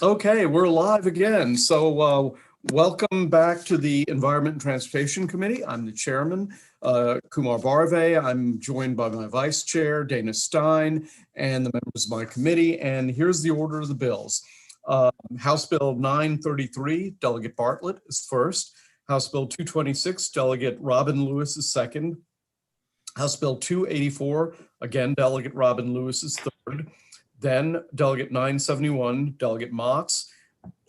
Okay, we're live again. Welcome back to the Environment and Transportation Committee. I'm the chairman, Kumar Barve. I'm joined by my vice chair, Dana Stein, and the members of my committee. And here's the order of the bills. House Bill 933, Delegate Bartlett is first. House Bill 226, Delegate Robin Lewis is second. House Bill 284, again, Delegate Robin Lewis is third. Then Delegate 971, Delegate Motz.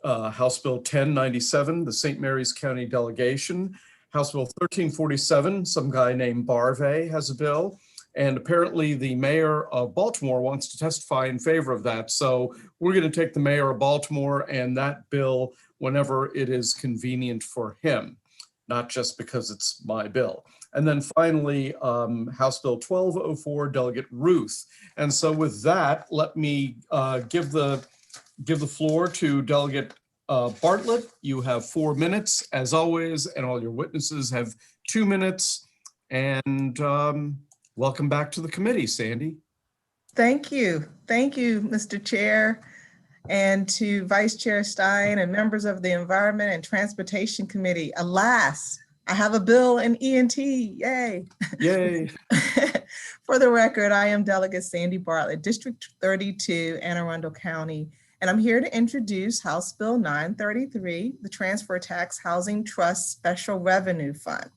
House Bill 1097, the St. Mary's County Delegation. House Bill 1347, some guy named Barve has a bill. And apparently the mayor of Baltimore wants to testify in favor of that. So we're going to take the mayor of Baltimore and that bill whenever it is convenient for him, not just because it's my bill. And then finally, House Bill 1204, Delegate Ruth. And so with that, let me give the floor to Delegate Bartlett. You have 4 minutes, as always, and all your witnesses have 2 minutes. And welcome back to the committee, Sandy. Thank you. Thank you, Mr. Chair, and to Vice Chair Stein and members of the Environment and Transportation Committee. Alas, I have a bill in ENT, yay. Yay. For the record, I am Delegate Sandy Bartlett, District 32, Anne Arundel County, and I'm here to introduce House Bill 933, the Transfer Tax Housing Trust Special Revenue Fund.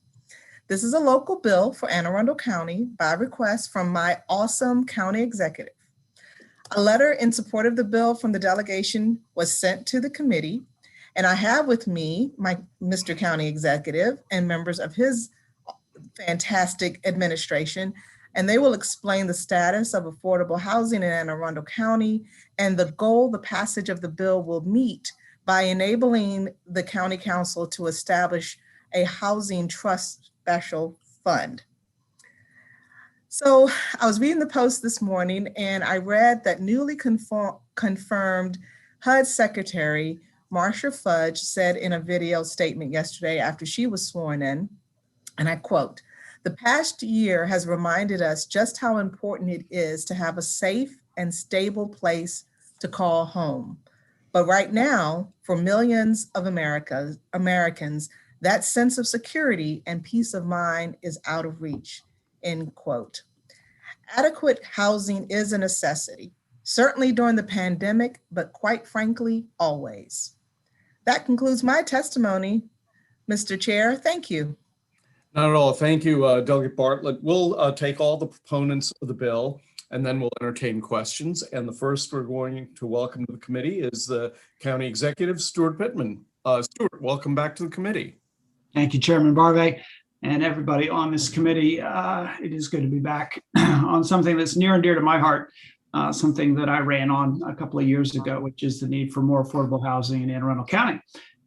This is a local bill for Anne Arundel County by request from my awesome county executive. A letter in support of the bill from the delegation was sent to the committee, and I have with me my Mr. County Executive and members of his fantastic administration, and they will explain the status of affordable housing in Anne Arundel County and the goal the passage of the bill will meet by enabling the County Council to establish a housing trust special fund. So I was reading the Post this morning and I read that newly confirmed HUD Secretary Marcia Fudge said in a video statement yesterday after she was sworn in, and I quote, "The past year has reminded us just how important it is to have a safe and stable place to call home. But right now, for millions of Americans, that sense of security and peace of mind is out of reach," end quote. Adequate housing is a necessity, certainly during the pandemic, but quite frankly, always. That concludes my testimony, Mr. Chair. Thank you. Not at all. Thank you, Delegate Bartlett. We'll take all the proponents of the bill and then we'll entertain questions. And the first we're going to welcome to the committee is the County Executive, Stuart Pittman. Stuart, welcome back to the committee. Thank you, Chairman Barve, and everybody on this committee. It is good to be back on something that's near and dear to my heart, something that I ran on a couple of years ago, which is the need for more affordable housing in Anne Arundel County.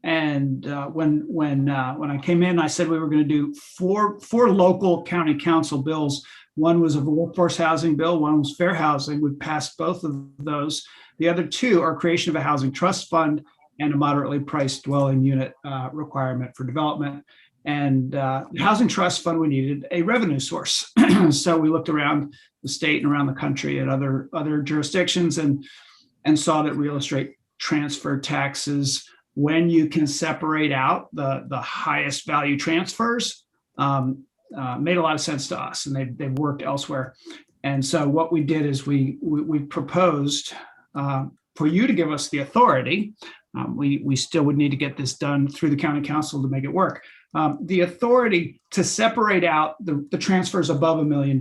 And when I came in, I said we were going to do four local county council bills. One was a workforce housing bill, one was fair housing. We passed both of those. The other two are creation of a housing trust fund and a moderately priced dwelling unit requirement for development. And the housing trust fund, we needed a revenue source. So we looked around the state and around the country at other jurisdictions and saw that real estate transfer taxes, when you can separate out the highest value transfers, made a lot of sense to us, and they've worked elsewhere. And so what we did is we proposed for you to give us the authority. We still would need to get this done through the county council to make it work. The authority to separate out the transfers above $1 million.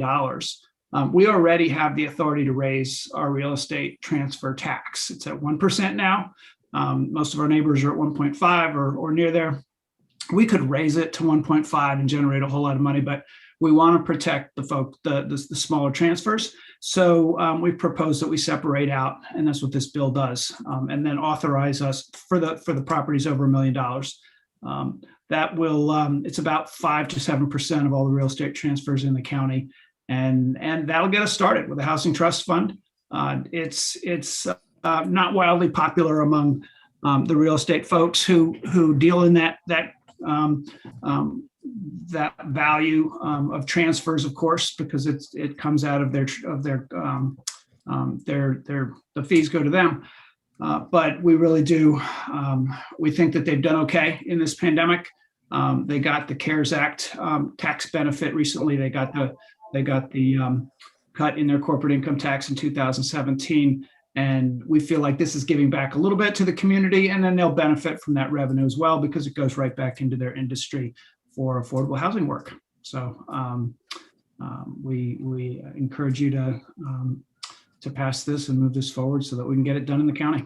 We already have the authority to raise our real estate transfer tax. It's at 1% now. Most of our neighbors are at 1.5 or near there. We could raise it to 1.5 and generate a whole lot of money, but we want to protect the smaller transfers. So we propose that we separate out, and that's what this bill does, and then authorize us for the properties over $1 million. That will it's about 5 to 7% of all the real estate transfers in the county, and that'll get us started with a housing trust fund. It's not wildly popular among the real estate folks who deal in that value of transfers, of course, because it comes out of the fees go to them. But we really do. We think that they've done okay in this pandemic. They got the CARES Act tax benefit recently. They got the cut in their corporate income tax in 2017. And we feel like this is giving back a little bit to the community, and then they'll benefit from that revenue as well because it goes right back into their industry for affordable housing work. So we encourage you to pass this and move this forward so that we can get it done in the county.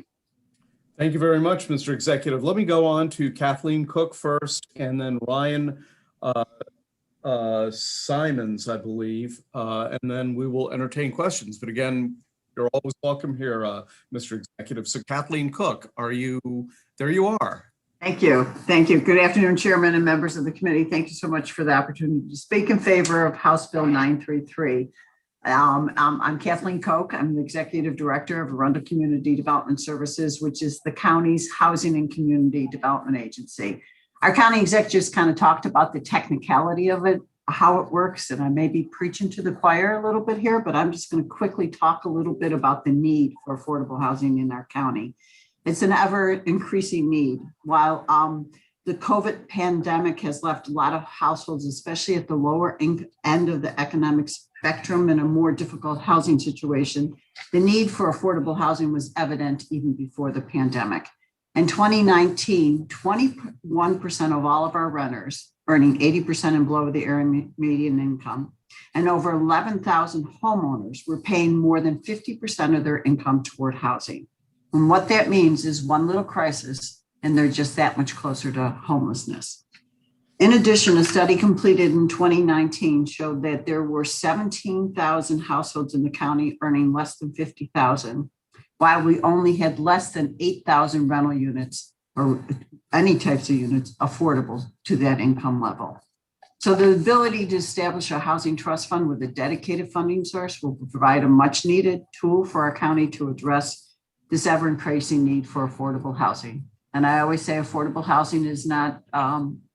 Thank you very much, Mr. Executive. Let me go on to Kathleen Cook first, and then Ryan Simons, I believe, and then we will entertain questions. But again, you're always welcome here, Mr. Executive. So Kathleen Cook, there you are. Thank you. Thank you. Good afternoon, Chairman and members of the committee. Thank you so much for the opportunity to speak in favor of House Bill 933. I'm Kathleen Koch. I'm the Executive Director of Arundel Community Development Services, which is the county's housing and community development agency. Our county executives kind of talked about the technicality of it, how it works, and I may be preaching to the choir a little bit here, but I'm just going to quickly talk a little bit about the need for affordable housing in our county. It's an ever increasing need. While the COVID pandemic has left a lot of households, especially at the lower end of the economic spectrum, in a more difficult housing situation, the need for affordable housing was evident even before the pandemic. In 2019, 21% of all of our renters earning 80% and below the area median income, and over 11,000 homeowners were paying more than 50% of their income toward housing. And what that means is one little crisis, and they're just that much closer to homelessness. In addition, a study completed in 2019 showed that there were 17,000 households in the county earning less than $50,000, while we only had less than 8,000 rental units or any types of units affordable to that income level. So the ability to establish a housing trust fund with a dedicated funding source will provide a much needed tool for our county to address this ever increasing need for affordable housing. And I always say affordable housing is not,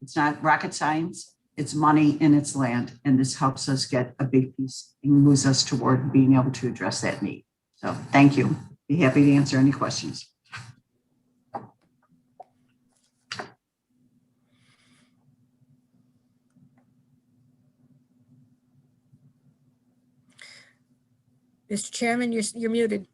it's not rocket science, it's money and it's land. And this helps us get a big piece and moves us toward being able to address that need. So thank you. Be happy to answer any questions. Mr. Chairman, you're muted.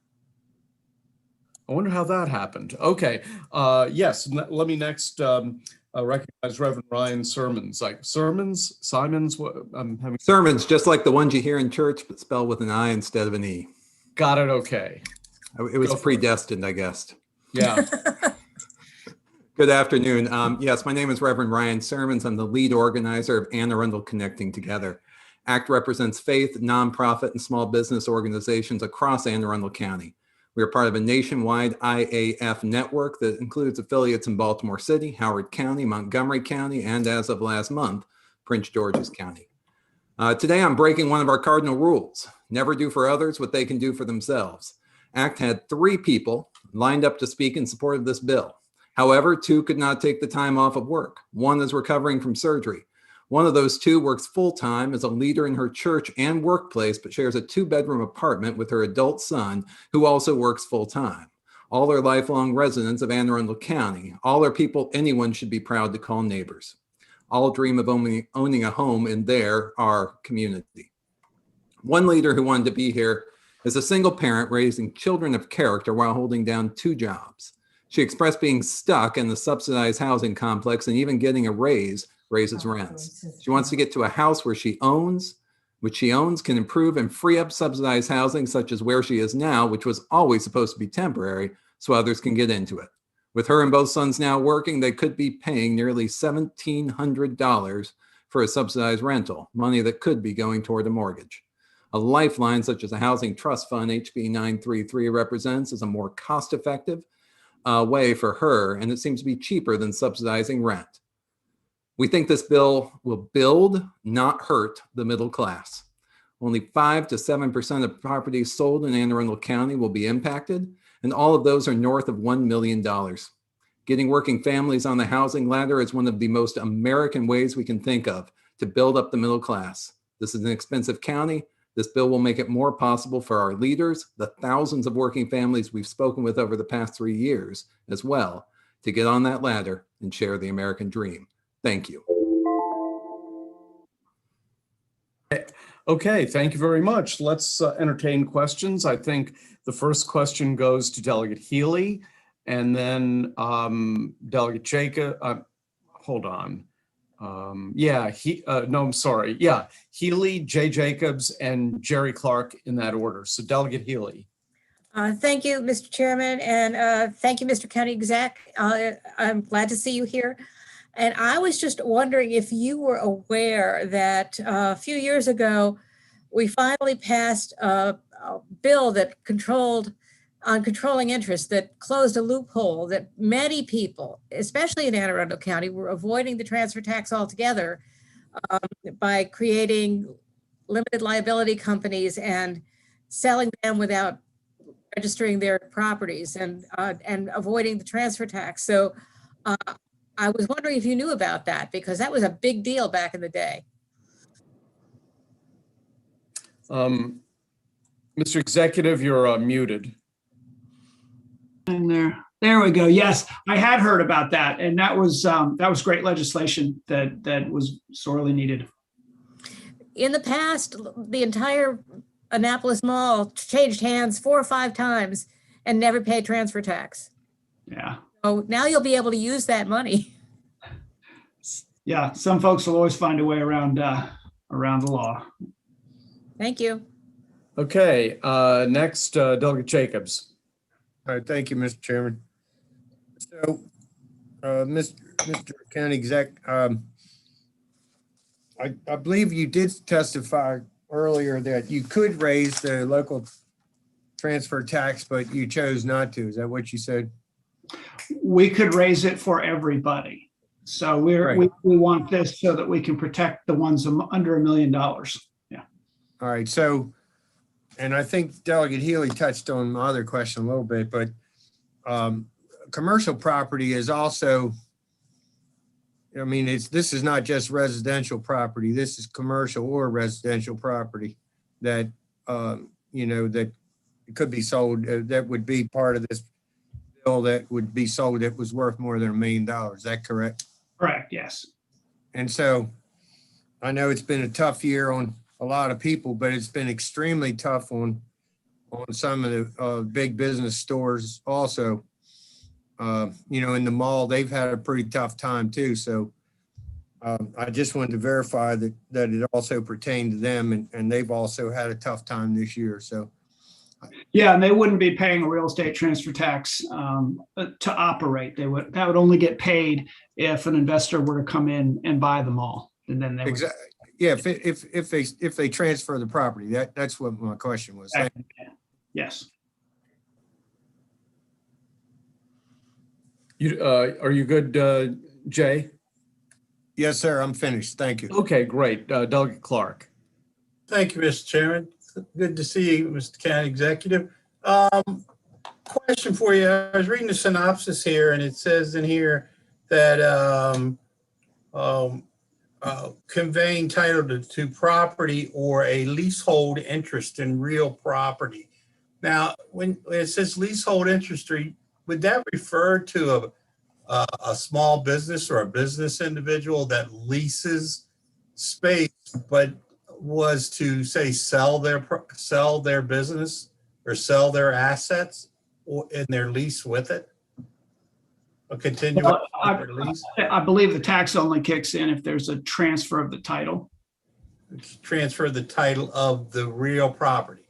I wonder how that happened. Okay, yes, let me next recognize Reverend Ryan Simons. Simons, what I'm having. Sermons, just like the ones you hear in church, but spelled with an I instead of an E. Got it, okay. It was predestined, I guess. Yeah. Good afternoon. Yes, my name is Reverend Ryan Simons. I'm the lead organizer of Anne Arundel Connecting Together. ACT represents faith, nonprofit, and small business organizations across Anne Arundel County. We are part of a nationwide IAF network that includes affiliates in Baltimore City, Howard County, Montgomery County, and as of last month, Prince George's County. Today, I'm breaking one of our cardinal rules: never do for others what they can do for themselves. ACT had 3 people lined up to speak in support of this bill. However, 2 could not take the time off of work. 1 is recovering from surgery. One of those 2 works full-time as a leader in her church and workplace, but shares a 2-bedroom apartment with her adult son, who also works full-time. All are lifelong residents of Anne Arundel County. All are people anyone should be proud to call neighbors. All dream of owning a home in our community. One leader who wanted to be here is a single parent raising children of character while holding down 2 jobs. She expressed being stuck in the subsidized housing complex, and even getting a raise raises rents. She wants to get to a house which she owns, can improve and free up subsidized housing, such as where she is now, which was always supposed to be temporary, so others can get into it. With her and both sons now working, they could be paying nearly $1,700 for a subsidized rental, money that could be going toward a mortgage. A lifeline such as a housing trust fund HB 933 represents is a more cost-effective way for her, and it seems to be cheaper than subsidizing rent. We think this bill will build, not hurt, the middle class. Only 5 to 7% of properties sold in Anne Arundel County will be impacted, and all of those are north of $1 million. Getting working families on the housing ladder is one of the most American ways we can think of to build up the middle class. This is an expensive county, This bill will make it more possible for our leaders, the thousands of working families we've spoken with over the past 3 years as well, to get on that ladder and share the American dream. Thank you. Okay, thank you very much. Let's entertain questions. I think the first question goes to Delegate Healy, and then Delegate Jacob. Hold on. No, I'm sorry. Yeah, Healy, Jay Jacobs, and Jerry Clark in that order. So Delegate Healy. Thank you, Mr. Chairman, and thank you, Mr. County Exec. I'm glad to see you here. And I was just wondering if you were aware that a few years ago, we finally passed a bill that controlling interest, that closed a loophole that many people, especially in Anne Arundel County, were avoiding the transfer tax altogether by creating limited liability companies and selling them without registering their properties and avoiding the transfer tax. So I was wondering if you knew about that, because that was a big deal back in the day. Mr. Executive, you're muted. And there we go. Yes, I had heard about that, and that was great legislation that was sorely needed. In the past, the entire Annapolis Mall changed hands 4 or 5 times and never paid transfer tax. Yeah. So now you'll be able to use that money. Yeah, some folks will always find a way around the law. Thank you. Okay, next, Delegate Jacobs. All right, thank you, Mr. Chairman. So, Mr. County Exec, I believe you did testify earlier that you could raise the local transfer tax, but you chose not to. Is that what you said? We could raise it for everybody. So we want this so that we can protect the ones under $1 million. Yeah. All right. So, and I think Delegate Healy touched on my other question a little bit, but commercial property is also, I mean, this is not just residential property. This is commercial or residential property that, that could be sold, that would be part of this bill that would be sold that was worth more than $1 million. Is that correct? Correct, yes. And so I know it's been a tough year on a lot of people, but it's been extremely tough on some of the big business stores also. In the mall, they've had a pretty tough time too. So I just wanted to verify that it also pertained to them, and they've also had a tough time this year. So. Yeah, and they wouldn't be paying a real estate transfer tax to operate. That would only get paid if an investor were to come in and buy the mall, and then they would. Exactly. Yeah, if they transfer the property, that's what my question was. Yes. Are you good, Jay? Yes, sir. I'm finished. Thank you. Okay, great. Delegate Clark. Thank you, Mr. Chairman. Good to see you, Mr. County Executive. Question for you. I was reading the synopsis here, and it says in here that conveying title to property or a leasehold interest in real property. Now, when it says leasehold interest, would that refer to a small business or a business individual that leases space, but was to say sell their business or sell their assets or in their lease with it? A continuous lease? I believe the tax only kicks in if there's a transfer of the title. Transfer the title of the real property,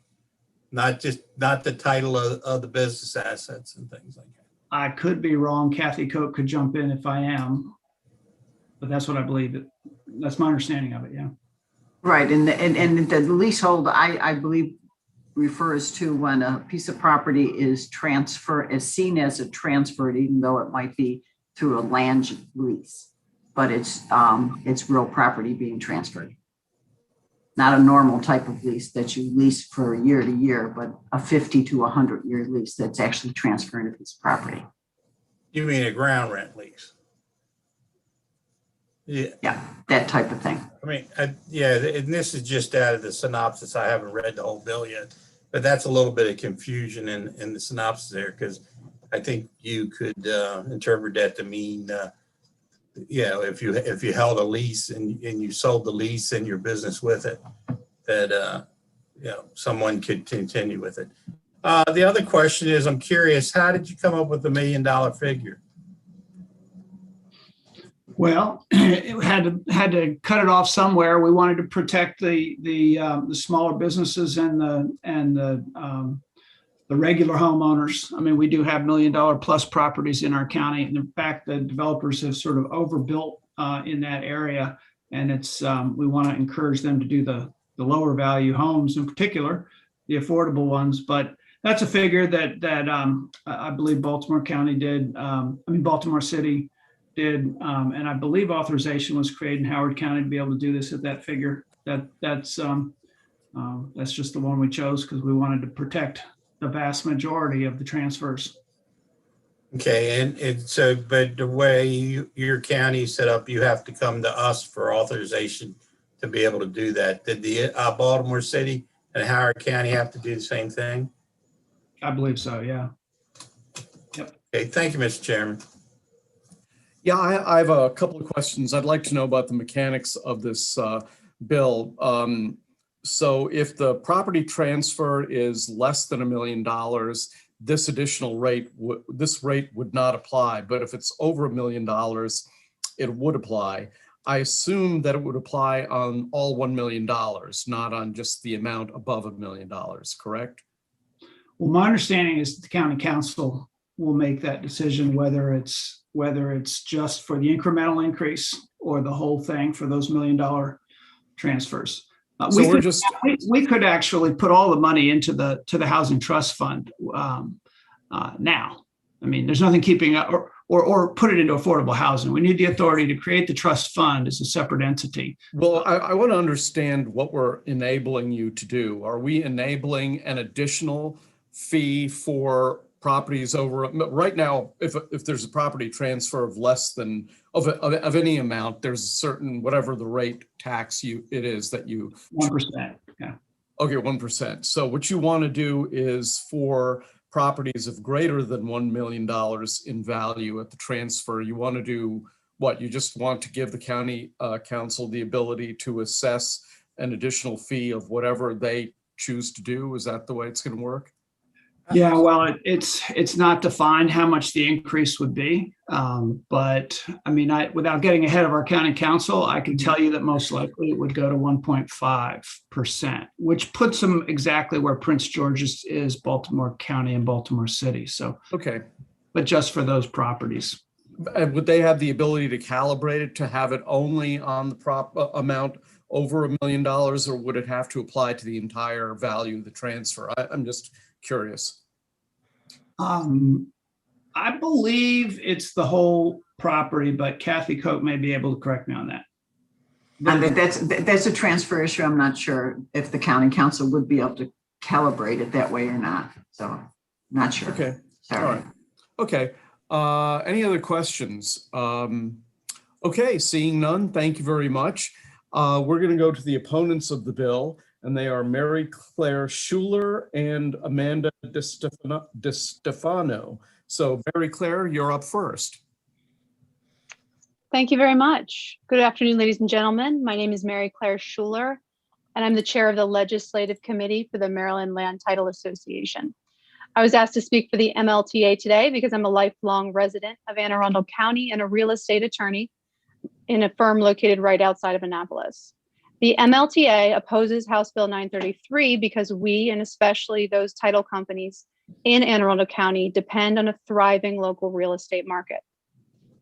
not the title of the business assets and things like that. I could be wrong. Kathy Koch could jump in if I am, but that's what I believe. That's my understanding of it. Yeah. Right, and the leasehold, I believe, refers to when a piece of property is seen as a transferred, even though it might be through a land lease, but it's real property being transferred. Not a normal type of lease that you lease for year to year, but a 50 to 100 year lease that's actually transferring a piece of property. You mean a ground rent lease? Yeah, that type of thing. I mean, yeah, and this is just out of the synopsis. I haven't read the whole bill yet, but that's a little bit of confusion in the synopsis there, because I think you could interpret that to mean, if you held a lease and you sold the lease and your business with it, that someone could continue with it. The other question is, I'm curious, how did you come up with the $1 million figure? Well, it had to cut it off somewhere. We wanted to protect the smaller businesses and the regular homeowners. I mean, we do have $1 million plus properties in our county, and in fact, the developers have sort of overbuilt in that area, and it's we want to encourage them to do the lower value homes, in particular, the affordable ones. But that's a figure that I believe Baltimore County did. Baltimore City did, and I believe authorization was created in Howard County to be able to do this at that figure. That's just the one we chose because we wanted to protect the vast majority of the transfers. Okay, and so, but the way your county is set up, you have to come to us for authorization to be able to do that. Did the Baltimore City and Howard County have to do the same thing? I believe so, yeah. Yep. Okay, thank you, Mr. Chairman. Yeah, I have a couple of questions. I'd like to know about the mechanics of this bill. So if the property transfer is less than $1 million, this additional rate, this rate would not apply. But if it's over $1 million, it would apply. I assume that it would apply on all $1 million, not on just the amount above $1 million, correct? Well, my understanding is that the county council will make that decision whether it's just for the incremental increase or the whole thing for those $1 million transfers. We could actually put all the money into the housing trust fund now. I mean, there's nothing keeping up or put it into affordable housing. We need the authority to create the trust fund as a separate entity. Well, I want to understand what we're enabling you to do. Are we enabling an additional fee for properties over right now? If there's a property transfer of less than of any amount, there's a certain whatever the rate tax it is that you 1%. Yeah. Okay, 1%. So what you want to do is for properties of greater than $1 million in value at the transfer, you want to do what? You just want to give the county council the ability to assess an additional fee of whatever they choose to do. Is that the way it's going to work? Yeah, well, it's not defined how much the increase would be, but I mean, without getting ahead of our county council, I can tell you that most likely it would go to 1.5%, which puts them exactly where Prince George's is, Baltimore County and Baltimore City. So, okay, but just for those properties. And would they have the ability to calibrate it to have it only on the amount over $1 million, or would it have to apply to the entire value of the transfer? I'm just curious. I believe it's the whole property, but Kathy Coke may be able to correct me on that. That's a transfer issue. I'm not sure if the county council would be able to calibrate it that way or not. So not sure. Okay. Sorry. All right. Okay. Any other questions? Okay. Seeing none. Thank you very much. We're going to go to the opponents of the bill, and they are Mary Claire Schuler and Amanda DiStefano. So Mary Claire, you're up first. Thank you very much. Good afternoon, ladies and gentlemen. My name is Mary Claire Schuler, and I'm the chair of the Legislative Committee for the Maryland Land Title Association. I was asked to speak for the MLTA today because I'm a lifelong resident of Anne Arundel County and a real estate attorney in a firm located right outside of Annapolis. The MLTA opposes House Bill 933 because we, and especially those title companies in Anne Arundel County, depend on a thriving local real estate market.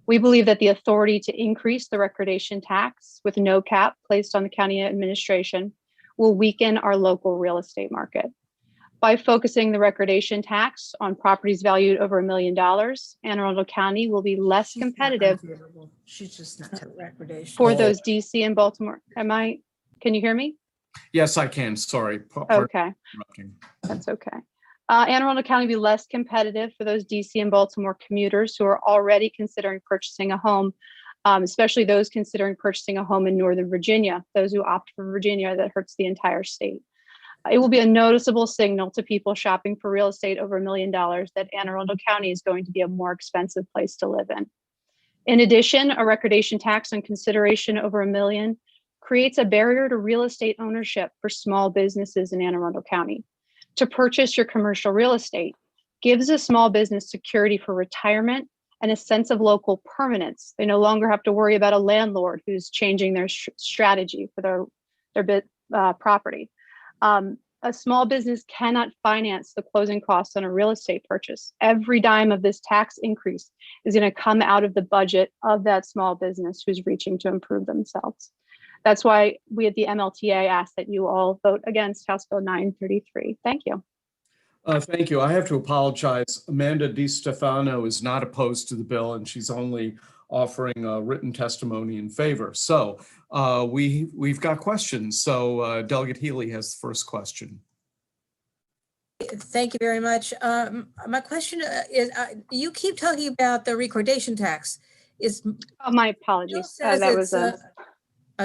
We believe that the authority to increase the recordation tax with no cap placed on the county administration will weaken our local real estate market. By focusing the recordation tax on properties valued over $1 million, Anne Arundel County will be less competitive. She's just not to recordation. For those DC and Baltimore. Can you hear me? Yes, I can. Sorry. Okay. That's okay. Anne Arundel County will be less competitive for those DC and Baltimore commuters who are already considering purchasing a home especially those considering purchasing a home in Northern Virginia. Those who opt for Virginia, that hurts the entire state. It will be a noticeable signal to people shopping for real estate over $1 million that Anne Arundel County is going to be a more expensive place to live in. In addition, a recordation tax on consideration over $1 million creates a barrier to real estate ownership for small businesses in Anne Arundel County. To purchase your commercial real estate gives a small business security for retirement and a sense of local permanence. They no longer have to worry about a landlord who's changing their strategy for their property. A small business cannot finance the closing costs on a real estate purchase. Every dime of this tax increase is going to come out of the budget of that small business who's reaching to improve themselves. That's why we at the MLTA ask that you all vote against House Bill 933. Thank you. Thank you. I have to apologize. Amanda DiStefano is not opposed to the bill, and she's only offering a written testimony in favor. So we've got questions. So Delegate Healy has the first question. Thank you very much. My question is, you keep talking about the recordation tax. Oh, my apologies. That was a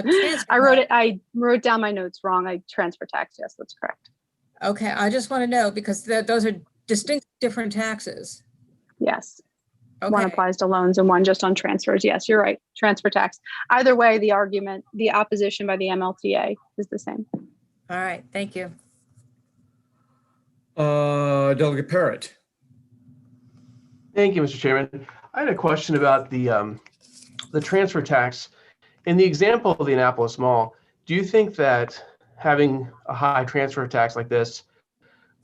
transfer I wrote down my notes wrong. Transfer tax. Yes, that's correct. Okay, I just want to know because those are distinct different taxes. Yes. Okay. One applies to loans and one just on transfers. Yes, you're right. Transfer tax. Either way, the opposition by the MLTA is the same. All right, thank you. Delegate Parrott. Thank you, Mr. Chairman. I had a question about the transfer tax. In the example of the Annapolis Mall, do you think that having a high transfer tax like this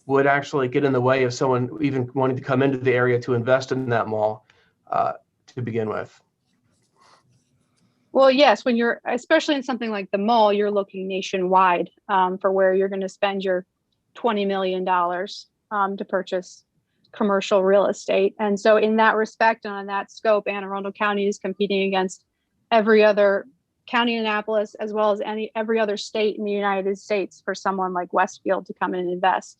would actually get in the way of someone even wanting to come into the area to invest in that mall to begin with? Well, yes, when you're, especially in something like the mall, you're looking nationwide for where you're going to spend your $20 million to purchase commercial real estate. And so in that respect, and on that scope, Anne Arundel County is competing against every other county in Annapolis, as well as every other state in the United States for someone like Westfield to come in and invest.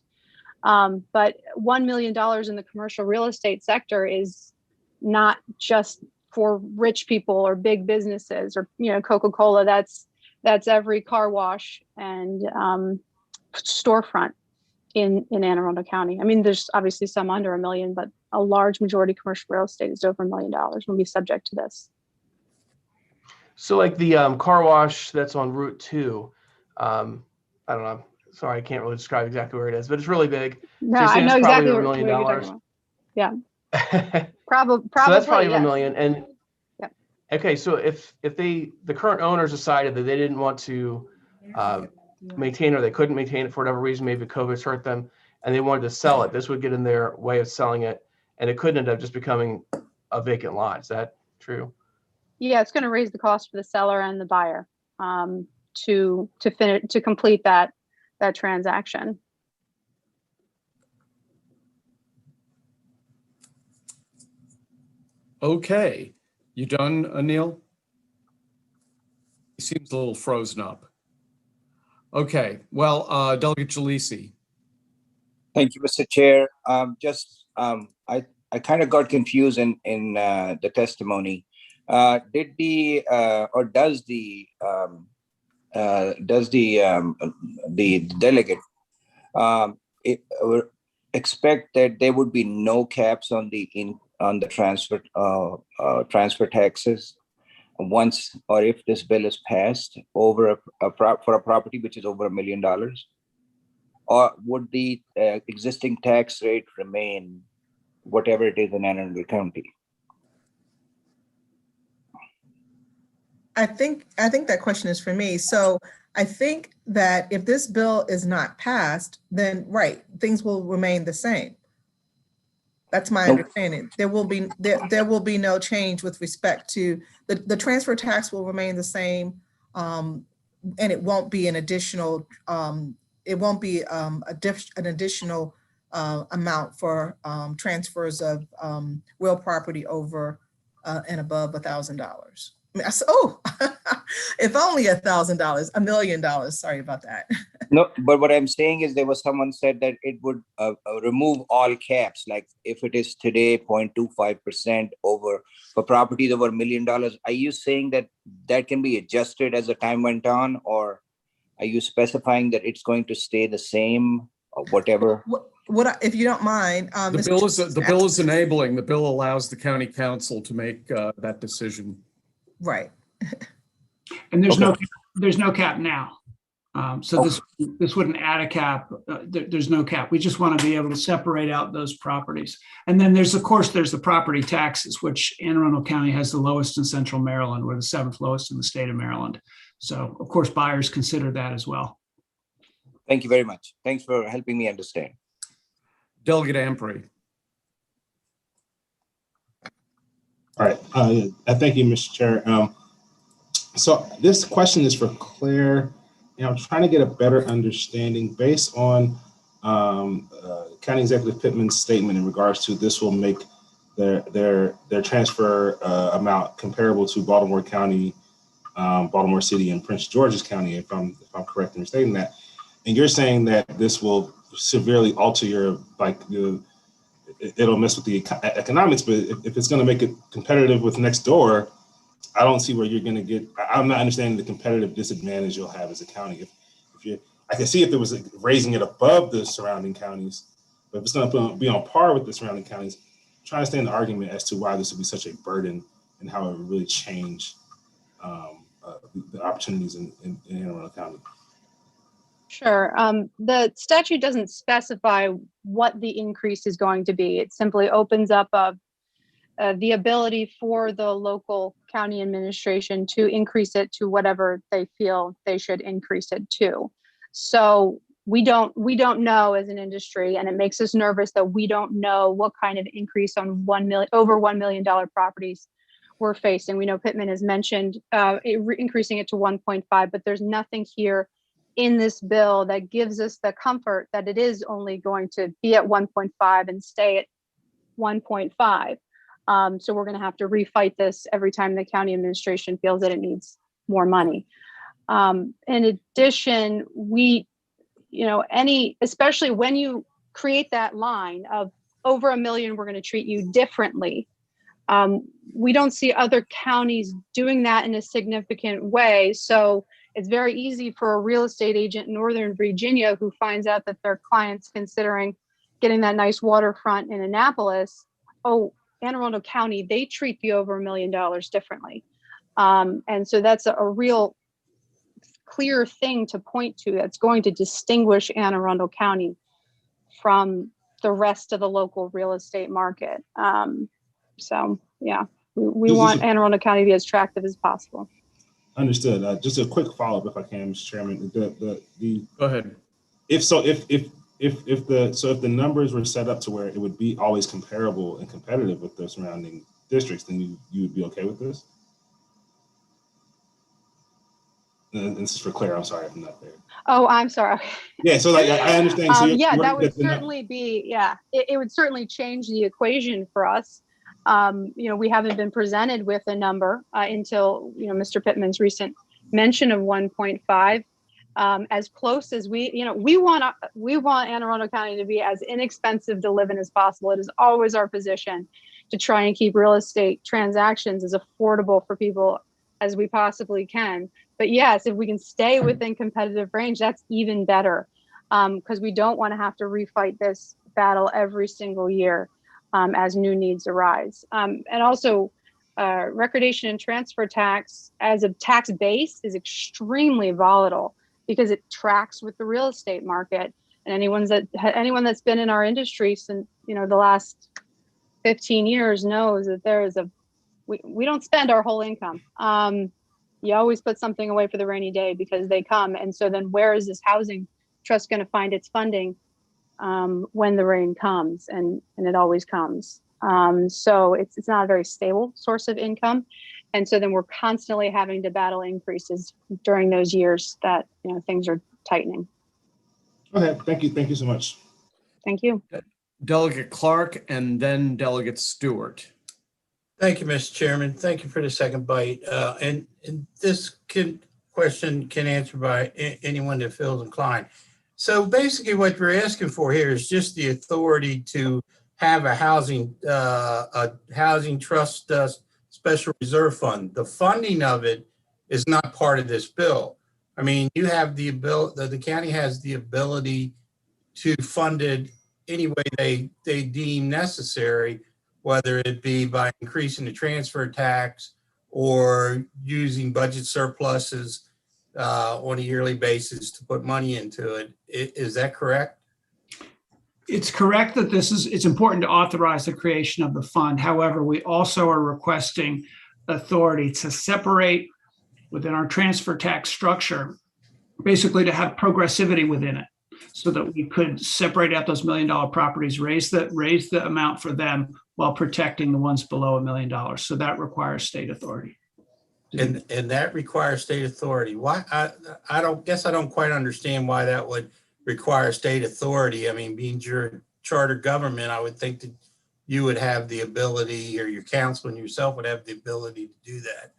But $1 million in the commercial real estate sector is not just for rich people or big businesses or, Coca-Cola. That's every car wash and storefront in Anne Arundel County. I mean, there's obviously some under $1 million, but a large majority of commercial real estate is over $1 million will be subject to this. So like the car wash that's on Route 2, I don't know. Sorry, I can't really describe exactly where it is, but it's really big. No, so I know exactly $1 what million. you're talking about. Yeah. Probably. So that's probably yes. $1 million. And yep. Okay, so if the current owners decided that they didn't want to maintain, or they couldn't maintain it for whatever reason, maybe COVID's hurt them, and they wanted to sell it, this would get in their way of selling it, and it could end up just becoming a vacant lot. Is that true? Yeah, it's going to raise the cost for the seller and the buyer to complete that transaction. Okay, you done, Anil? He seems a little frozen up. Okay, well, Delegate Jalisi. Thank you, Mr. Chair. I kind of got confused in the testimony. Does the delegate expect that there would be no caps on the transfer taxes once or if this bill is passed over for a property which is over $1 million, or would the existing tax rate remain whatever it is in Anne Arundel County? I think that question is for me. So I think that if this bill is not passed, then right, things will remain the same. That's my understanding. There will be no change with respect to the transfer tax will remain the same, and it won't be an additional. It won't be an additional amount for transfers of real property over and above $1,000. Oh, if only $1,000, $1 million. Sorry about that. No, but what I'm saying is there was someone said that it would remove all caps, like if it is today 0.25% over for properties over $1 million. Are you saying that that can be adjusted as the time went on, or are you specifying that it's going to stay the same or whatever? If you don't mind, The bill is enabling, the bill allows the county council to make that decision. Right. And there's Okay. there's no cap now. So this wouldn't add a cap. There's no cap. We just want to be able to separate out those properties. And then there's, of course, there's the property taxes, which Anne Arundel County has the lowest in Central Maryland. We're the 7th lowest in the state of Maryland. So of course, buyers consider that as well. Thank you very much. Thanks for helping me understand. Delegate Amprey. All right. Thank you, Mr. Chair. So this question is for Claire. And I'm trying to get a better understanding based on County Executive Pittman's statement in regards to this will make their transfer amount comparable to Baltimore County, Baltimore City, and Prince George's County, if I'm correct in stating that. And you're saying that this will severely alter it'll mess with the economics, but if it's going to make it competitive with next door, I don't see where you're going to get. I'm not understanding the competitive disadvantage you'll have as a county. I can see if it was raising it above the surrounding counties, but if it's going to be on par with the surrounding counties, I'm trying to understand the argument as to why this would be such a burden and how it would really change the opportunities in Anne Arundel County. Sure. The statute doesn't specify what the increase is going to be. It simply opens up the ability for the local county administration to increase it to whatever they feel they should increase it to. So we don't know as an industry, and it makes us nervous that we don't know what kind of increase on over $1 million properties we're facing. We know Pittman has mentioned increasing it to 1.5, but there's nothing here in this bill that gives us the comfort that it is only going to be at 1.5 and stay at 1.5. So we're going to have to refight this every time the county administration feels that it needs more money. In addition, especially when you create that line of over $1 million, we're going to treat you differently. We don't see other counties doing that in a significant way. So it's very easy for a real estate agent in Northern Virginia who finds out that their client's considering getting that nice waterfront in Annapolis. Oh, Anne Arundel County, they treat the over $1 million differently. And so that's a real clear thing to point to that's going to distinguish Anne Arundel County from the rest of the local real estate market. So yeah, we want Anne Arundel County to be as attractive as possible. Understood. Just a quick follow-up, if I can, Mr. Chairman. Go ahead. If the numbers were set up to where it would be always comparable and competitive with the surrounding districts, then you would be okay with this? And this is for Claire. I'm sorry if I'm not there. Oh, I'm sorry. Yeah, so I understand. So that would certainly be, it would certainly change the equation for us. We haven't been presented with a number until, Mr. Pittman's recent mention of 1.5. As close as we want Anne Arundel County to be as inexpensive to live in as possible. It is always our position to try and keep real estate transactions as affordable for people as we possibly can. But yes, if we can stay within competitive range, that's even better, because we don't want to have to refight this battle every single year as new needs arise. And also, recordation and transfer tax as a tax base is extremely volatile, because it tracks with the real estate market. And anyone that's been in our industry since the last 15 years knows that we don't spend our whole income. You always put something away for the rainy day because they come. And so then where is this housing trust going to find its funding when the rain comes? And it always comes. So it's not a very stable source of income. And so then we're constantly having to battle increases during those years that things are tightening. Okay, thank you. Thank you so much. Thank you. Delegate Clark and then Delegate Stewart. Thank you, Mr. Chairman. Thank you for the second bite. And this question can answer by anyone that feels inclined. So basically what we're asking for here is just the authority to have a housing trust special reserve fund. The funding of it is not part of this bill. I mean, you have the ability, the county has the ability to fund it any way they deem necessary, whether it be by increasing the transfer tax or using budget surpluses on a yearly basis to put money into it. Is that correct? It's correct that it's important to authorize the creation of the fund. However, we also are requesting authority to separate within our transfer tax structure, basically to have progressivity within it, so that we could separate out those $1 million properties, raise the amount for them while protecting the ones below $1 million. So that requires state authority. And that requires state authority. Why? I don't quite understand why that would require state authority. I mean, being your charter government, I would think that you would have the ability, or your council and yourself would have the ability to do that.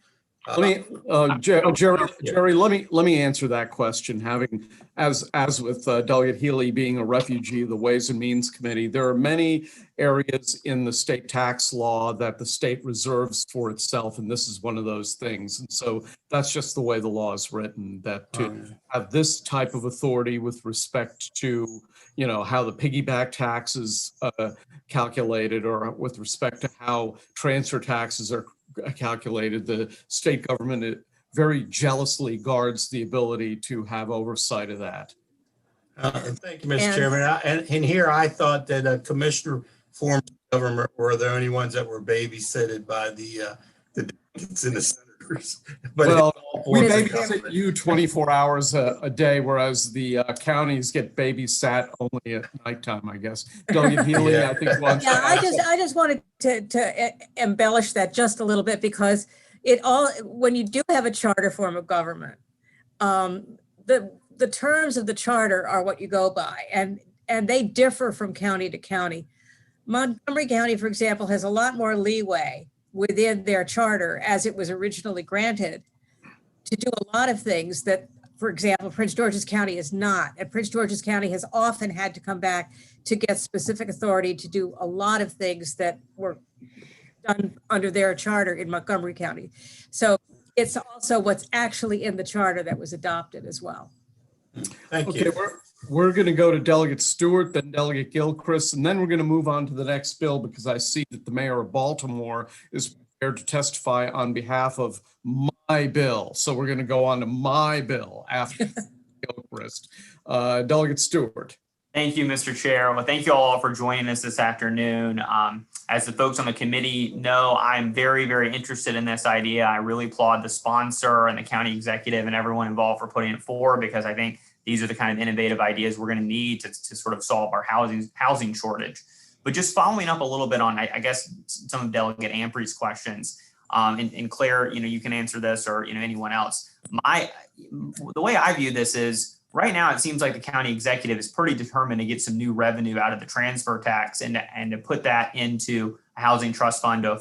Jerry, let me answer that question. Having, as with Delegate Healy being a refugee of the Ways and Means Committee, there are many areas in the state tax law that the state reserves for itself, and this is one of those things. And so that's just the way the law is written, that to have this type of authority with respect to, you know, how the piggyback tax is calculated, or with respect to how transfer taxes are calculated, the state government very jealously guards the ability to have oversight of that. Thank you, Mr. Chairman. And here I thought that a commissioner forms of government were the only ones that were babysitted by the delegates and the senators. But well, we babysit you 24 hours a day, whereas the counties get babysat only at nighttime, I guess. Delegate Healy, Yeah. I think wants to Yeah, add I just wanted to embellish that just a little bit, because when you do have a charter form of government, the terms of the charter are what you go by, and they differ from county to county. Montgomery County, for example, has a lot more leeway within their charter as it was originally granted to do a lot of things that, for example, Prince George's County is not. And Prince George's County has often had to come back to get specific authority to do a lot of things that were done under their charter in Montgomery County. So it's also what's actually in the charter that was adopted as well. Thank Okay, you. we're going to go to Delegate Stewart, then Delegate Gilchrist, and then we're going to move on to the next bill, because I see that the mayor of Baltimore is prepared to testify on behalf of my bill. So we're going to go on to my bill after Gilchrist. Delegate Stewart. Thank you, Mr. Chair. Well, thank you all for joining us this afternoon. As the folks on the committee know, I'm very, very interested in this idea. I really applaud the sponsor and the county executive and everyone involved for putting it forward, because I think these are the kind of innovative ideas we're going to need to sort of solve our housing shortage. But just following up a little bit on, I guess, some of Delegate Ampre's questions, and Claire, you can answer this, or anyone else. The way I view this is, right now, it seems like the county executive is pretty determined to get some new revenue out of the transfer tax and to put that into a housing trust fund to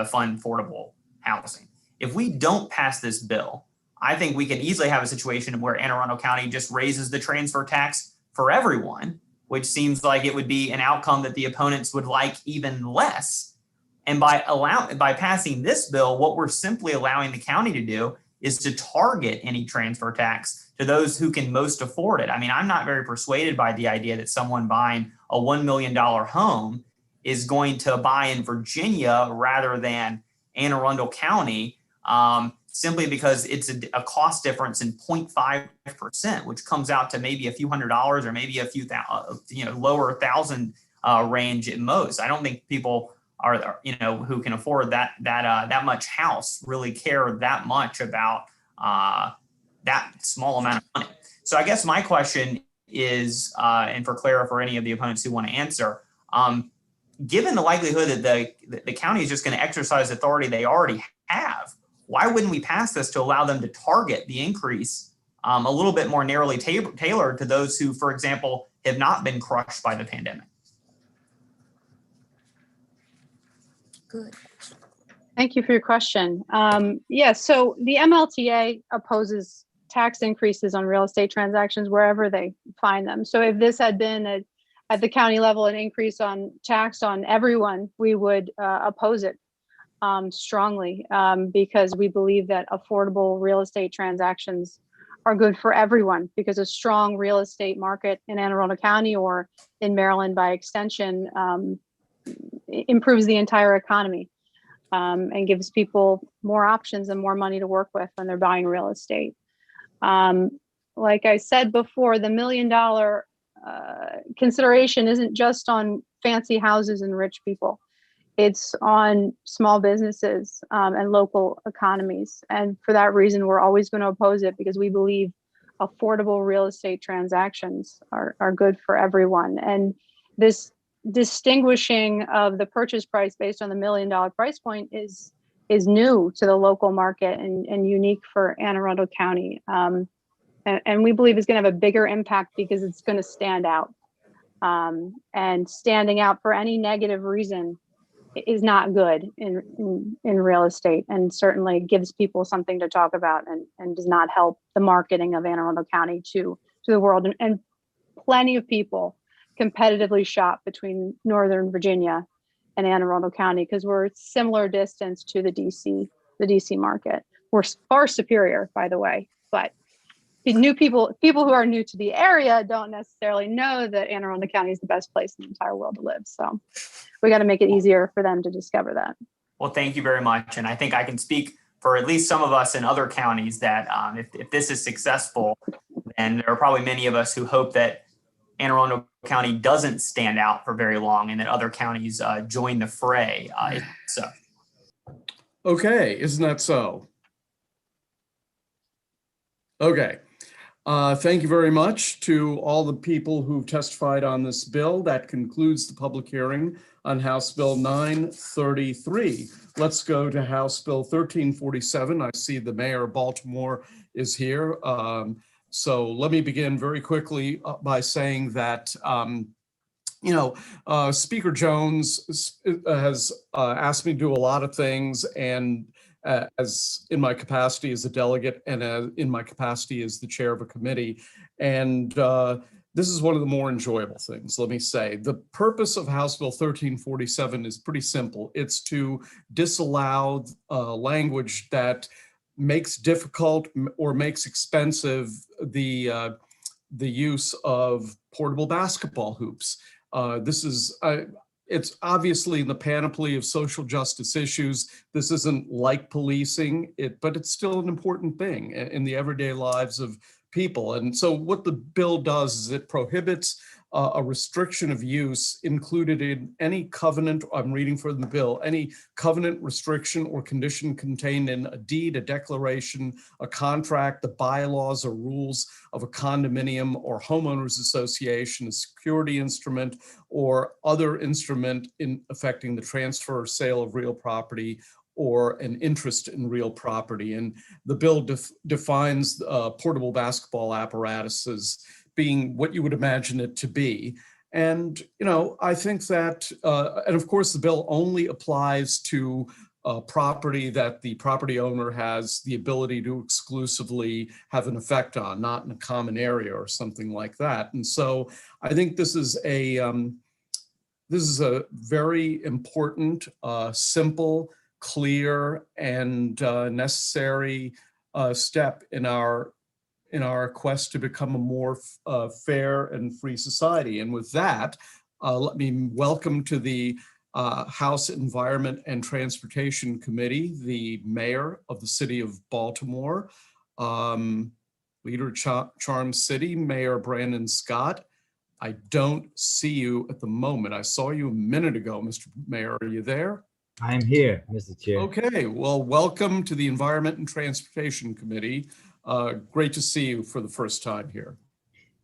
fund affordable housing. If we don't pass this bill, I think we can easily have a situation where Anne Arundel County just raises the transfer tax for everyone, which seems like it would be an outcome that the opponents would like even less. And by passing this bill, what we're simply allowing the county to do is to target any transfer tax to those who can most afford it. I mean, I'm not very persuaded by the idea that someone buying a $1 million home is going to buy in Virginia rather than Anne Arundel County, simply because it's a cost difference in 0.5%, which comes out to maybe a few $100s or maybe a few lower thousand range at most. I don't think people are, who can afford that much house really care that much about that small amount of money. So I guess my question is, and for Claire, for any of the opponents who want to answer, given the likelihood that the county is just going to exercise authority they already have, why wouldn't we pass this to allow them to target the increase a little bit more narrowly tailored to those who, for example, have not been crushed by the pandemic? Good. Thank you for your question. So the MLTA opposes tax increases on real estate transactions wherever they find them. So if this had been at the county level an increase on tax on everyone, we would oppose it strongly because we believe that affordable real estate transactions are good for everyone, because a strong real estate market in Anne Arundel County or in Maryland by extension improves the entire economy and gives people more options and more money to work with when they're buying real estate. Like I said before, the $1 million consideration isn't just on fancy houses and rich people. It's on small businesses and local economies. And for that reason, we're always going to oppose it, because we believe affordable real estate transactions are good for everyone. And this distinguishing of the purchase price based on the $1 million price point is new to the local market and unique for Anne Arundel County. And we believe it's going to have a bigger impact because it's going to stand out. And standing out for any negative reason is not good in real estate, and certainly gives people something to talk about and does not help the marketing of Anne Arundel County to the world. And plenty of people competitively shop between Northern Virginia and Anne Arundel County because we're similar distance to the DC market. We're far superior, by the way, but new people who are new to the area don't necessarily know that Anne Arundel County is the best place in the entire world to live. So we got to make it easier for them to discover that. Well, thank you very much. And I think I can speak for at least some of us in other counties that if this is successful, then there are probably many of us who hope that Anne Arundel County doesn't stand out for very long and that other counties join the fray. So. Okay, isn't that so? Okay. Thank you very much to all the people who've testified on this bill. That concludes the public hearing on House Bill 933. Let's go to House Bill 1347. I see the mayor of Baltimore is here. So let me begin very quickly by saying that Speaker Jones has asked me to do a lot of things, and as in my capacity as a delegate and in my capacity as the chair of a committee. And this is one of the more enjoyable things, let me say. The purpose of House Bill 1347 is pretty simple. It's to disallow language that makes difficult or makes expensive the use of portable basketball hoops. It's obviously in the panoply of social justice issues. This isn't like policing, but it's still an important thing in the everyday lives of people. And so what the bill does is it prohibits a restriction of use included in any covenant, I'm reading from the bill, any covenant, restriction, or condition contained in a deed, a declaration, a contract, the bylaws or rules of a condominium or homeowners association, a security instrument, or other instrument in affecting the transfer or sale of real property or an interest in real property. And the bill defines portable basketball apparatuses being what you would imagine it to be. And, I think that, and of course, the bill only applies to property that the property owner has the ability to exclusively have an effect on, not in a common area or something like that. And so I think this is a very important, simple, clear, and necessary step in our quest to become a more fair and free society. And with that, let me welcome to the House Environment and Transportation Committee, the mayor of the city of Baltimore, leader of Charm City, Mayor Brandon Scott. I don't see you at the moment. I saw you a minute ago, Mr. Mayor. Are you there? I'm here, Mr. Chair. Okay, well, welcome to the Environment and Transportation Committee. Great to see you for the first time here.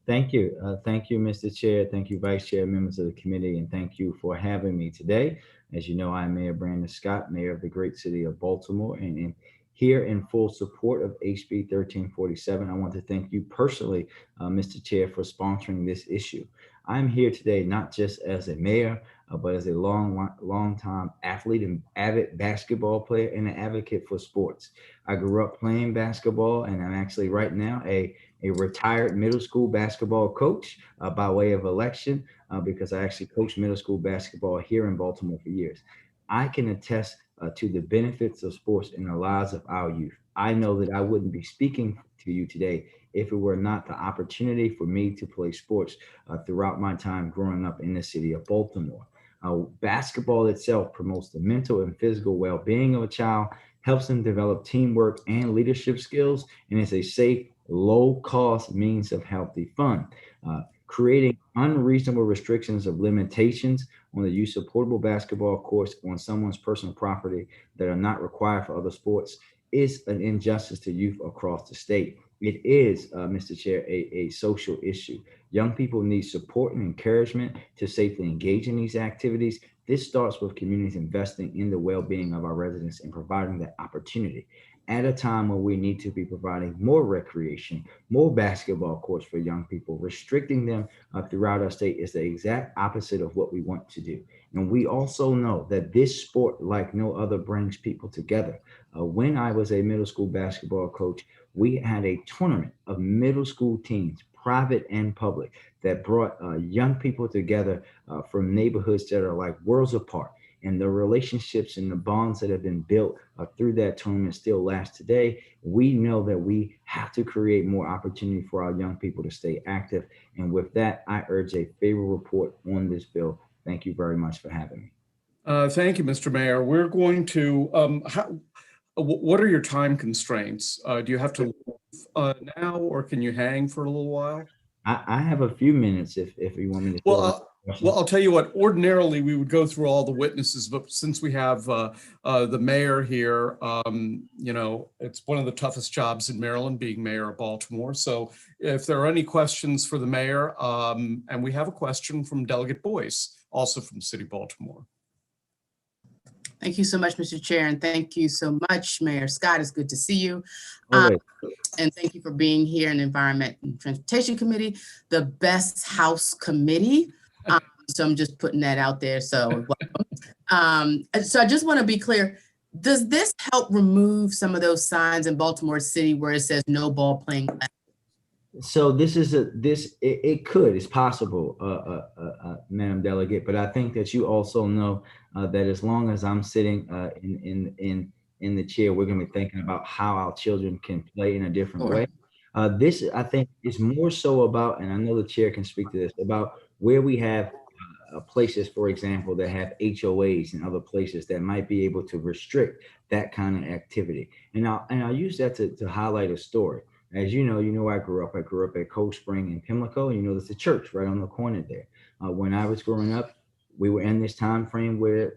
Thank you. Thank you, Mr. Chair. Thank you, Vice Chair, members of the committee, and thank you for having me today. As you know, I'm Mayor Brandon Scott, mayor of the great city of Baltimore, and here in full support of HB 1347. I want to thank you personally, Mr. Chair, for sponsoring this issue. I'm here today not just as a mayor, but as a long time athlete and avid basketball player and an advocate for sports. I grew up playing basketball, and I'm actually right now a retired middle school basketball coach by way of election because I actually coached middle school basketball here in Baltimore for years. I can attest to the benefits of sports in the lives of our youth. I know that I wouldn't be speaking to you today if it were not the opportunity for me to play sports throughout my time growing up in the city of Baltimore. Basketball itself promotes the mental and physical well-being of a child, helps them develop teamwork and leadership skills, and is a safe, low-cost means of healthy fun. Creating unreasonable restrictions of limitations on the use of portable basketball courts on someone's personal property that are not required for other sports is an injustice to youth across the state. It is, Mr. Chair, a social issue. Young people need support and encouragement to safely engage in these activities. This starts with communities investing in the well-being of our residents and providing that opportunity at a time when we need to be providing more recreation, more basketball courts for young people. Restricting them throughout our state is the exact opposite of what we want to do. And we also know that this sport, like no other, brings people together. When I was a middle school basketball coach, we had a tournament of middle school teams, private and public, that brought young people together from neighborhoods that are like worlds apart. And the relationships and the bonds that have been built through that tournament still last today. We know that we have to create more opportunity for our young people to stay active. And with that, I urge a favorable report on this bill. Thank you very much for having me. Thank you, Mr. Mayor. We're going to, what are your time constraints? Do you have to leave now, or can you hang for a little while? I have a few minutes if you want me to. Well, I'll tell you what, ordinarily we would go through all the witnesses, but since we have the mayor here, you know, it's one of the toughest jobs in Maryland, being mayor of Baltimore. So if there are any questions for the mayor, and we have a question from Delegate Boyce, also from City Baltimore. Thank you so much, Mr. Chair, and thank you so much, Mayor Scott. It's good to see you. And thank you for being here in the Environment and Transportation Committee, the best House committee. So I'm just putting that out there. So, so I just want to be clear. Does this help remove some of those signs in Baltimore City where it says no ball playing? So it's possible, Madam Delegate, but I think that you also know that as long as I'm sitting in the chair, we're going to be thinking about how our children can play in a different way. This, I think, is more so about, and I know the chair can speak to this, about where we have places, for example, that have HOAs and other places that might be able to restrict that kind of activity. And I'll use that to highlight a story. As you know where I grew up. I grew up at Cold Spring in Pimlico. You know, there's a church right on the corner there. When I was growing up, we were in this time frame where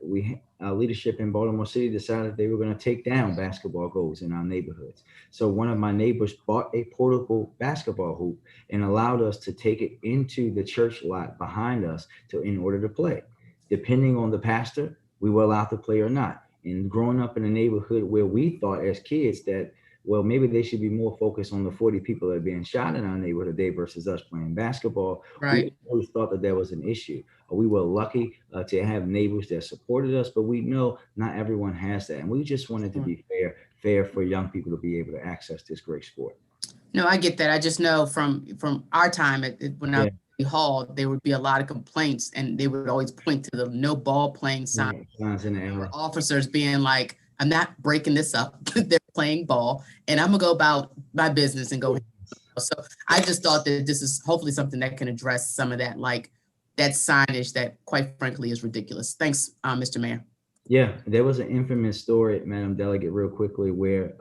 leadership in Baltimore City decided they were going to take down basketball goals in our neighborhoods. So one of my neighbors bought a portable basketball hoop and allowed us to take it into the church lot behind us in order to play. Depending on the pastor, we were allowed to play or not. And growing up in a neighborhood where we thought as kids that, well, maybe they should be more focused on the 40 people that are being shot in our neighborhood today versus us playing basketball. Right. We always thought that was an issue. We were lucky to have neighbors that supported us, but we know not everyone has that. And we just wanted to be fair for young people to be able to access this great sport. No, I get that. I just know from our time when I was in Hall, there would be a lot of complaints and they would always point to the no ball playing sign. Signs in the alley. Officers being like, I'm not breaking this up. They're playing ball and I'm gonna go about my business and go. So I just thought that this is hopefully something that can address some of that, like that signage that quite frankly is ridiculous. Thanks, Mr. Mayor. Yeah, there was an infamous story, Madam Delegate, real quickly, where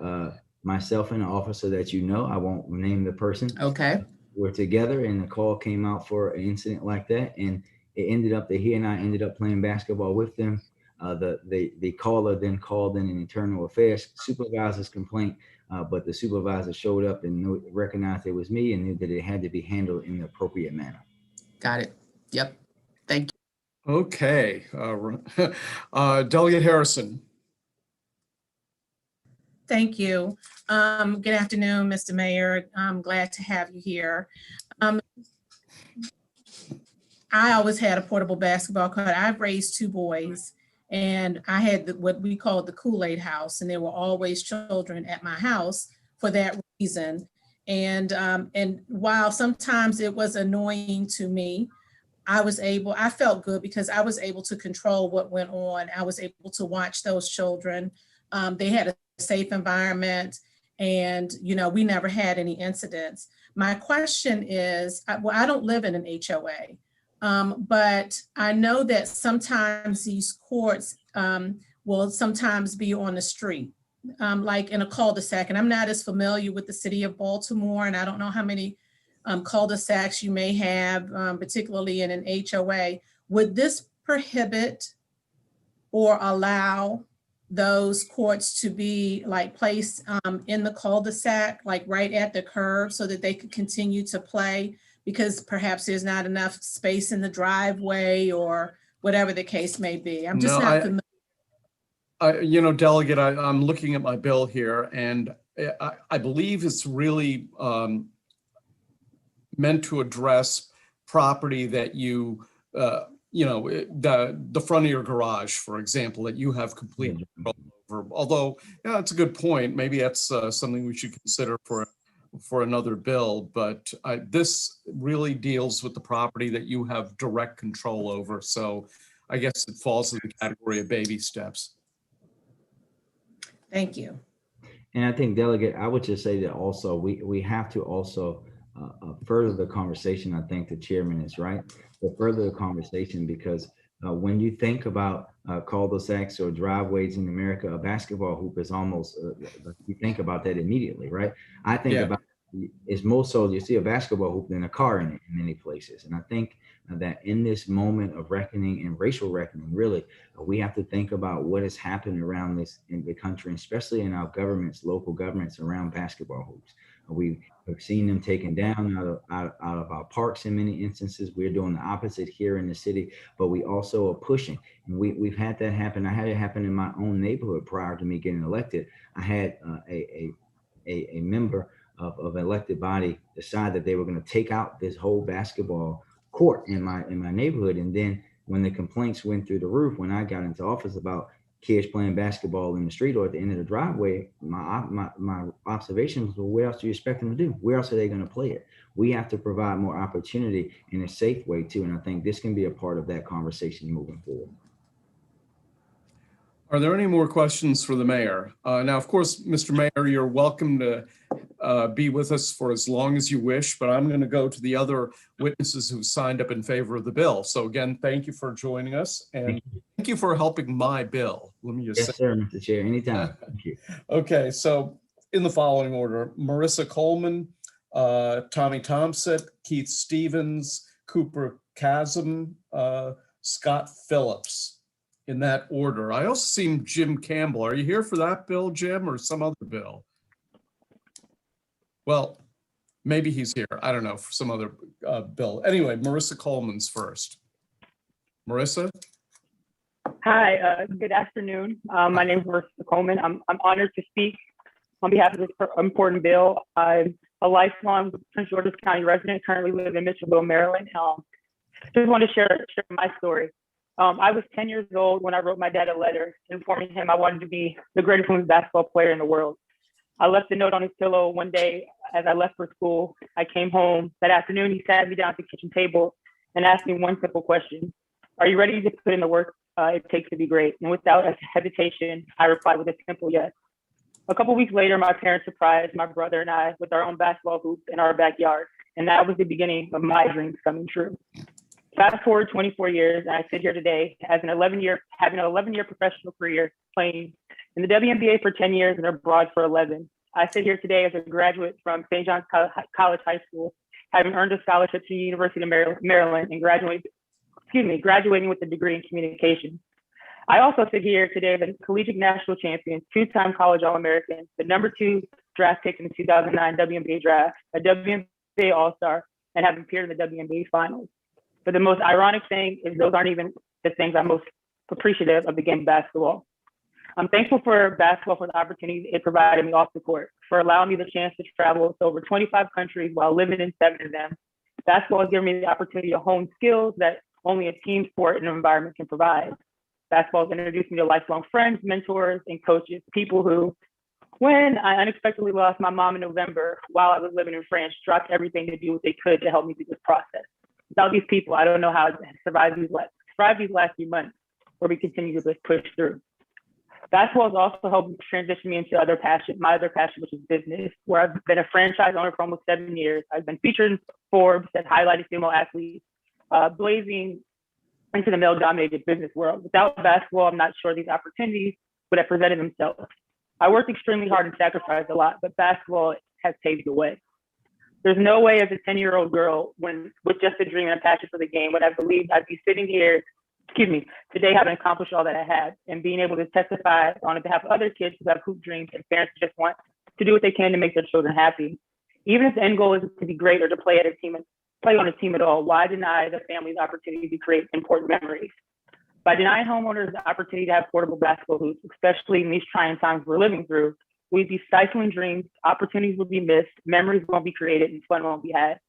myself and an officer that you know, I won't name the person. Okay. Were together and the call came out for an incident like that. And it ended up that he and I ended up playing basketball with them. The caller then called in an internal affairs supervisor's complaint, but the supervisor showed up and recognized it was me and knew that it had to be handled in the appropriate manner. Got it. Yep. Thank you. Okay. Delegate Harrison. Thank you. Good afternoon, Mr. Mayor. I'm glad to have you here. I always had a portable basketball court. I've raised 2 boys, and I had what we called the Kool-Aid house, and there were always children at my house for that reason. And while sometimes it was annoying to me, I felt good because I was able to control what went on. I was able to watch those children. They had a safe environment, and we never had any incidents. My question is, I don't live in an HOA, but I know that sometimes these courts will sometimes be on the street, like in a cul-de-sac. And I'm not as familiar with the city of Baltimore, and I don't know how many cul-de-sacs you may have, particularly in an HOA. Would this prohibit or allow those courts to be like placed in the cul-de-sac, like right at the curb, so that they could continue to play because perhaps there's not enough space in the driveway or whatever the case may be? I'm just not familiar. Delegate, I'm looking at my bill here, and I believe it's really meant to address property that the front of your garage, for example, that you have complete control over. Although, yeah, it's a good point. Maybe that's something we should consider for another bill. But this really deals with the property that you have direct control over. So I guess it falls in the category of baby steps. Thank you. And I think, Delegate, I would just say that also we have to also further the conversation. I think the chairman is right, but further the conversation, because when you think about cul-de-sacs or driveways in America, a basketball hoop is almost, you think about that immediately, right? I think about it's more so you see a basketball hoop than a car in many places. And I think that in this moment of reckoning and racial reckoning, really, we have to think about what has happened around this in the country, especially in our governments, local governments around basketball hoops. We've seen them taken down out of our parks in many instances. We're doing the opposite here in the city, but we also are pushing. And we've had that happen. I had it happen in my own neighborhood prior to me getting elected. I had a member of an elected body decide that they were going to take out this whole basketball court in my neighborhood. And then when the complaints went through the roof, when I got into office about kids playing basketball in the street or at the end of the driveway, my observations were, where else do you expect them to do? Where else are they going to play it? We have to provide more opportunity in a safe way too. And I think this can be a part of that conversation moving forward. Are there any more questions for the mayor? Now, of course, Mr. Mayor, you're welcome to be with us for as long as you wish, but I'm going to go to the other witnesses who signed up in favor of the bill. So again, thank you for joining us, and thank you for helping my bill. Let me just say. Yes, sir, Mr. Chair, anytime. Thank you. Okay, so in the following order: Marissa Coleman, Tommy Thompson, Keith Stevens, Cooper Chasm, Scott Phillips. In that order. I also see Jim Campbell. Are you here for that bill, Jim, or some other bill? Well, maybe he's here. I don't know, for some other bill. Anyway, Marissa Coleman's first. Marissa? Hi, good afternoon. My name is Marissa Coleman. I'm honored to speak on behalf of this important bill. I'm a lifelong Prince George's County resident, currently live in Mitchellville, Maryland. Just want to share my story. I was 10 years old when I wrote my dad a letter informing him I wanted to be the greatest women's basketball player in the world. I left a note on his pillow one day as I left for school. I came home that afternoon. He sat me down at the kitchen table and asked me one simple question: are you ready to put in the work it takes to be great? And without a hesitation, I replied with a simple yes. A couple weeks later, my parents surprised my brother and I with our own basketball hoops in our backyard. And that was the beginning of my dreams coming true. Fast forward 24 years, and I sit here today as having an 11-year professional career, playing in the WNBA for 10 years and abroad for 11. I sit here today as a graduate from St. John's College High School, having earned a scholarship to the University of Maryland and graduating with a degree in communication. I also sit here today as a collegiate national champion, 2-time college All-American, the #2 draft pick in the 2009 WNBA draft, a WNBA All-Star, and have appeared in the WNBA finals. But the most ironic thing is those aren't even the things I'm most appreciative of the game of basketball. I'm thankful for basketball for the opportunities it provided me off the court, for allowing me the chance to travel to over 25 countries while living in 7 of them, Basketball has given me the opportunity to hone skills that only a team sport and environment can provide. Basketball has introduced me to lifelong friends, mentors, and coaches, people who, when I unexpectedly lost my mom in November while I was living in France, dropped everything to do what they could to help me through this process. Without these people, I don't know how to survive these last few months where we continue to just push through. Basketball has also helped transition me into my other passion, which is business, where I've been a franchise owner for almost 7 years. I've been featured in Forbes that highlighted female athletes, blazing into the male-dominated business world. Without basketball, I'm not sure these opportunities would have presented themselves. I worked extremely hard and sacrificed a lot, but basketball has paved the way. There's no way as a 10-year-old girl with just a dream and a passion for the game would I believed I'd be sitting here, today having accomplished all that I have and being able to testify on behalf of other kids who have hoop dreams and parents who just want to do what they can to make their children happy. Even if the end goal is to be great or to play on a team at all, why deny the families the opportunity to create important memories? By denying homeowners the opportunity to have portable basketball hoops, especially in these trying times we're living through, we'd be stifling dreams, opportunities will be missed, memories won't be created, and fun won't be had.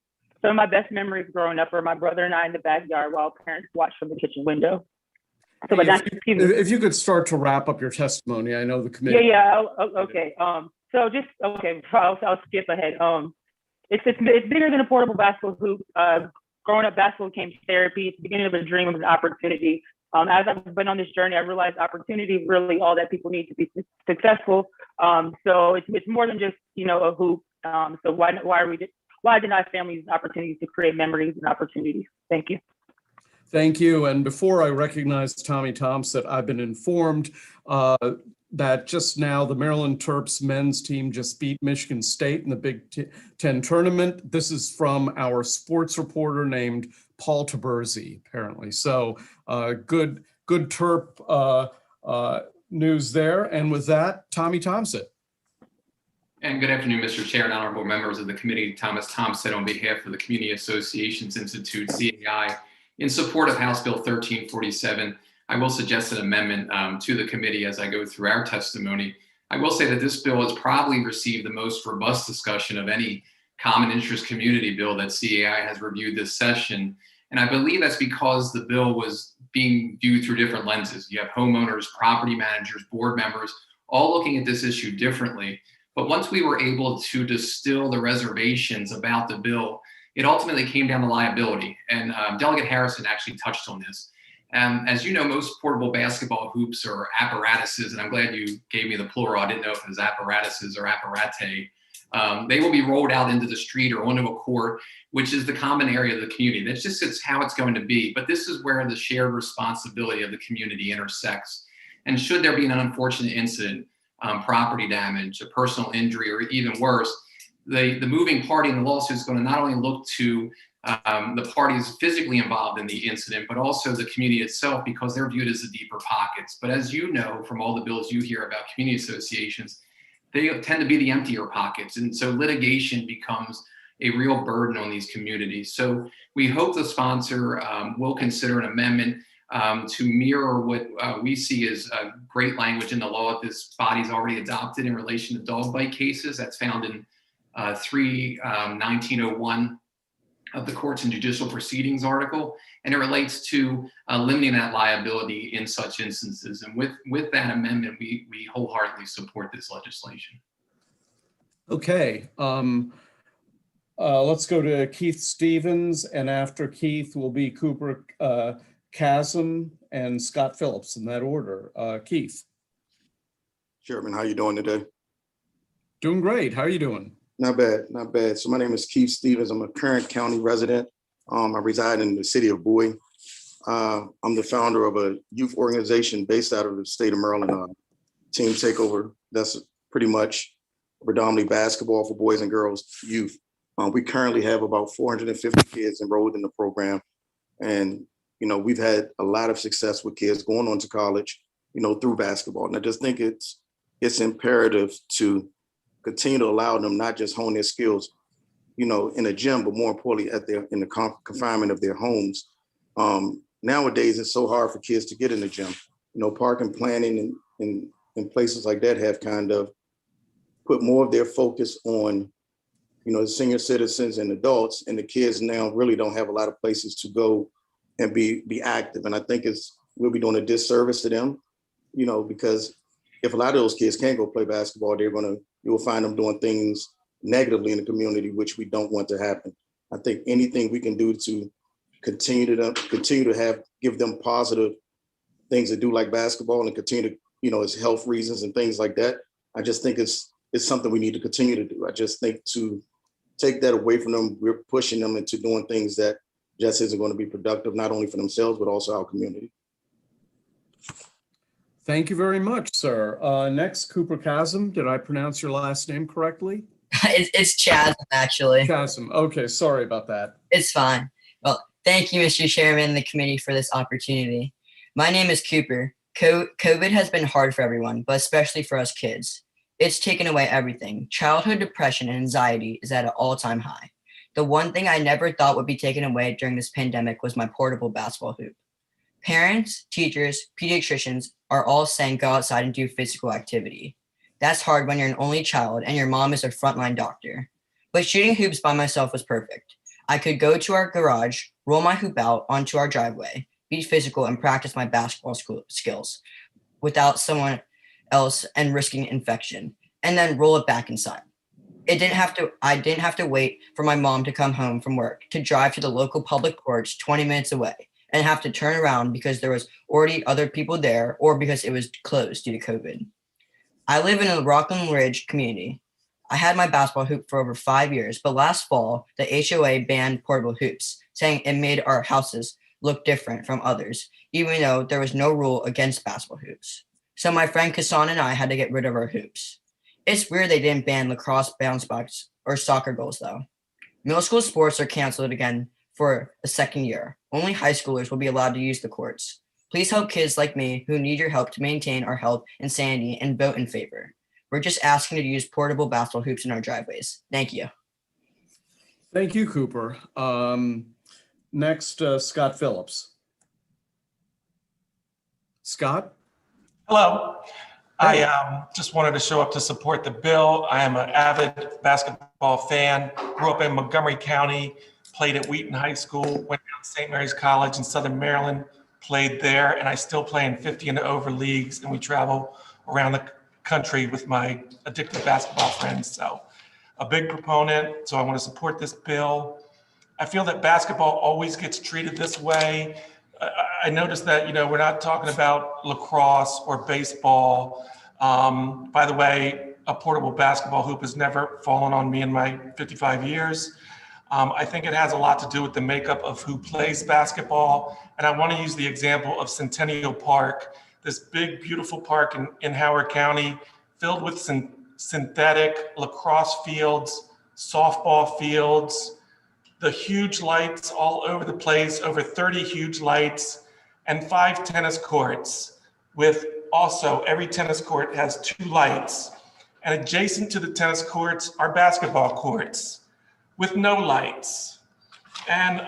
Some of my best memories growing up are my brother and I in the backyard while parents watched from the kitchen window. So, if you could start to wrap up your testimony, I know the committee. Okay. I'll skip ahead. It's bigger than a portable basketball hoop. Growing up, basketball became therapy. It's the beginning of a dream, of an opportunity. As I've been on this journey, I realized opportunity is really all that people need to be successful. So it's more than just a hoop. So why deny families opportunities to create memories and opportunities? Thank you. Thank you. And before I recognize Tommy Thompson, I've been informed that just now the Maryland Terps men's team just beat Michigan State in the Big Ten tournament. This is from our sports reporter named Paul Taberzi, apparently. So good Terp news there. And with that, Tommy Thompson. And good afternoon, Mr. Chair and honorable members of the committee. Thomas Thompson on behalf of the Community Associations Institute, CAI, in support of House Bill 1347. I will suggest an amendment to the committee as I go through our testimony. I will say that this bill has probably received the most robust discussion of any common interest community bill that CAI has reviewed this session. And I believe that's because the bill was being viewed through different lenses. You have homeowners, property managers, board members, all looking at this issue differently. But once we were able to distill the reservations about the bill, it ultimately came down to liability. And Delegate Harrison actually touched on this. As you know, most portable basketball hoops are apparatuses, and I'm glad you gave me the plural. I didn't know if it was apparatuses or apparate. They will be rolled out into the street or onto a court, which is the common area of the community. That's just how it's going to be. But this is where the shared responsibility of the community intersects. And should there be an unfortunate incident, property damage, a personal injury, or even worse, the moving party in the lawsuit is going to not only look to the parties physically involved in the incident, but also the community itself, because they're viewed as the deeper pockets. But as you know, from all the bills you hear about community associations, they tend to be the emptier pockets. And so litigation becomes a real burden on these communities. So we hope the sponsor will consider an amendment to mirror what we see as great language in the law this body's already adopted in relation to dog bite cases. That's found in 1901 of the Courts and Judicial Proceedings article, and it relates to limiting that liability in such instances. And with that amendment, we wholeheartedly support this legislation. Okay, let's go to Keith Stevens, and after Keith will be Cooper Chasm and Scott Phillips in that order. Keith. Chairman, how you doing today? Doing great. How are you doing? Not bad, not bad. So my name is Keith Stevens. I'm a current county resident. I reside in the city of Bowie. I'm the founder of a youth organization based out of the state of Maryland, Team Takeover. That's pretty much predominantly basketball for boys and girls youth. We currently have about 450 kids enrolled in the program. And, we've had a lot of success with kids going on to college, through basketball. And I just think it's imperative to continue to allow them not just hone their skills, in a gym, but more importantly in the confinement of their homes. Nowadays, it's so hard for kids to get in the gym. Park and planning and places like that have kind of put more of their focus on senior citizens and adults, and the kids now really don't have a lot of places to go and be active. And I think we'll be doing a disservice to them, because if a lot of those kids can't go play basketball, you'll find them doing things negatively in the community, which we don't want to happen. I think anything we can do to continue to give them positive things to do like basketball and continue to, it's health reasons and things like that. I just think it's something we need to continue to do. I just think to take that away from them, we're pushing them into doing things that just isn't going to be productive, not only for themselves, but also our community. Thank you very much, sir. Next, Cooper Chasm. Did I pronounce your last name correctly? It's Chasm, actually. Chasm. Okay, sorry about that. It's fine. Well, thank you, Mr. Chairman and the committee for this opportunity. My name is Cooper. COVID has been hard for everyone, but especially for us kids. It's taken away everything. Childhood depression and anxiety is at an all-time high. The one thing I never thought would be taken away during this pandemic was my portable basketball hoop. Parents, teachers, pediatricians are all saying go outside and do physical activity. That's hard when you're an only child and your mom is a frontline doctor. But shooting hoops by myself was perfect. I could go to our garage, roll my hoop out onto our driveway, be physical, and practice my basketball skills without someone else and risking infection, and then roll it back inside. I didn't have to wait for my mom to come home from work to drive to the local public courts 20 minutes away and have to turn around because there was already other people there or because it was closed due to COVID. I live in a Rockland Ridge community. I had my basketball hoop for over 5 years, but last fall, the HOA banned portable hoops, saying it made our houses look different from others, even though there was no rule against basketball hoops. So my friend Kassan and I had to get rid of our hoops. It's weird they didn't ban lacrosse, bounce box, or soccer goals though. Middle school sports are canceled again for a second year. Only high schoolers will be allowed to use the courts. Please help kids like me who need your help to maintain our health and sanity and vote in favor. We're just asking to use portable basketball hoops in our driveways. Thank you. Thank you, Cooper. Next, Scott Phillips. Scott? Hello. I just wanted to show up to support the bill. I am an avid basketball fan, grew up in Montgomery County, played at Wheaton High School, went down to St. Mary's College in Southern Maryland, played there, and I still play in 50 and over leagues, and we travel around the country with my addicted basketball friends. So a big proponent, so I want to support this bill. I feel that basketball always gets treated this way. I noticed that, we're not talking about lacrosse or baseball. By the way, a portable basketball hoop has never fallen on me in my 55 years. I think it has a lot to do with the makeup of who plays basketball. And I want to use the example of Centennial Park, this big, beautiful park in Howard County, filled with synthetic lacrosse fields, softball fields, the huge lights all over the place, over 30 huge lights, and 5 tennis courts with also every tennis court has 2 lights. And adjacent to the tennis courts are basketball courts with no lights. And,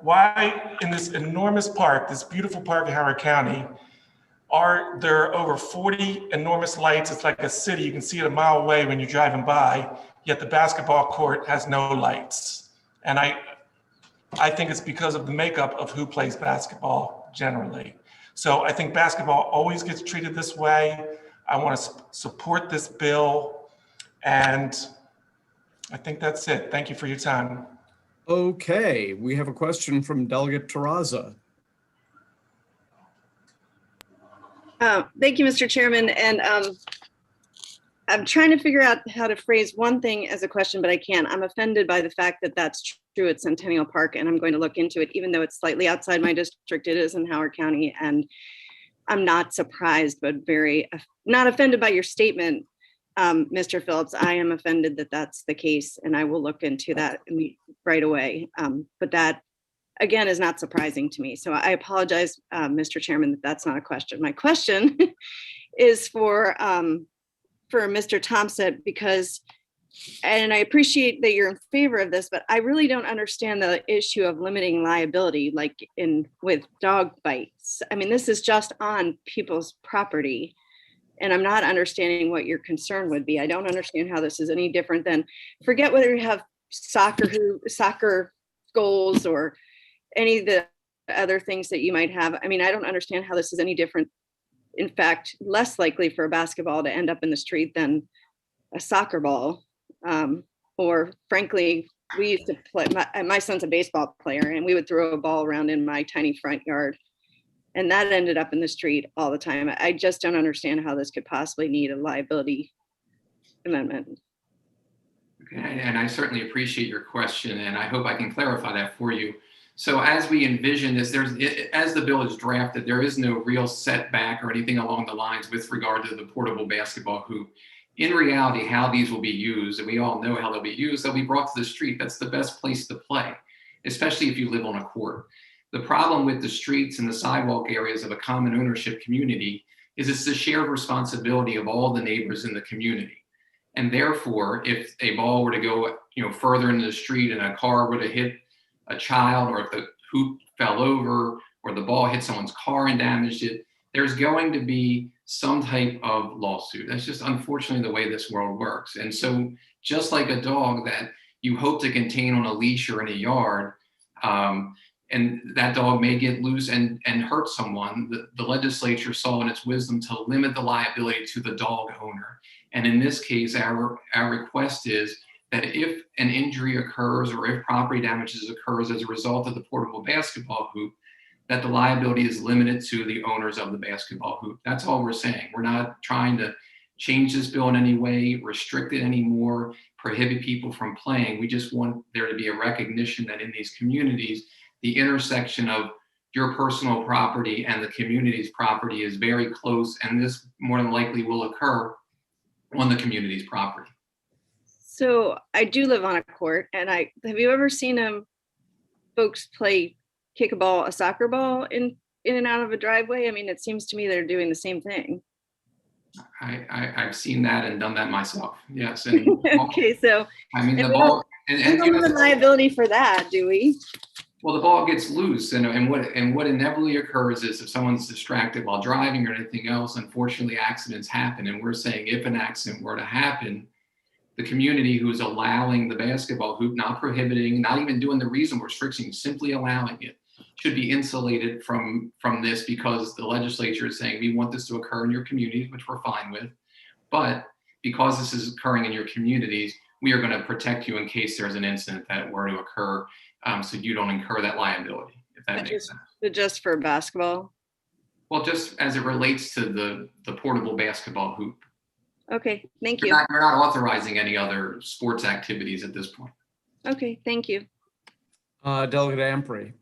why in this enormous park, this beautiful park in Howard County, are there over 40 enormous lights? It's like a city. You can see it a mile away when you're driving by, yet the basketball court has no lights. And I think it's because of the makeup of who plays basketball generally. So I think basketball always gets treated this way. I want to support this bill. And I think that's it. Thank you for your time. Okay, we have a question from Delegate Terraza. Thank you, Mr. Chairman. And I'm trying to figure out how to phrase one thing as a question, but I can't. I'm offended by the fact that that's true at Centennial Park, and I'm going to look into it, even though it's slightly outside my district. It is in Howard County, and I'm not surprised, but not offended by your statement, Mr. Phillips. I am offended that that's the case, and I will look into that right away. But that, again, is not surprising to me. So I apologize, Mr. Chairman, that that's not a question. My question is for Mr. Thompson, because, and I appreciate that you're in favor of this, but I really don't understand the issue of limiting liability, like with dog bites. I mean, this is just on people's property. And I'm not understanding what your concern would be. I don't understand how this is any different than, forget whether you have soccer goals or any of the other things that you might have. I mean, I don't understand how this is any different. In fact, less likely for a basketball to end up in the street than a soccer ball. Or frankly, we used to play, my son's a baseball player, and we would throw a ball around in my tiny front yard. And that ended up in the street all the time. I just don't understand how this could possibly need a liability amendment. Okay, and I certainly appreciate your question, and I hope I can clarify that for you. So as we envision this, as the bill is drafted, there is no real setback or anything along the lines with regard to the portable basketball hoop. In reality, how these will be used, and we all know how they'll be used, they'll be brought to the street. That's the best place to play, especially if you live on a court. The problem with the streets and the sidewalk areas of a common ownership community is it's the shared responsibility of all the neighbors in the community. And therefore, if a ball were to go, further into the street and a car were to hit a child, or if the hoop fell over or the ball hit someone's car and damaged it, there's going to be some type of lawsuit. That's just unfortunately the way this world works. And so just like a dog that you hope to contain on a leash or in a yard, and that dog may get loose and hurt someone, the legislature saw in its wisdom to limit the liability to the dog owner. And in this case, our request is that if an injury occurs or if property damages occurs as a result of the portable basketball hoop, that the liability is limited to the owners of the basketball hoop. That's all we're saying. We're not trying to change this bill in any way, restrict it anymore, prohibit people from playing. We just want there to be a recognition that in these communities, the intersection of your personal property and the community's property is very close, and this more than likely will occur on the community's property. So I do live on a court, and have you ever seen folks kick a soccer ball in and out of a driveway? I mean, it seems to me they're doing the same thing. I've seen that and done that myself. Yes. And okay, so I mean the ball and we don't have a liability for that, do we? Well, the ball gets loose, and what inevitably occurs is if someone's distracted while driving or anything else, unfortunately accidents happen. And we're saying if an accident were to happen, the community who's allowing the basketball hoop, not prohibiting, not even doing the reasonable restriction, simply allowing it, should be insulated from this, because the legislature is saying we want this to occur in your communities, which we're fine with. But because this is occurring in your communities, we are going to protect you in case there's an incident that were to occur, so you don't incur that liability, if that makes sense. Just for basketball? Well, just as it relates to the portable basketball hoop. Okay, thank you. We're not authorizing any other sports activities at this point. Okay, thank you. Delegate Ampry.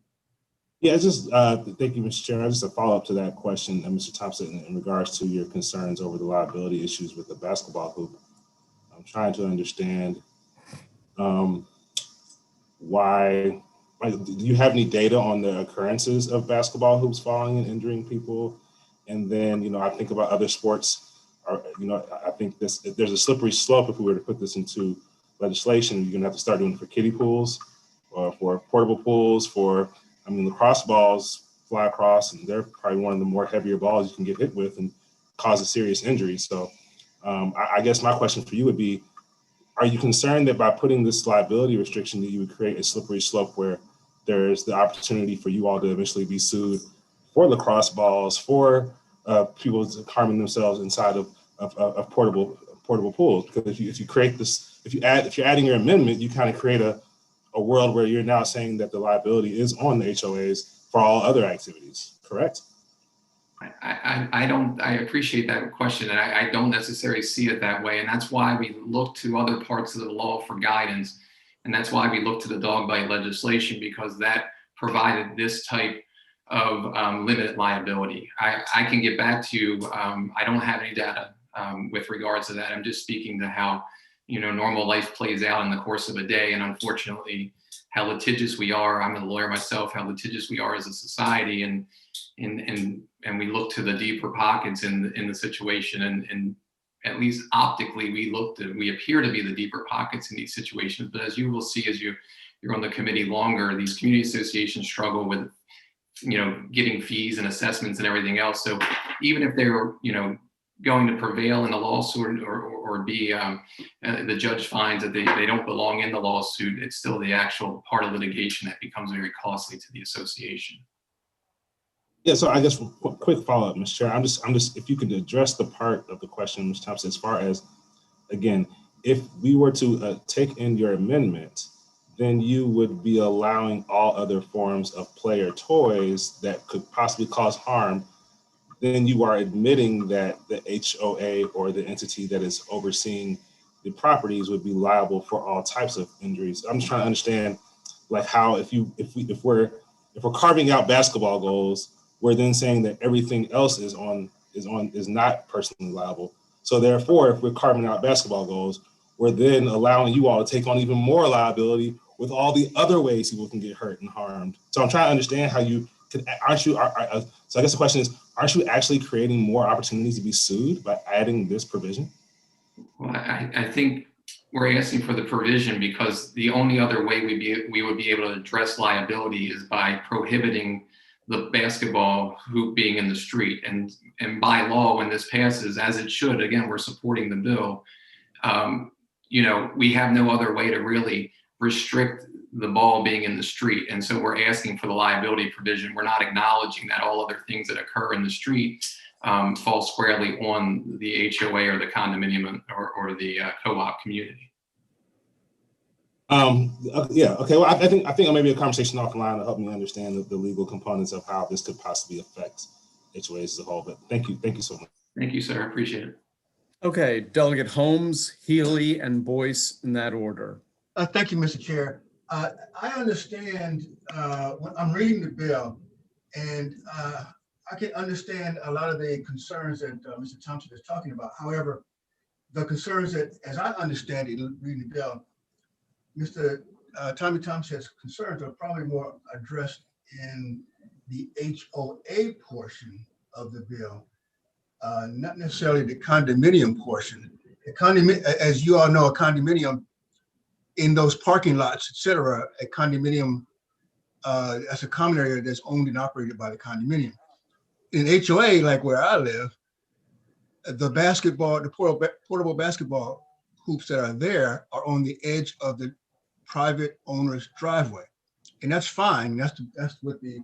Yeah, thank you, Mr. Chair. Just a follow-up to that question, Mr. Thompson, in regards to your concerns over the liability issues with the basketball hoop. I'm trying to understand why, do you have any data on the occurrences of basketball hoops falling and injuring people? And then, I think about other sports. I think there's a slippery slope if we were to put this into legislation. You're gonna have to start doing it for kiddie pools, or for portable pools, lacrosse balls fly across, and they're probably one of the more heavier balls you can get hit with and cause a serious injury. So I guess my question for you would be, are you concerned that by putting this liability restriction that you would create a slippery slope where there's the opportunity for you all to eventually be sued for lacrosse balls, for people harming themselves inside of portable pools? Because if you create this, if you're adding your amendment, you kind of create a world where you're now saying that the liability is on the HOAs for all other activities, correct? I appreciate that question, and I don't necessarily see it that way. And that's why we look to other parts of the law for guidance. And that's why we look to the dog bite legislation, because that provided this type of limited liability. I can get back to you. I don't have any data with regards to that. I'm just speaking to how normal life plays out in the course of a day, and unfortunately how litigious we are. I'm a lawyer myself. How litigious we are as a society, and we look to the deeper pockets in the situation, and at least optically we appear to be the deeper pockets in these situations. But as you will see as you're on the committee longer, these community associations struggle with getting fees and assessments and everything else. So even if they're going to prevail in a lawsuit or be the judge finds that they don't belong in the lawsuit, it's still the actual part of litigation that becomes very costly to the association. Yeah, so I guess quick follow-up, Mr. Chair. I'm just if you could address the part of the question, Ms. Thompson, as far as, again, if we were to take in your amendment, then you would be allowing all other forms of play or toys that could possibly cause harm. Then you are admitting that the HOA or the entity that is overseeing the properties would be liable for all types of injuries. I'm just trying to understand, like, how if we're carving out basketball goals, we're then saying that everything else is not personally liable. So therefore, if we're carving out basketball goals, we're then allowing you all to take on even more liability with all the other ways people can get hurt and harmed. So I'm trying to understand how you could, so I guess the question is, aren't you actually creating more opportunities to be sued by adding this provision? Well, I think we're asking for the provision because the only other way we would be able to address liability is by prohibiting the basketball hoop being in the street. And by law, when this passes, as it should, again, we're supporting the bill, we have no other way to really restrict the ball being in the street. And so we're asking for the liability provision. We're not acknowledging that all other things that occur in the street fall squarely on the HOA or the condominium or the co-op community. Yeah, okay. Well, I think maybe a conversation offline to help me understand the legal components of how this could possibly affect HOAs as a whole. But thank you so much. Thank you, sir. I appreciate it. Okay, Delegate Holmes, Healy, and Boyce in that order. Thank you, Mr. Chair. I understand when I'm reading the bill, and I can understand a lot of the concerns that Mr. Thompson is talking about. However, the concerns that, as I understand it, reading the bill, Mr. Tommy Thompson's concerns are probably more addressed in the HOA portion of the bill, not necessarily the condominium portion. As you all know, a condominium in those parking lots, et cetera, a condominium, that's a common area that's owned and operated by the condominium. In HOA, like where I live, the portable basketball hoops that are there are on the edge of the private owner's driveway. And that's fine. That's what the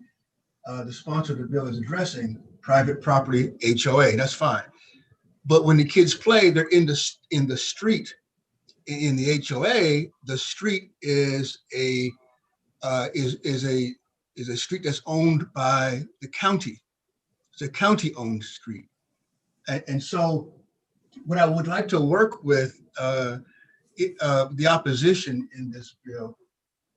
sponsor of the bill is addressing, private property HOA, that's fine. But when the kids play, they're in the street. In the HOA, the street is a street that's owned by the county. It's a county-owned street. And so what I would like to work with the opposition in this bill,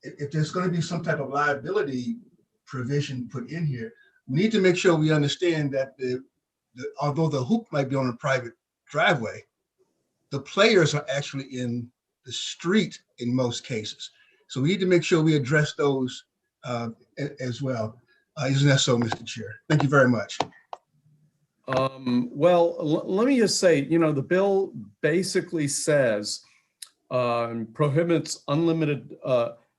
if there's going to be some type of liability provision put in here, we need to make sure we understand that although the hoop might be on a private driveway, the players are actually in the street in most cases. So we need to make sure we address those as well. Isn't that so, Mr. Chair? Thank you very much. Well, let me just say, the bill basically says prohibits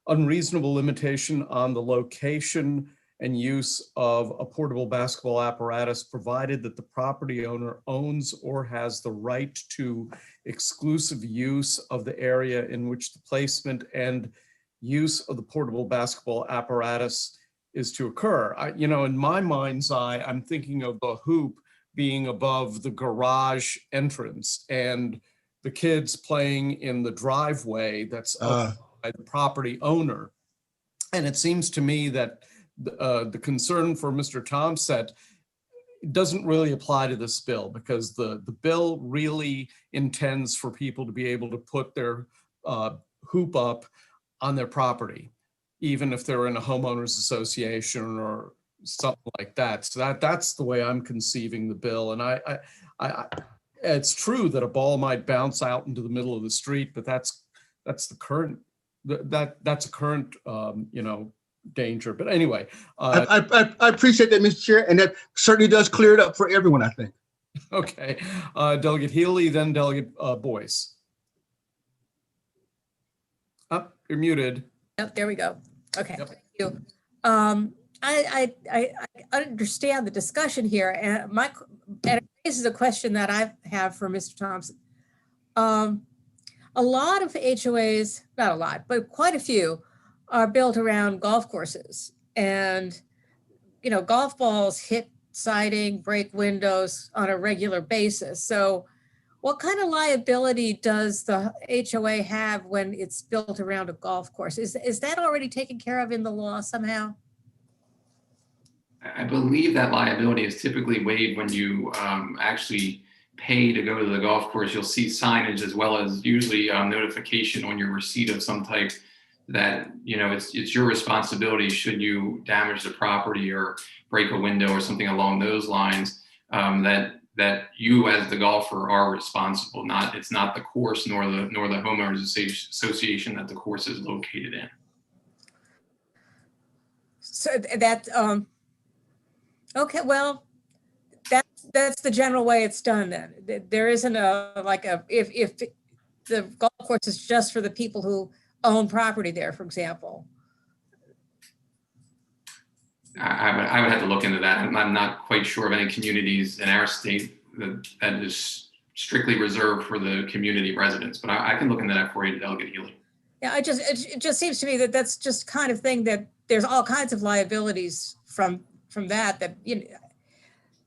unreasonable limitation on the location and use of a portable basketball apparatus, provided that the property owner owns or has the right to exclusive use of the area in which the placement and use of the portable basketball apparatus is to occur. In my mind's eye, I'm thinking of the hoop being above the garage entrance and the kids playing in the driveway that's owned by the property owner. And it seems to me that the concern for Mr. Thompson doesn't really apply to this bill, because the bill really intends for people to be able to put their hoop up on their property, even if they're in a homeowners association or something like that. So that's the way I'm conceiving the bill. And I it's true that a ball might bounce out into the middle of the street, but that's the current that's a current danger. But anyway, I appreciate that, Mr. Chair, and that certainly does clear it up for everyone, I think. Okay, Delegate Healy, then Delegate Boyce. You're muted. Yep, there we go. Okay, Yep. thank you. I understand the discussion here, and this is a question that I have for Mr. Thompson. A lot of HOAs, not a lot, but quite a few, are built around golf courses, and golf balls hit siding, break windows on a regular basis. So, what kind of liability does the HOA have when it's built around a golf course? Is that already taken care of in the law somehow? I believe that liability is typically waived when you actually pay to go to the golf course. You'll see signage as well as usually notification on your receipt of some type that it's your responsibility should you damage the property or break a window or something along those lines, that you as the golfer are responsible. It's not the course nor the homeowners association that the course is located in. So that okay, well, that's the general way it's done then. There isn't if the golf course is just for the people who own property there, for example. I would have to look into that. I'm not quite sure of any communities in our state that is strictly reserved for the community residents, but I can look into that for you, Delegate Healy. Yeah, it just seems to me that that's just kind of thing that there's all kinds of liabilities from that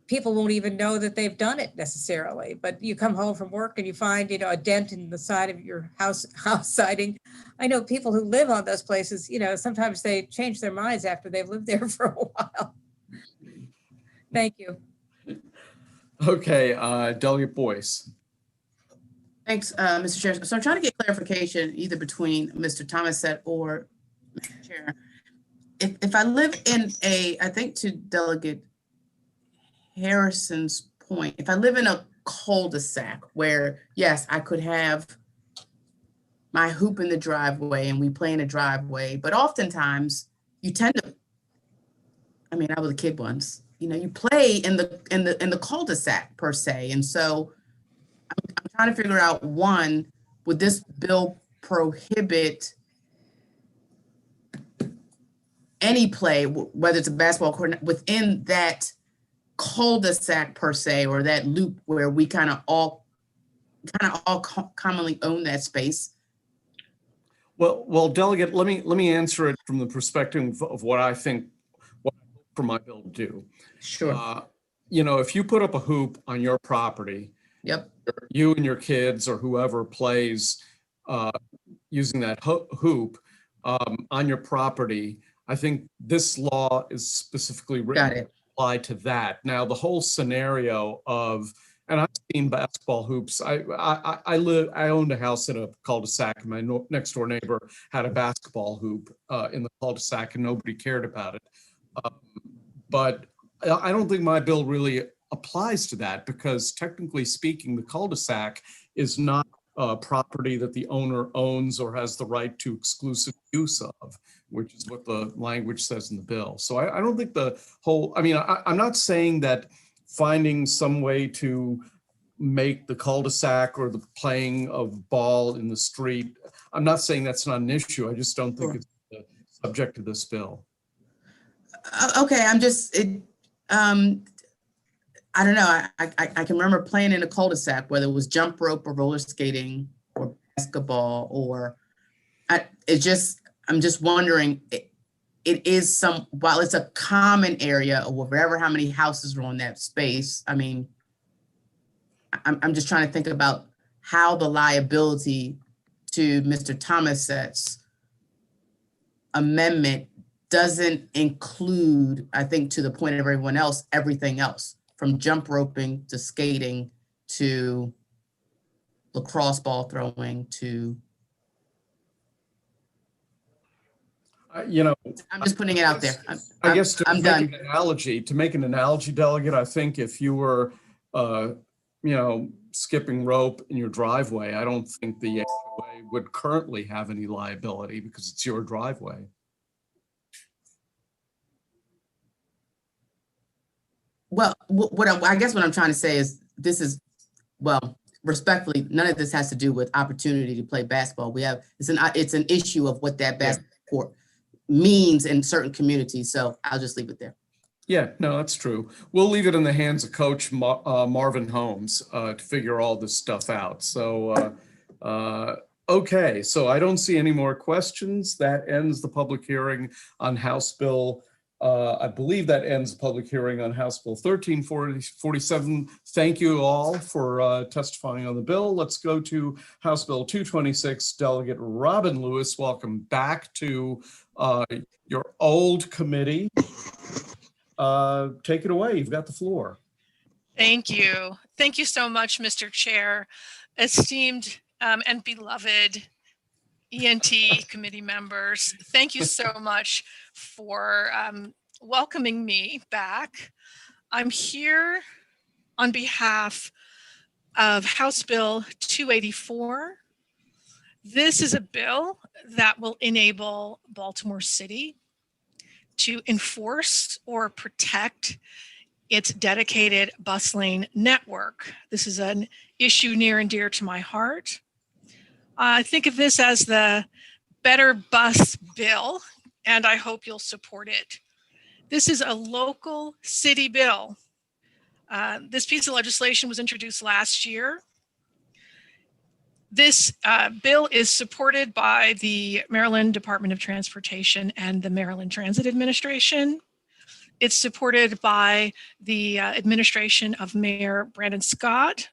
people won't even know that they've done it necessarily. But you come home from work and you find a dent in the side of your house siding. I know people who live on those places. Sometimes they change their minds after they've lived there for a while. Thank you. Okay, Delegate Boyce. Thanks, Mr. Chair. So I'm trying to get clarification either between Mr. Thomasette or Mr. Chair. If I live in I think to Delegate Harrison's point, if I live in a cul-de-sac where, yes, I could have my hoop in the driveway and we play in a driveway, but oftentimes you tend to, I was a kid once, you play in the cul-de-sac per se. And so I'm trying to figure out, one, would this bill prohibit any play, whether it's a basketball court, within that cul-de-sac per se, or that loop where we kind of all commonly own that space? Well, Delegate, let me answer it from the perspective of what I think for my bill to do. Sure. If you put up a hoop on your property, yep, you and your kids or whoever plays using that hoop on your property, I think this law is specifically written to apply to that. Now, the whole scenario of, and I've seen basketball hoops. I owned a house in a cul-de-sac, and my next door neighbor had a basketball hoop in the cul-de-sac, and nobody cared about it. But I don't think my bill really applies to that, because technically speaking, the cul-de-sac is not property that the owner owns or has the right to exclusive use of, which is what the language says in the bill. So I don't think the whole, I'm not saying that finding some way to make the cul-de-sac or the playing of ball in the street, I'm not saying that's not an issue. I just don't think it's the subject of this bill. Okay, I don't know. I can remember playing in a cul-de-sac, whether it was jump rope or roller skating or basketball, or I'm just wondering, it is while it's a common area or whatever, how many houses are on that space. I'm just trying to think about how the liability to Mr. Thomasette's amendment doesn't include, I think, to the point of everyone else, everything else, from jump roping to skating to lacrosse ball throwing to. I'm just putting it out there. I guess to make an analogy, Delegate, I think if you were, skipping rope in your driveway, I don't think the HOA would currently have any liability because it's your driveway. Well, I guess what I'm trying to say is respectfully, none of this has to do with opportunity to play basketball. It's an issue of what that basketball court means in certain communities. So I'll just leave it there. Yeah, no, that's true. We'll leave it in the hands of Coach Marvin Holmes to figure all this stuff out. So, okay, so I don't see any more questions. That ends the public hearing on House Bill. I believe that ends the public hearing on House Bill 1347. Thank you all for testifying on the bill. Let's go to House Bill 226. Delegate Robin Lewis, welcome back to your old committee. Take it away. You've got the floor. Thank you. Thank you so much, Mr. Chair. Esteemed and beloved ENT committee members, thank you so much for welcoming me back. I'm here on behalf of House Bill 284. This is a bill that will enable Baltimore City to enforce or protect its dedicated bus lane network. This is an issue near and dear to my heart. I think of this as the Better Bus Bill, and I hope you'll support it. This is a local city bill. This piece of legislation was introduced last year. This bill is supported by the Maryland Department of Transportation and the Maryland Transit Administration. It's supported by the administration of Mayor Brandon Scott,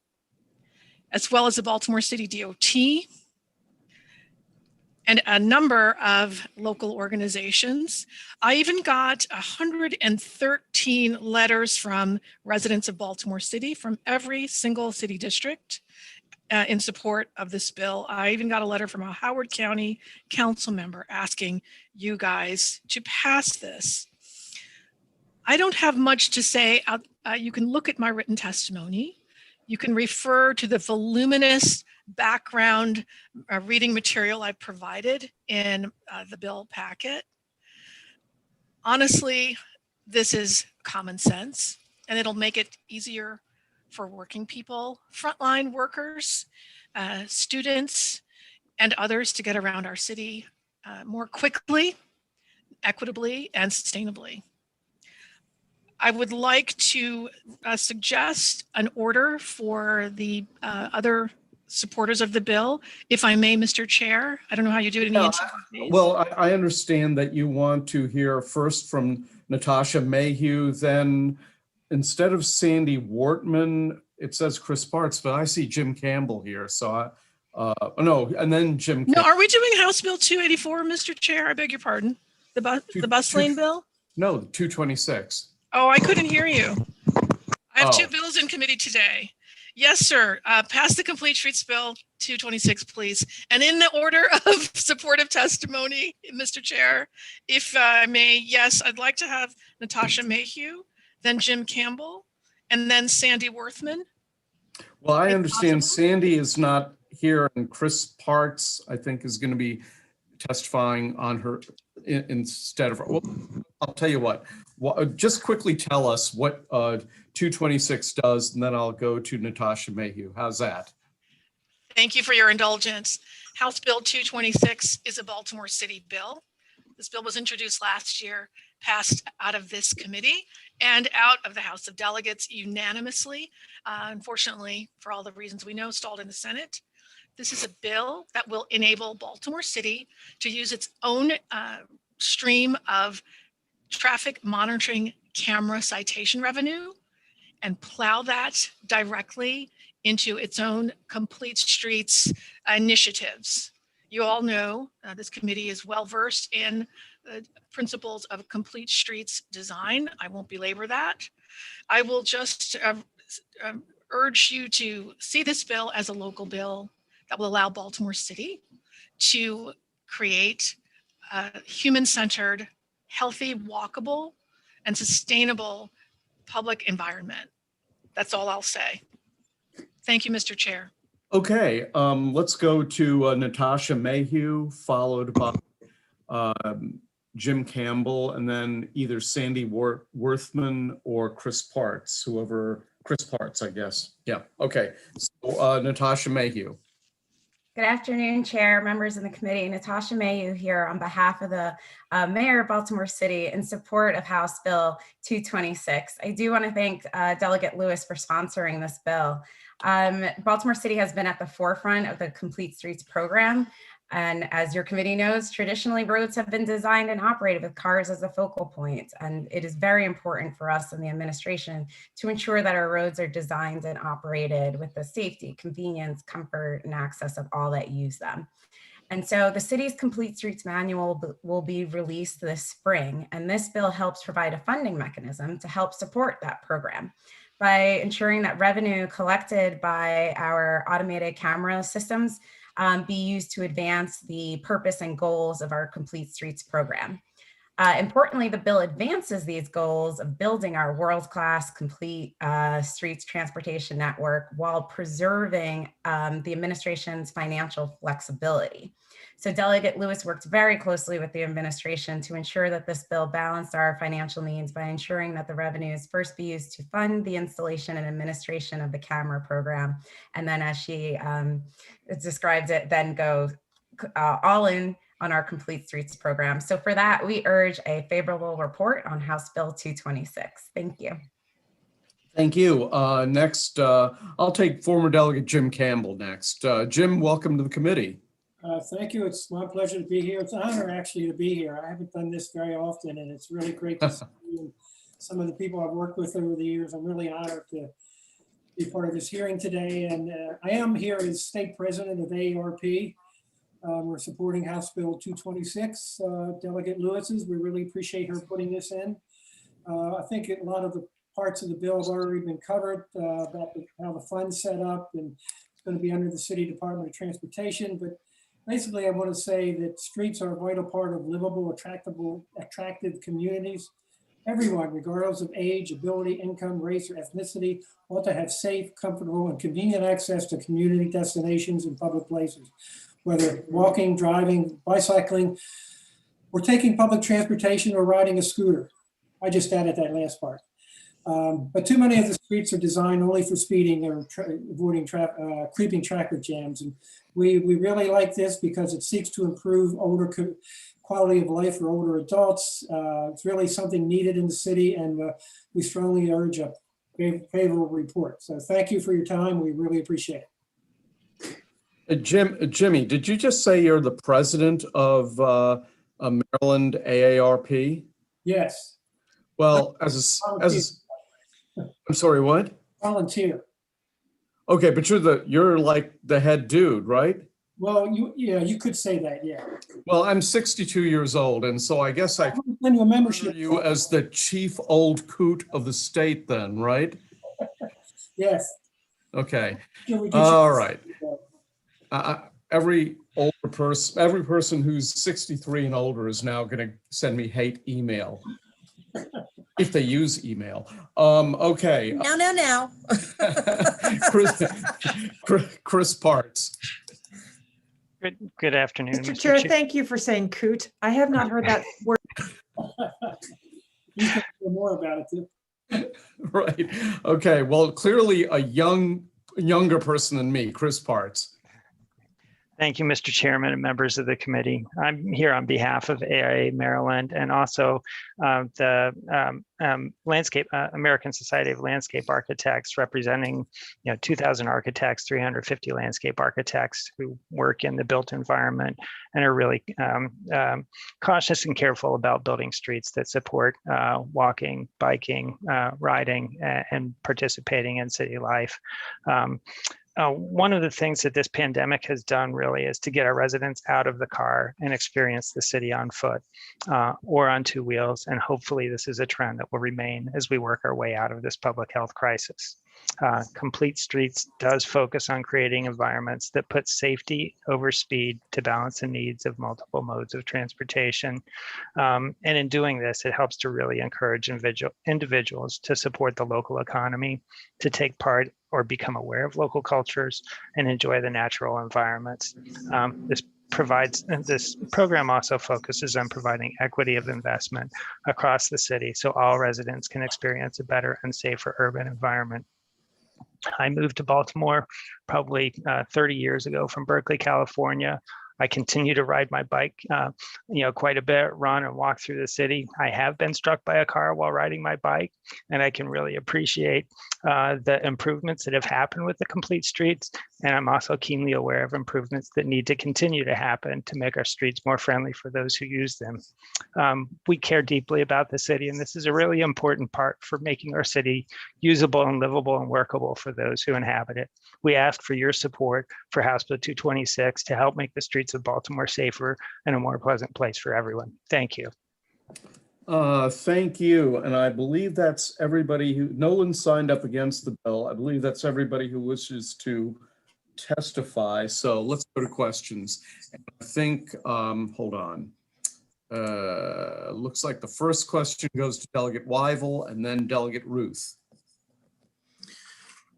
as well as the Baltimore City DOT, and a number of local organizations. I even got 113 letters from residents of Baltimore City from every single city district in support of this bill. I even got a letter from a Howard County council member asking you guys to pass this. I don't have much to say. You can look at my written testimony. You can refer to the voluminous background reading material I provided in the bill packet. Honestly, this is common sense, and it'll make it easier for working people, frontline workers, students, and others to get around our city more quickly, equitably, and sustainably. I would like to suggest an order for the other supporters of the bill, if I may, Mr. Chair. I don't know how you do it in ENT. Well, I understand that you want to hear first from Natasha Mayhew, then instead of Sandy Wortman, it says Chris Parts, but I see Jim Campbell here. So no, and then Jim. No, are we doing House Bill 284, Mr. Chair? I beg your pardon. The bus lane bill? No, 226. Oh, I couldn't hear you. I have two bills in committee today. Yes, sir. Pass the Complete Streets Bill 226, please. And in the order of supportive testimony, Mr. Chair, if I may, yes, I'd like to have Natasha Mayhew, then Jim Campbell, and then Sandy Worthman. Well, I understand Sandy is not here, and Chris Parts, I think, is going to be testifying on her instead of her. Well, I'll tell you what, just quickly tell us what 226 does, and then I'll go to Natasha Mayhew. How's that? Thank you for your indulgence. House Bill 226 is a Baltimore City bill. This bill was introduced last year, passed out of this committee and out of the House of Delegates unanimously. Unfortunately, for all the reasons we know, stalled in the Senate. This is a bill that will enable Baltimore City to use its own stream of traffic monitoring camera citation revenue and plow that directly into its own Complete Streets initiatives. You all know this committee is well versed in the principles of Complete Streets design. I won't belabor that. I will just urge you to see this bill as a local bill that will allow Baltimore City to create a human-centered, healthy, walkable, and sustainable public environment. That's all I'll say. Thank you, Mr. Chair. Okay, let's go to Natasha Mayhew, followed by Jim Campbell, and then either Sandy Worthman or Chris Parts, Chris Parts, I guess. Yeah, okay. So Natasha Mayhew. Good afternoon, Chair, members of the committee. Natasha Mayu here on behalf of the Mayor of Baltimore City in support of House Bill 226. I do want to thank Delegate Lewis for sponsoring this bill. Baltimore City has been at the forefront of the Complete Streets program. And as your committee knows, traditionally roads have been designed and operated with cars as a focal point. And it is very important for us in the administration to ensure that our roads are designed and operated with the safety, convenience, comfort, and access of all that use them. And so the city's Complete Streets Manual will be released this spring. And this bill helps provide a funding mechanism to help support that program by ensuring that revenue collected by our automated camera systems be used to advance the purpose and goals of our Complete Streets program. Importantly, the bill advances these goals of building our world-class complete streets transportation network while preserving the administration's financial flexibility. So Delegate Lewis worked very closely with the administration to ensure that this bill balanced our financial needs by ensuring that the revenues first be used to fund the installation and administration of the camera program. And then as she described it, then go all in on our Complete Streets program. So for that, we urge a favorable report on House Bill 226. Thank you. Thank you. Next, I'll take former Delegate Jim Campbell next. Jim, welcome to the committee. Thank you. It's my pleasure to be here. It's an honor actually to be here. I haven't done this very often, and it's really great to see you and some of the people I've worked with over the years. I'm really honored to be part of this hearing today. And I am here as state president of AARP. We're supporting House Bill 226, Delegate Lewis's. We really appreciate her putting this in. I think a lot of the parts of the bill have already been covered about how the fund's set up, and it's going to be under the City Department of Transportation. But basically, I want to say that streets are a vital part of livable, attractive communities. Everyone, regardless of age, ability, income, race, or ethnicity, ought to have safe, comfortable, and convenient access to community destinations and public places. Whether walking, driving, bicycling, or taking public transportation or riding a scooter. I just added that last part. But too many of the streets are designed only for speeding or avoiding creeping traffic jams. And we really like this because it seeks to improve quality of life for older adults. It's really something needed in the city, and we strongly urge a favorable report. So thank you for your time. We really appreciate it. Jimmy, did you just say you're the president of Maryland AARP? Yes. Well, I'm sorry, what? Volunteer. Okay, but you're like the head dude, right? Well, you could say that, yeah. Well, I'm 62 years old, and so I guess I send you a membership. You as the chief old coot of the state, then, right? Yes. Okay. All right. Every person who's 63 and older is now going to send me hate email if they use email. Okay. No. Chris Parts. Good afternoon, Mr. Chair. Thank you for saying coot. I have not heard that word. You can hear more about it too. Right. Okay. Well, clearly a younger person than me, Chris Parts. Thank you, Mr. Chairman and members of the committee. I'm here on behalf of AIA Maryland and also the American Society of Landscape Architects, representing 2,000 architects, 350 landscape architects who work in the built environment and are really cautious and careful about building streets that support walking, biking, riding, and participating in city life. One of the things that this pandemic has done really is to get our residents out of the car and experience the city on foot or on two wheels. And hopefully this is a trend that will remain as we work our way out of this public health crisis. Complete Streets does focus on creating environments that put safety over speed to balance the needs of multiple modes of transportation. And in doing this, it helps to really encourage individuals to support the local economy, to take part or become aware of local cultures and enjoy the natural environments. This program also focuses on providing equity of investment across the city so all residents can experience a better and safer urban environment. I moved to Baltimore probably 30 years ago from Berkeley, California. I continue to ride my bike, quite a bit, run and walk through the city. I have been struck by a car while riding my bike, and I can really appreciate the improvements that have happened with the complete streets. And I'm also keenly aware of improvements that need to continue to happen to make our streets more friendly for those who use them. We care deeply about the city, and this is a really important part for making our city usable and livable and workable for those who inhabit it. We ask for your support for House Bill 226 to help make the streets of Baltimore safer and a more pleasant place for everyone. Thank you. Thank you. And I believe that's everybody who, no one signed up against the bill. I believe that's everybody who wishes to testify. So let's go to questions. And I think, hold on. Looks like the first question goes to Delegate Weigel and then Delegate Ruth.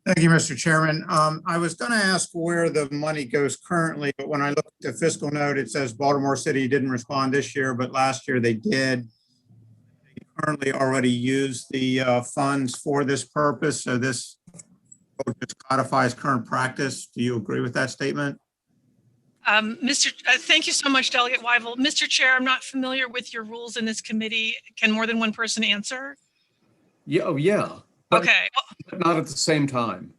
Thank you, Mr. Chairman. I was going to ask where the money goes currently, but when I look at the fiscal note, it says Baltimore City didn't respond this year, but last year they did. They currently already use the funds for this purpose, so this just codifies current practice. Do you agree with that statement? Thank you so much, Delegate Weigel. Mr. Chair, I'm not familiar with your rules in this committee. Can more than one person answer? Yeah, oh yeah. Okay. But not at the same time.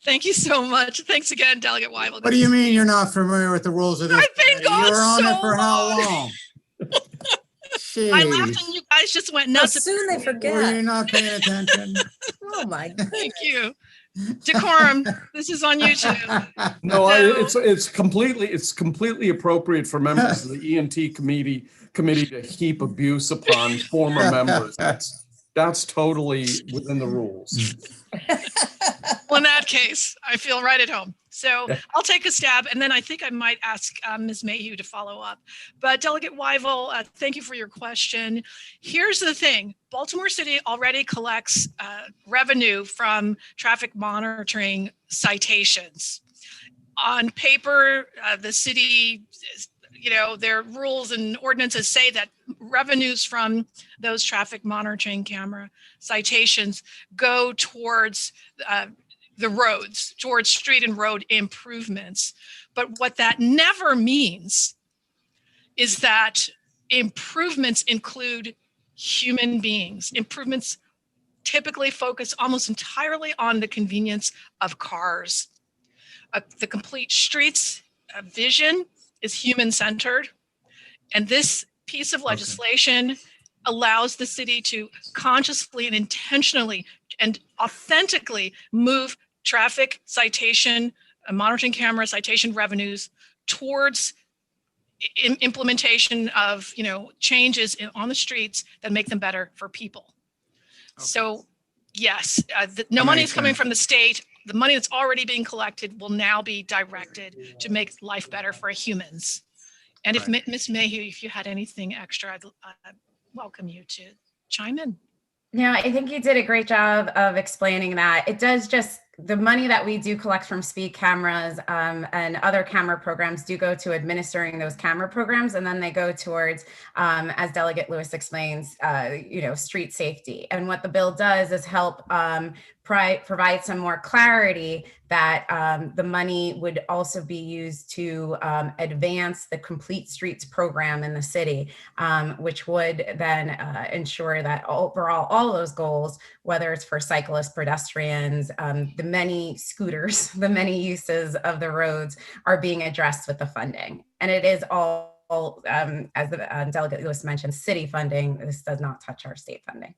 Thank you so much. Thanks again, Delegate Weigel. What do you mean you're not familiar with the rules of this? I've been gone You're on so it for how long. long? I laughed and you guys just went nuts. Soon they forget. Were you not paying attention? Oh my goodness. Thank you. Decorum, this is on YouTube. No, it's completely appropriate for members of the ENT committee to heap abuse upon former members. That's totally within the rules. Well, in that case, I feel right at home. So I'll take a stab, and then I think I might ask Ms. Mayhew to follow up. But Delegate Weigel, thank you for your question. Here's the thing. Baltimore City already collects revenue from traffic monitoring citations. On paper, the city, their rules and ordinances say that revenues from those traffic monitoring camera citations go towards the roads, towards street and road improvements. But what that never means is that improvements include human beings. Improvements typically focus almost entirely on the convenience of cars. The complete streets vision is human-centered. And this piece of legislation allows the city to consciously and intentionally and authentically move traffic citation, monitoring camera citation revenues towards implementation of changes on the streets that make them better for people. Okay. So yes, no money is coming from the state. The money that's already being collected will now be directed to make life better for humans. And if Ms. Mayhew, if you had anything extra, I'd welcome you to chime in. No, I think you did a great job of explaining that. It does just, the money that we do collect from speed cameras and other camera programs do go to administering those camera programs, and then they go towards, as Delegate Lewis explains, street safety. And what the bill does is help provide some more clarity that the money would also be used to advance the Complete Streets program in the city, which would then ensure that overall all of those goals, whether it's for cyclists, pedestrians, the many scooters, the many uses of the roads are being addressed with the funding. And it is all, as the Delegate Lewis mentioned, city funding. This does not touch our state funding.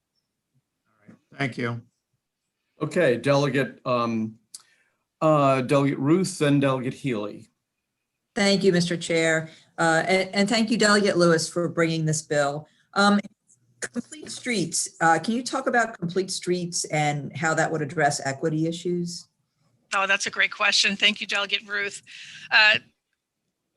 Thank you. Okay, Delegate Ruth, then Delegate Healy. Thank you, Mr. Chair. And thank you, Delegate Lewis, for bringing this bill. Complete Streets, can you talk about Complete Streets and how that would address equity issues? Oh, that's a great question. Thank you, Delegate Ruth.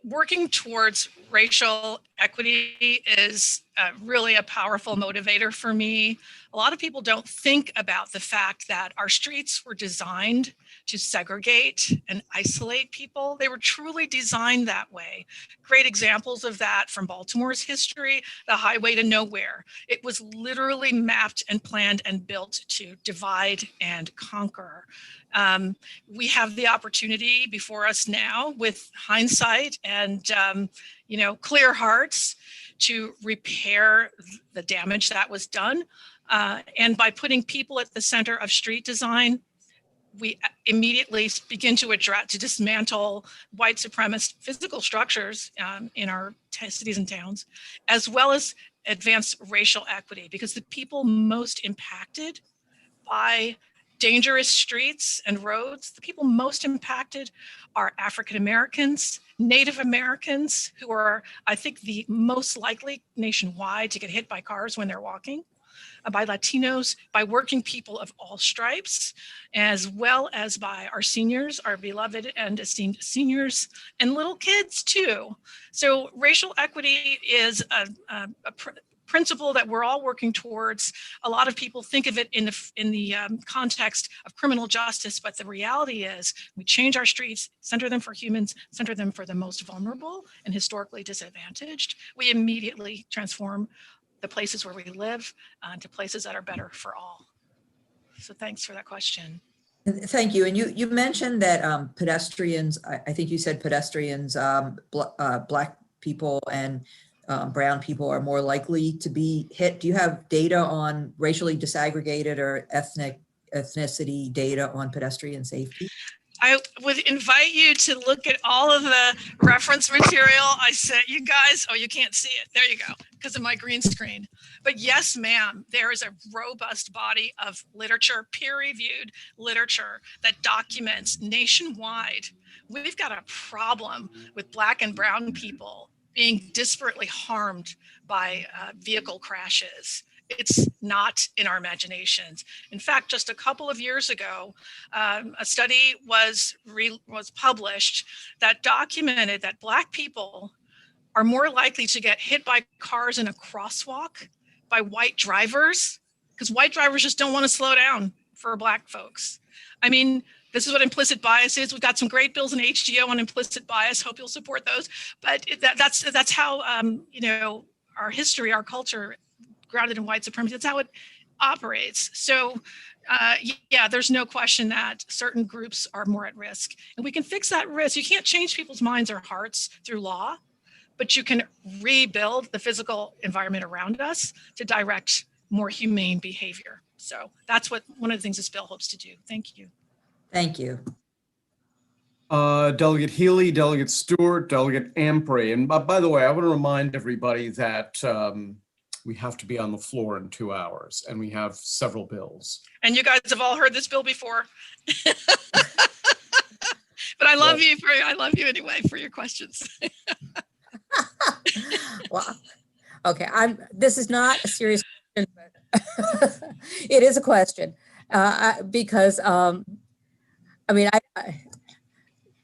Working towards racial equity is really a powerful motivator for me. A lot of people don't think about the fact that our streets were designed to segregate and isolate people. They were truly designed that way. Great examples of that from Baltimore's history, the highway to nowhere. It was literally mapped and planned and built to divide and conquer. We have the opportunity before us now with hindsight and clear hearts to repair the damage that was done. And by putting people at the center of street design, we immediately begin to dismantle white supremacist physical structures in our cities and towns, as well as advance racial equity, because the people most impacted by dangerous streets and roads, the people most impacted are African Americans, Native Americans, who are, I think, the most likely nationwide to get hit by cars when they're walking, by Latinos, by working people of all stripes, as well as by our seniors, our beloved and esteemed seniors, and little kids too. So racial equity is a principle that we're all working towards. A lot of people think of it in the context of criminal justice, but the reality is we change our streets, center them for humans, center them for the most vulnerable and historically disadvantaged. We immediately transform the places where we live to places that are better for all. So thanks for that question. Thank you. And you mentioned that pedestrians, I think you said pedestrians, Black people and brown people are more likely to be hit. Do you have data on racially disaggregated or ethnicity data on pedestrian safety? I would invite you to look at all of the reference material I sent you guys. Oh, you can't see it. There you go, because of my green screen. But yes, ma'am, there is a robust body of literature, peer-reviewed literature that documents nationwide. We've got a problem with Black and brown people being disparately harmed by vehicle crashes. It's not in our imaginations. In fact, just a couple of years ago, a study was published that documented that Black people are more likely to get hit by cars in a crosswalk by white drivers, because white drivers just don't want to slow down for Black folks. I mean, this is what implicit bias is. We've got some great bills in HGO on implicit bias. Hope you'll support those. But that's how our history, our culture, grounded in white supremacy, that's how it operates. So yeah, there's no question that certain groups are more at risk, and we can fix that risk. You can't change people's minds or hearts through law, but you can rebuild the physical environment around us to direct more humane behavior. So that's what one of the things this bill hopes to do. Thank you. Thank you. Delegate Healy, Delegate Stewart, Delegate Ampry. And by the way, I want to remind everybody that we have to be on the floor in 2 hours, and we have several bills. And you guys have all heard this bill before. But I love you anyway for your questions. Well, okay, this is not a serious question, but it is a question because I mean,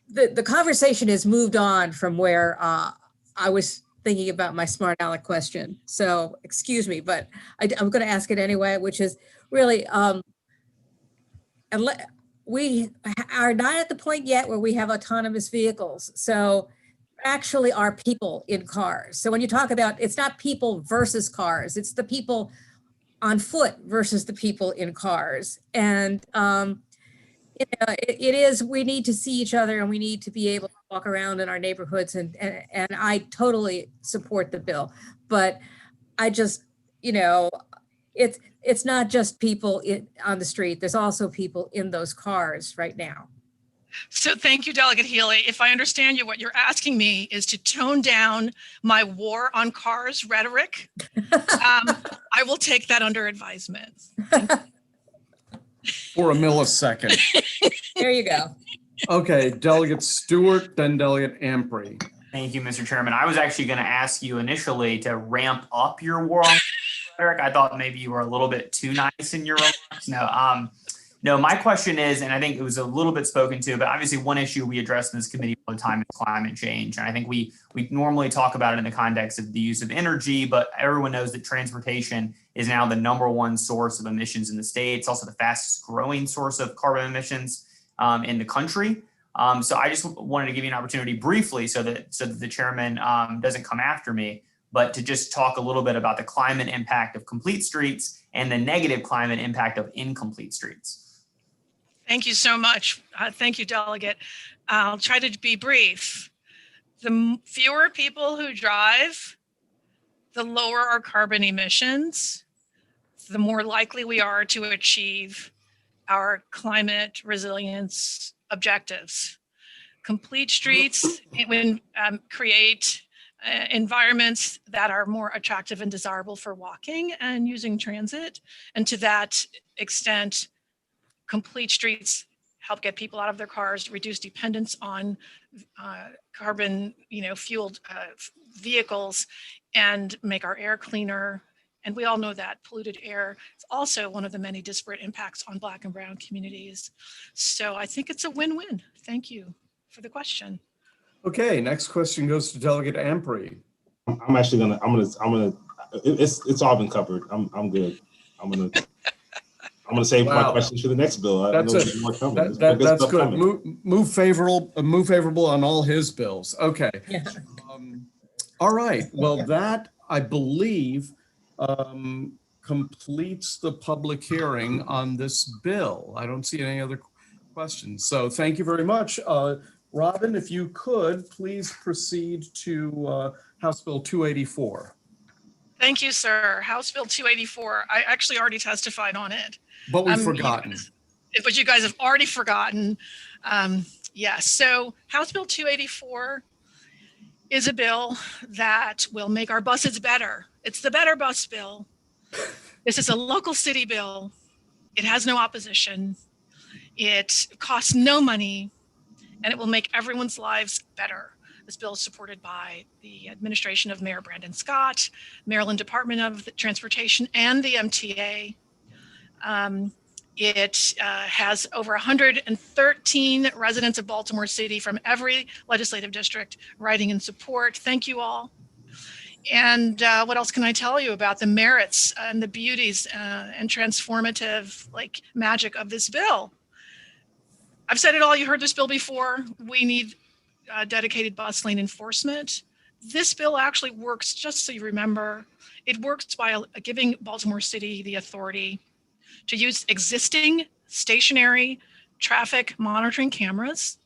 the conversation has moved on from where I was thinking about my smart aleck question. So excuse me, but I'm going to ask it anyway, which is really, we are not at the point yet where we have autonomous vehicles. So actually are people in cars. So when you talk about, it's not people versus cars, it's the people on foot versus the people in cars. And it is, we need to see each other and we need to be able to walk around in our neighborhoods, and I totally support the bill, but I just, it's not just people on the street, there's also people in those cars right now. So thank you, Delegate Healy. If I understand you, what you're asking me is to tone down my war on cars rhetoric. I will take that under advisement. For a millisecond. There you go. Okay, Delegate Stewart, then Delegate Ampry. Thank you, Mr. Chairman. I was actually going to ask you initially to ramp up your war on rhetoric. I thought maybe you were a little bit too nice in your remarks. No, No, my question is, and I think it was a little bit spoken to, but obviously one issue we address in this committee all the time is climate change. And I think we normally talk about it in the context of the use of energy, but everyone knows that transportation is now the #1 source of emissions in the state. It's also the fastest growing source of carbon emissions in the country. So I just wanted to give you an opportunity briefly so that the chairman doesn't come after me, but to just talk a little bit about the climate impact of complete streets and the negative climate impact of incomplete streets. Thank you so much. Thank you, Delegate. I'll try to be brief. The fewer people who drive, the lower our carbon emissions, the more likely we are to achieve our climate resilience objectives. Complete streets create environments that are more attractive and desirable for walking and using transit. And to that extent, complete streets help get people out of their cars, reduce dependence on carbon, fueled vehicles, and make our air cleaner. And we all know that polluted air is also one of the many disparate impacts on Black and Brown communities. So I think it's a win-win. Thank you for the question. Okay, next question goes to Delegate Ampry. It's all been covered. I'm good. I'm gonna save my questions for the next bill. That's good. Move favorable on all his bills. Okay. Yeah. All right. Well, that I believe completes the public hearing on this bill. I don't see any other questions. So thank you very much. Robin, if you could please proceed to House Bill 284. Thank you, sir. House Bill 284. I actually already testified on it. But we've forgotten. But you guys have already forgotten. Yes. So House Bill 284 is a bill that will make our buses better. It's the Better Bus Bill. This is a local city bill. It has no opposition. It costs no money, and it will make everyone's lives better. This bill is supported by the administration of Mayor Brandon Scott, Maryland Department of Transportation, and the MTA. It has over 113 residents of Baltimore City from every legislative district writing in support. Thank you all. And what else can I tell you about the merits and the beauties and transformative magic of this bill? I've said it all. You heard this bill before. We need dedicated bus lane enforcement. This bill actually works, just so you remember, it works by giving Baltimore City the authority to use existing stationary traffic monitoring cameras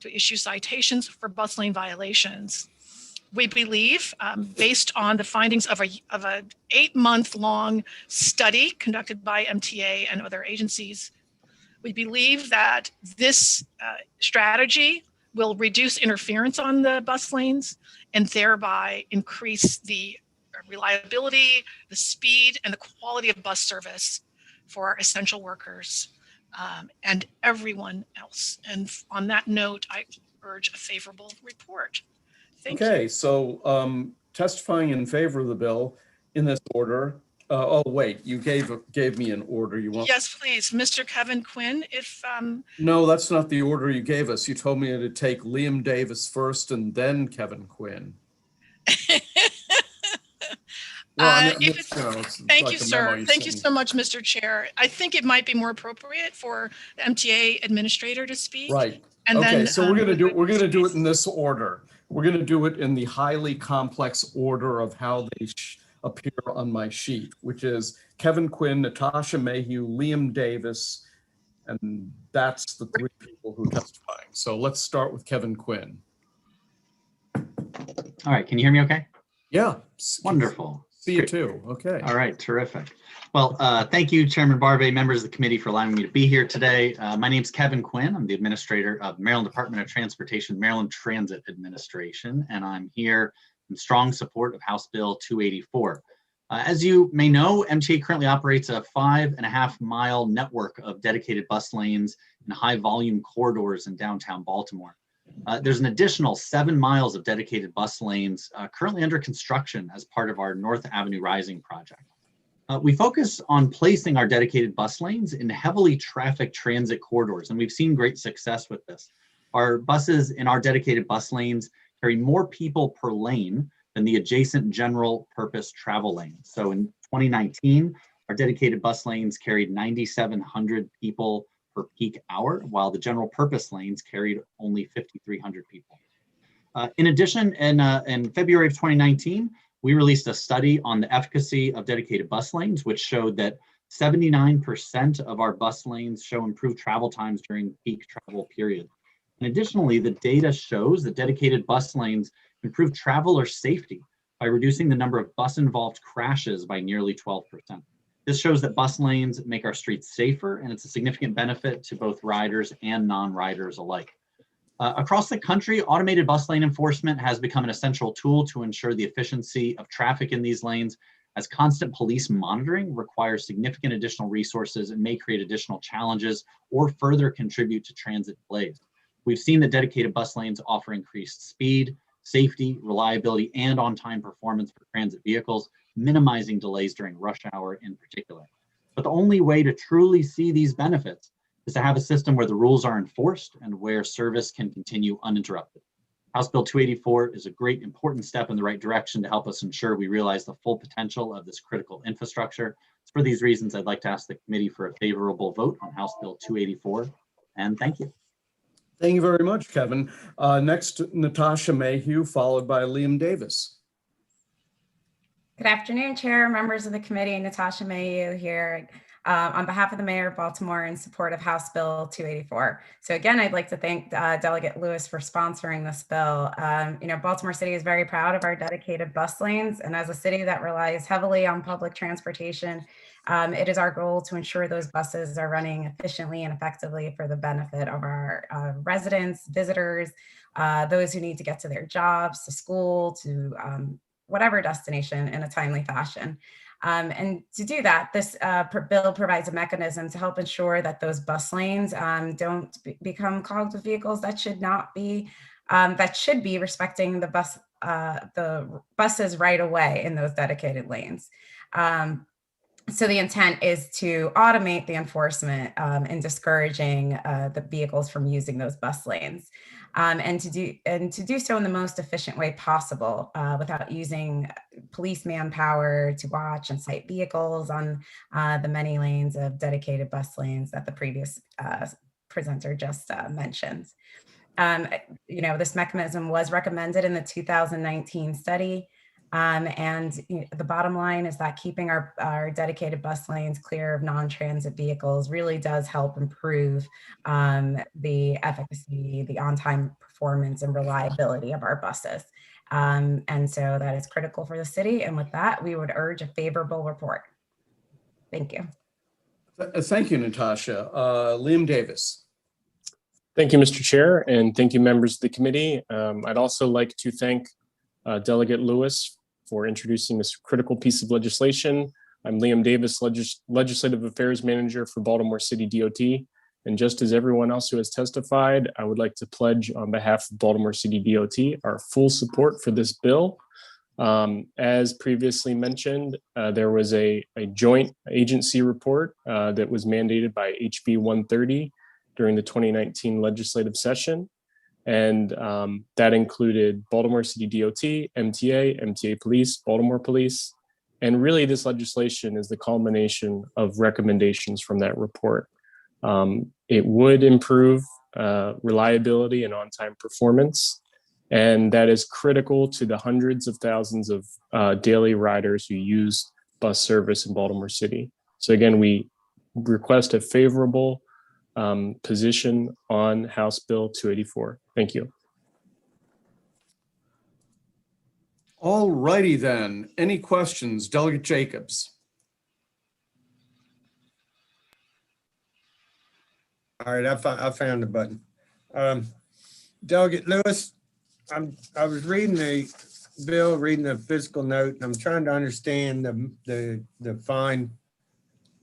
to issue citations for bus lane violations. We believe, based on the findings of a 8-month-long study conducted by MTA and other agencies, we believe that this strategy will reduce interference on the bus lanes and thereby increase the reliability, the speed, and the quality of bus service for our essential workers and everyone else. And on that note, I urge a favorable report. Thank you. Okay, so testifying in favor of the bill in this order. Oh, wait, you gave me an order. You want? Yes, please. Mr. Kevin Quinn, if... No, that's not the order you gave us. You told me to take Liam Davis first and then Kevin Quinn. Thank you, sir. Thank you so much, Mr. Chair. I think it might be more appropriate for the MTA administrator to speak. Right. And okay, then, so we're gonna do it in this order. We're gonna do it in the highly complex order of how they appear on my sheet, which is Kevin Quinn, Natasha Mayhew, Liam Davis, and that's the 3 people who are testifying. So let's start with Kevin Quinn. All right, can you hear me okay? Yeah. Wonderful. See you too. Okay. All right, terrific. Well, thank you, Chairman Barve, members of the committee for allowing me to be here today. My name is Kevin Quinn. I'm the administrator of Maryland Department of Transportation, Maryland Transit Administration, and I'm here in strong support of House Bill 284. As you may know, MTA currently operates a 5.5-mile network of dedicated bus lanes in high volume corridors in downtown Baltimore. There's an additional 7 miles of dedicated bus lanes currently under construction as part of our North Avenue Rising project. We focus on placing our dedicated bus lanes in heavily trafficked transit corridors, and we've seen great success with this. Our buses in our dedicated bus lanes carry more people per lane than the adjacent general purpose travel lanes. So in 2019, our dedicated bus lanes carried 9,700 people per peak hour, while the general purpose lanes carried only 5,300 people. In addition, in February of 2019, we released a study on the efficacy of dedicated bus lanes, which showed that 79% of our bus lanes show improved travel times during peak travel period. And additionally, the data shows that dedicated bus lanes improve traveler safety by reducing the number of bus-involved crashes by nearly 12%. This shows that bus lanes make our streets safer, and it's a significant benefit to both riders and non-riders alike. Across the country, automated bus lane enforcement has become an essential tool to ensure the efficiency of traffic in these lanes, as constant police monitoring requires significant additional resources and may create additional challenges or further contribute to transit delays. We've seen that dedicated bus lanes offer increased speed, safety, reliability, and on-time performance for transit vehicles, minimizing delays during rush hour in particular. But the only way to truly see these benefits is to have a system where the rules are enforced and where service can continue uninterrupted. House Bill 284 is a great important step in the right direction to help us ensure we realize the full potential of this critical infrastructure. For these reasons, I'd like to ask the committee for a favorable vote on House Bill 284, and thank you. Thank you very much, Kevin. Next, Natasha Mayhew, followed by Liam Davis. Good afternoon, Chair, members of the committee. Natasha Mayhew here on behalf of the Mayor of Baltimore in support of House Bill 284. So again, I'd like to thank Delegate Lewis for sponsoring this bill. Baltimore City is very proud of our dedicated bus lanes, and as a city that relies heavily on public transportation, it is our goal to ensure those buses are running efficiently and effectively for the benefit of our residents, visitors, those who need to get to their jobs, to school, to whatever destination in a timely fashion. And to do that, this bill provides a mechanism to help ensure that those bus lanes don't become clogged with vehicles that should not be, that should be respecting the buses right away in those dedicated lanes. So the intent is to automate the enforcement and discouraging the vehicles from using those bus lanes, and to do so in the most efficient way possible without using police manpower to watch and cite vehicles on the many lanes of dedicated bus lanes that the previous presenter just mentioned. This mechanism was recommended in the 2019 study. And the bottom line is that keeping our dedicated bus lanes clear of non-transit vehicles really does help improve the efficacy, the on-time performance and reliability of our buses. And so that is critical for the city. And with that, we would urge a favorable report. Thank you. Thank you, Natasha. Liam Davis. Thank you, Mr. Chair, and thank you, members of the committee. I'd also like to thank Delegate Lewis for introducing this critical piece of legislation. I'm Liam Davis, Legislative Affairs Manager for Baltimore City DOT. And just as everyone else who has testified, I would like to pledge on behalf of Baltimore City DOT our full support for this bill. As previously mentioned, there was a joint agency report that was mandated by HB 130 during the 2019 legislative session. And that included Baltimore City DOT, MTA Police, Baltimore Police. And really this legislation is the culmination of recommendations from that report. It would improve reliability and on-time performance. And that is critical to the hundreds of thousands of daily riders who use bus service in Baltimore City. So again, we request a favorable position on House Bill 284. Thank you. All righty then. Any questions? Delegate Jacobs. All right, I found the button. Delegate Lewis, I was reading the bill, reading the fiscal note, and I'm trying to understand the fine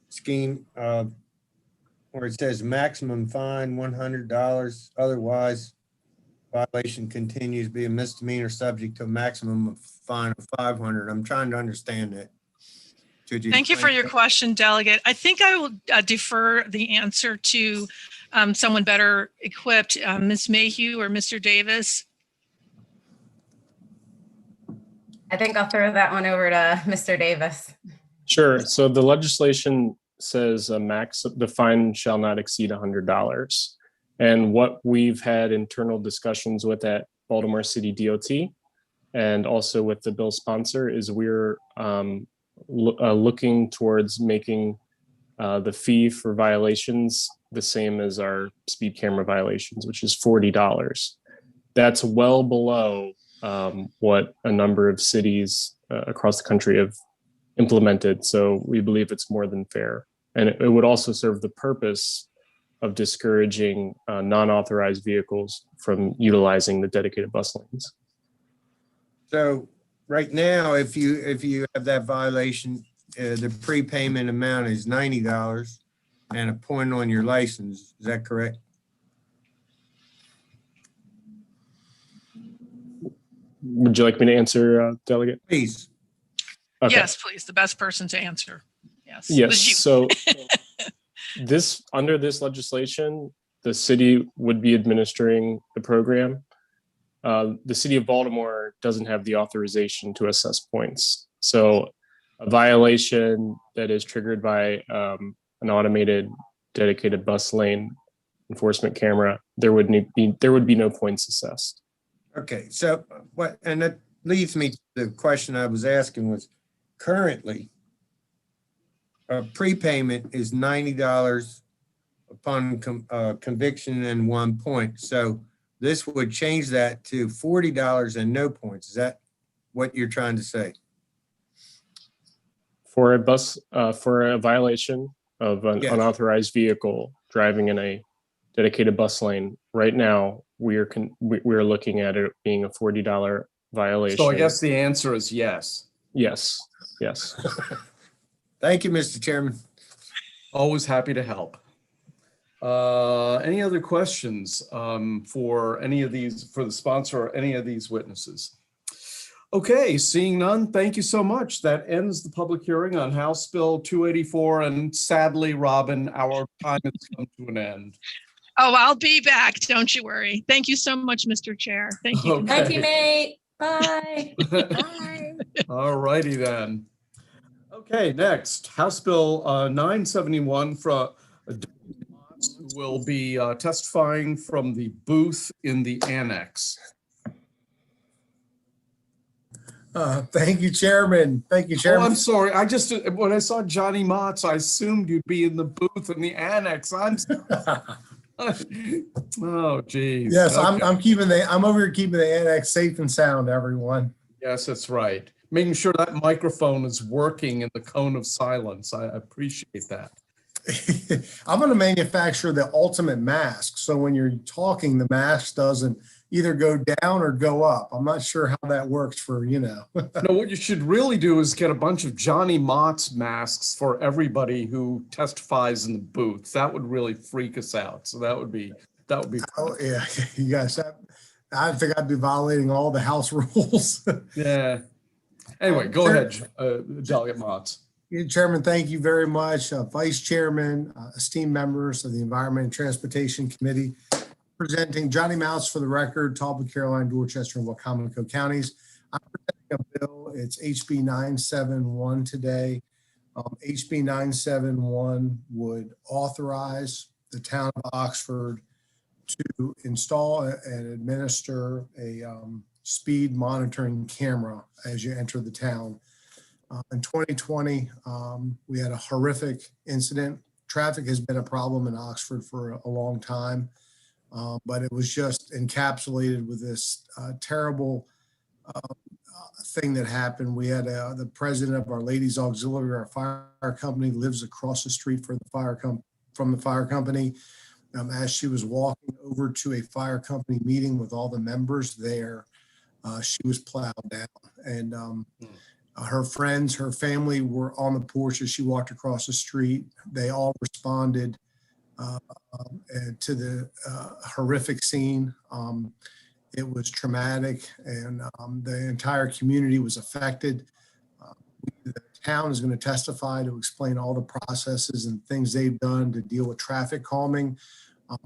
scheme where it says maximum fine $100, otherwise violation continues to be a misdemeanor subject to a maximum of fine of $500. I'm trying to understand that. Thank you for your question, Delegate. I think I will defer the answer to someone better equipped, Ms. Mayhew or Mr. Davis. I think I'll throw that one over to Mr. Davis. Sure. So the legislation says the fine shall not exceed $100. And what we've had internal discussions with at Baltimore City DOT and also with the bill sponsor is we're looking towards making the fee for violations the same as our speed camera violations, which is $40. That's well below what a number of cities across the country have implemented. So we believe it's more than fair. And it would also serve the purpose of discouraging non-authorized vehicles from utilizing the dedicated bus lanes. So right now, if you have that violation, the prepayment amount is $90 and a point on your license. Is that correct? Would you like me to answer, Delegate? Please. Okay. Yes, please. The best person to answer. Yes. Yes. So under this legislation, the city would be administering the program. The city of Baltimore doesn't have the authorization to assess points. So a violation that is triggered by an automated dedicated bus lane enforcement camera, there would be no points assessed. Okay, so and that leads me to the question I was asking was, currently, a prepayment is $90 upon conviction and 1 point. So this would change that to $40 and no points. Is that what you're trying to say? For a violation of an unauthorized vehicle driving in a dedicated bus lane, right now we're looking at it being a $40 violation. So I guess the answer is yes. Yes. Yes. Thank you, Mr. Chairman. Always happy to help. Any other questions for any of these, for the sponsor or any of these witnesses? Okay, seeing none, thank you so much. That ends the public hearing on House Bill 284. And sadly, Robin, our time has come to an end. Oh, I'll be back. Don't you worry. Thank you so much, Mr. Chair. Thank you. Okay. Thank you, Nate. Bye. Bye. All righty then. Okay, next, House Bill 971 from who will be testifying from the booth in the annex. Thank you, Chairman. Thank you, Chairman. Oh, I'm sorry. When I saw Johnny Motz, I assumed you'd be in the booth in the annex. Oh, geez. Yes, okay. I'm over here keeping the annex safe and sound, everyone. Yes, that's right. Making sure that microphone is working in the cone of silence. I appreciate that. I'm going to manufacture the ultimate mask. So when you're talking, the mask doesn't either go down or go up. I'm not sure how that works for, No, what you should really do is get a bunch of Johnny Motz masks for everybody who testifies in the booth. That would really freak us out. So that would be. Oh, yeah. You guys, I think I'd be violating all the House rules. Yeah. Anyway, go ahead, Delegate Motz. Chairman, thank you very much. Vice Chairman, esteemed members of the Environment and Transportation Committee, presenting Johnny Motz for the record, Talbot, Caroline, Dorchester, and Wacomico counties. I'm presenting a bill. It's HB 971 today. HB 971 would authorize the town of Oxford to install and administer a speed monitoring camera as you enter the town. In 2020, we had a horrific incident. Traffic has been a problem in Oxford for a long time, but it was just encapsulated with this terrible thing that happened. We had the president of our Ladies Auxiliary, our fire company, lives across the street from the fire company. As she was walking over to a fire company meeting with all the members there, she was plowed down, and her friends, her family were on the porch as she walked across the street. They all responded to the horrific scene. It was traumatic, and the entire community was affected. We, the town is going to testify to explain all the processes and things they've done to deal with traffic calming.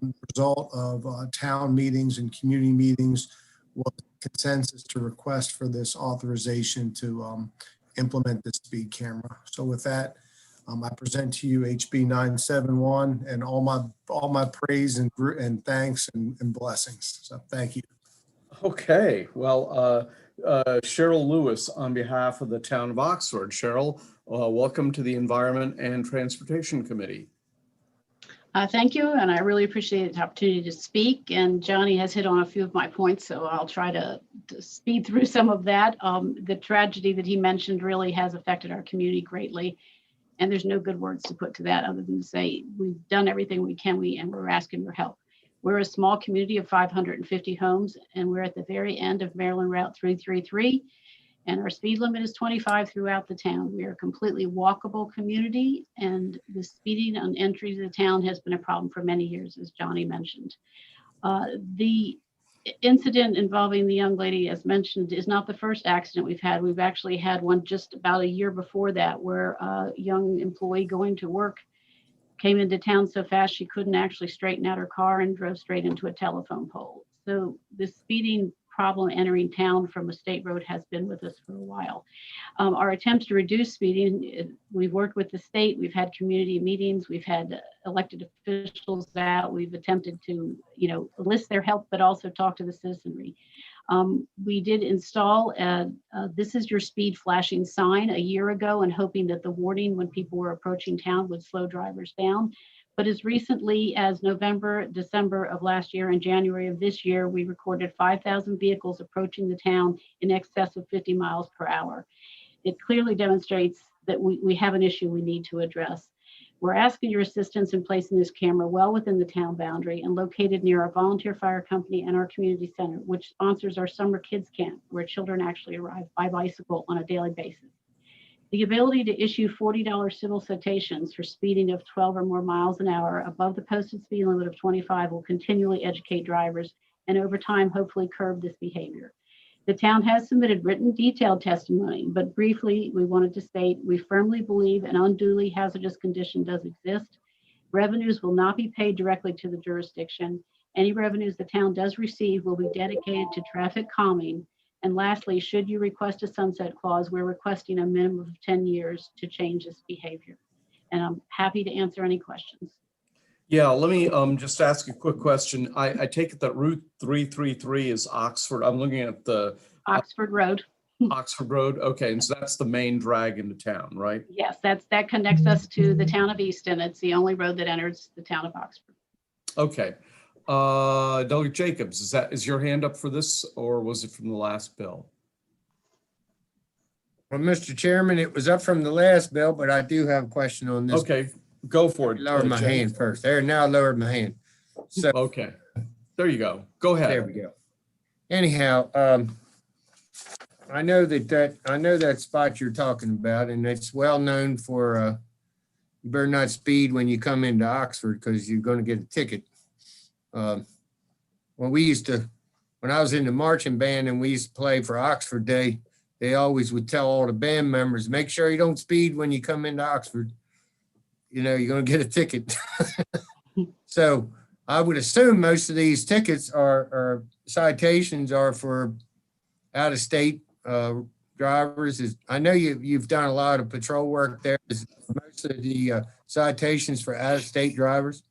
The result of town meetings and community meetings was consensus to request for this authorization to implement the speed camera. So with that, I present to you HB 971 and all my praise and thanks and blessings. So thank you. Okay, well, Cheryl Lewis on behalf of the town of Oxford. Cheryl, welcome to the Environment and Transportation Committee. Thank you, and I really appreciate the opportunity to speak. And Johnny has hit on a few of my points, so I'll try to speed through some of that. The tragedy that he mentioned really has affected our community greatly, and there's no good words to put to that other than to say we've done everything we can, and we're asking your help. We're a small community of 550 homes, and we're at the very end of Maryland Route 333. And our speed limit is 25 throughout the town. We are a completely walkable community, and the speeding on entry to the town has been a problem for many years, as Johnny mentioned. The incident involving the young lady, as mentioned, is not the first accident we've had. We've actually had one just about a year before that, where a young employee going to work came into town so fast she couldn't actually straighten out her car and drove straight into a telephone pole. So the speeding problem entering town from a state road has been with us for a while. Our attempts to reduce speeding, we've worked with the state, we've had community meetings, we've had elected officials out, we've attempted to, enlist their help, but also talk to the citizenry. We did install this is your speed flashing sign a year ago, and hoping that the warning when people were approaching town would slow drivers down. But as recently as November, December of last year and January of this year, we recorded 5,000 vehicles approaching the town in excess of 50 miles per hour. It clearly demonstrates that we have an issue we need to address. We're asking your assistance in placing this camera well within the town boundary and located near our volunteer fire company and our community center, which sponsors our summer kids camp, where children actually arrive by bicycle on a daily basis. The ability to issue $40 civil citations for speeding of 12 or more miles an hour above the posted speed limit of 25 will continually educate drivers and over time hopefully curb this behavior. The town has submitted written detailed testimony, but briefly we wanted to state we firmly believe an unduly hazardous condition does exist. Revenues will not be paid directly to the jurisdiction. Any revenues the town does receive will be dedicated to traffic calming. And lastly, should you request a sunset clause, we're requesting a minimum of 10 years to change this behavior. And I'm happy to answer any questions. Yeah, let me just ask a quick question. I take it that Route 333 is Oxford. I'm looking at the Oxford Road. Oxford Road. Okay, and so that's the main drag into town, right? Yes, that connects us to the town of Easton. It's the only road that enters the town of Oxford. Okay. Delegate Jacobs, is your hand up for this, or was it from the last bill? Well, Mr. Chairman, it was up from the last bill, but I do have a question on this. Okay, go for it. Lower my hand first. There, now I lowered my hand. So okay, there you go. Go ahead. There we go. Anyhow, I know that spot you're talking about, and it's well known for you better not speed when you come into Oxford because you're going to get a ticket. When I was in the marching band and we used to play for Oxford Day, they always would tell all the band members, make sure you don't speed when you come into Oxford. You're going to get a ticket. So I would assume most of these tickets or citations are for out-of-state drivers. I know you've done a lot of patrol work there. Is most of the citations for out-of-state drivers?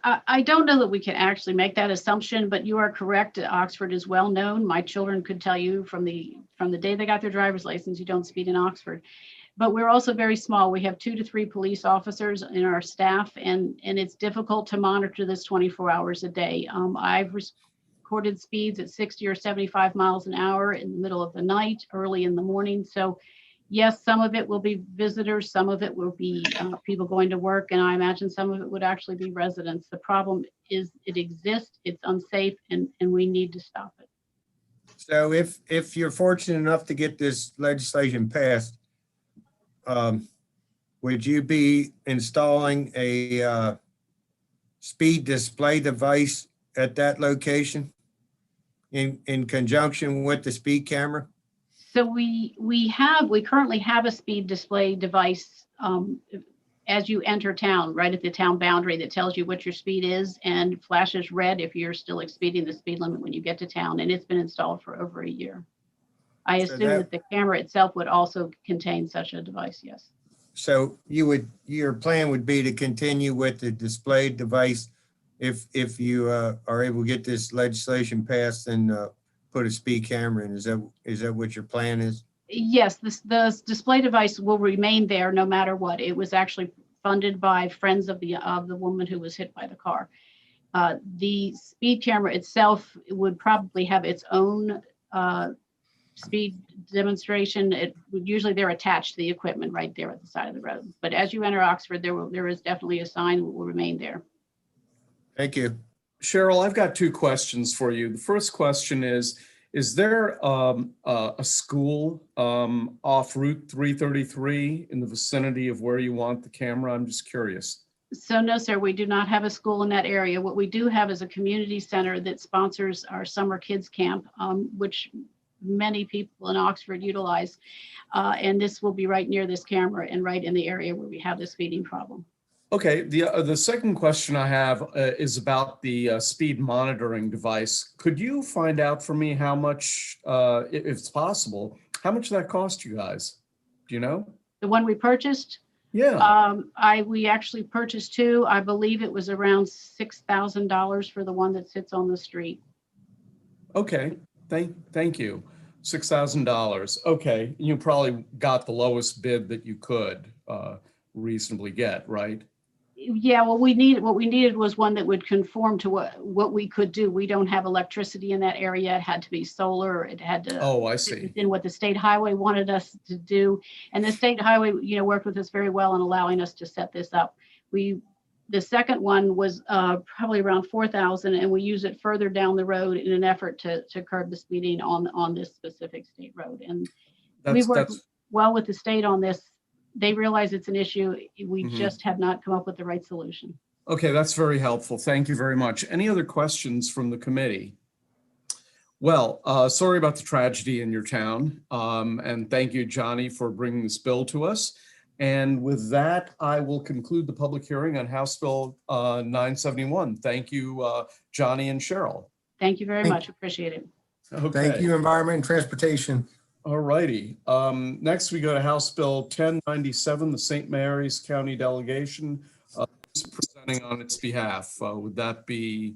I don't know that we can actually make that assumption, but you are correct. Oxford is well known. My children could tell you from the day they got their driver's license, you don't speed in Oxford. But we're also very small. We have 2 to 3 police officers in our staff, and it's difficult to monitor this 24 hours a day. I've recorded speeds at 60 or 75 miles an hour in the middle of the night, early in the morning. So yes, some of it will be visitors, some of it will be people going to work, and I imagine some of it would actually be residents. The problem is it exists, it's unsafe, and we need to stop it. So if you're fortunate enough to get this legislation passed, would you be installing a speed display device at that location in conjunction with the speed camera? So we currently have a speed display device as you enter town, right at the town boundary, that tells you what your speed is and flashes red if you're still exceeding the speed limit when you get to town. And it's been installed for over a year. I assume that the camera itself would also contain such a device, yes. So your plan would be to continue with the display device if you are able to get this legislation passed and put a speed camera in. Is that what your plan is? Yes, the display device will remain there no matter what. It was actually funded by friends of the woman who was hit by the car. The speed camera itself would probably have its own speed demonstration. Usually they're attached to the equipment right there at the side of the road. But as you enter Oxford, there is definitely a sign that will remain there. Thank you. Cheryl, I've got two questions for you. The first question is there a school off Route 333 in the vicinity of where you want the camera? I'm just curious. So no, sir, we do not have a school in that area. What we do have is a community center that sponsors our summer kids camp, which many people in Oxford utilize. And this will be right near this camera and right in the area where we have this speeding problem. Okay, the second question I have is about the speed monitoring device. Could you find out for me how much, if it's possible, how much that cost you guys? Do you know? The one we purchased? Yeah. We actually purchased two. I believe it was around $6,000 for the one that sits on the street. Okay, thank you. $6,000. Okay, you probably got the lowest bid that you could reasonably get, right? Yeah, well, what we needed was one that would conform to what we could do. We don't have electricity in that area. It had to be solar. It had to. Oh, I see. Within what the state highway wanted us to do, and the state highway, worked with us very well in allowing us to set this up. The second one was probably around $4,000, and we use it further down the road in an effort to curb the speeding on this specific state road. And we worked well with the state on this. They realize it's an issue. We just have not come up with the right solution. Okay, that's very helpful. Thank you very much. Any other questions from the committee? Well, sorry about the tragedy in your town. And thank you, Johnny, for bringing this bill to us. And with that, I will conclude the public hearing on House Bill 971. Thank you, Johnny and Cheryl. Thank you very much. Appreciate it. Okay. Thank you, Environment and Transportation. All righty. Next, we go to House Bill 1097, the St. Mary's County Delegation. Who's presenting on its behalf? Would that be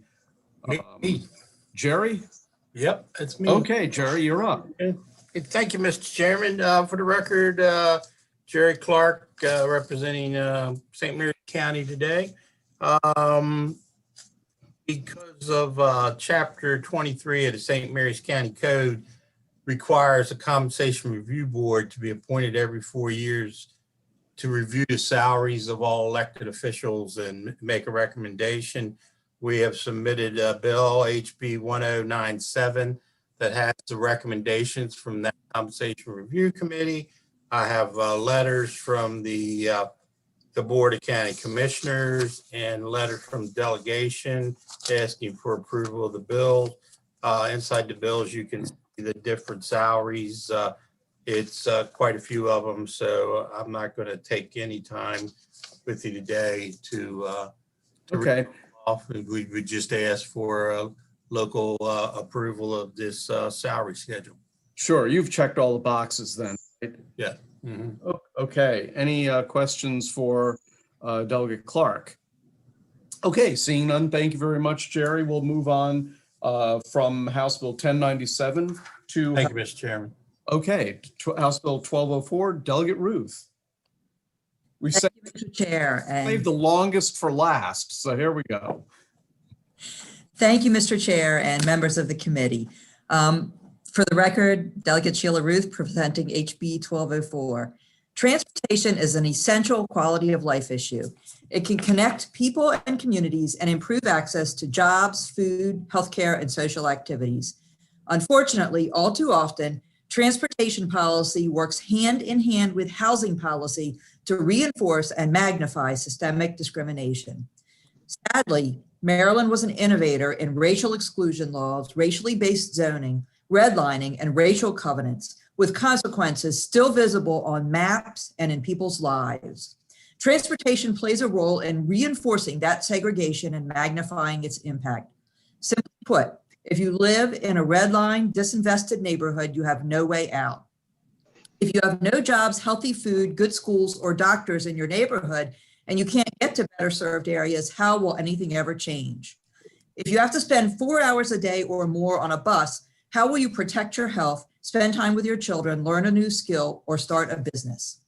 Jerry? Yep, it's me. Okay, Jerry, you're up. Thank you, Mr. Chairman. For the record, Jerry Clark, representing St. Mary's County today. Because of Chapter 23 of the St. Mary's County Code requires a compensation review board to be appointed every 4 years to review the salaries of all elected officials and make a recommendation. We have submitted a bill, HB 1097, that has the recommendations from that compensation review committee. I have letters from the Board of County Commissioners and letters from delegation asking for approval of the bill. Inside the bills, you can see the different salaries. It's quite a few of them, so I'm not going to take any time with you today to read them off. We would just ask for local approval of this salary schedule. Sure, you've checked all the boxes then, right? Yeah. Okay, any questions for Delegate Clark? Okay, seeing none, thank you very much, Jerry. We'll move on from House Bill 1097 to. Thank you, Mr. Chairman. Okay, House Bill 1204, Delegate Ruth. We Thank you, Mr. Chair. Saved the longest for last, so here we go. Thank you, Mr. Chair and members of the committee. For the record, Delegate Sheila Ruth presenting HB 1204. Transportation is an essential quality of life issue. It can connect people and communities and improve access to jobs, food, healthcare, and social activities. Unfortunately, all too often, transportation policy works hand in hand with housing policy to reinforce and magnify systemic discrimination. Sadly, Maryland was an innovator in racial exclusion laws, racially based zoning, redlining, and racial covenants, with consequences still visible on maps and in people's lives. Transportation plays a role in reinforcing that segregation and magnifying its impact. Simply put, if you live in a red line, disinvested neighborhood, you have no way out. If you have no jobs, healthy food, good schools, or doctors in your neighborhood, and you can't get to better served areas, how will anything ever change? If you have to spend 4 hours a day or more on a bus, how will you protect your health, spend time with your children, learn a new skill, or start a business?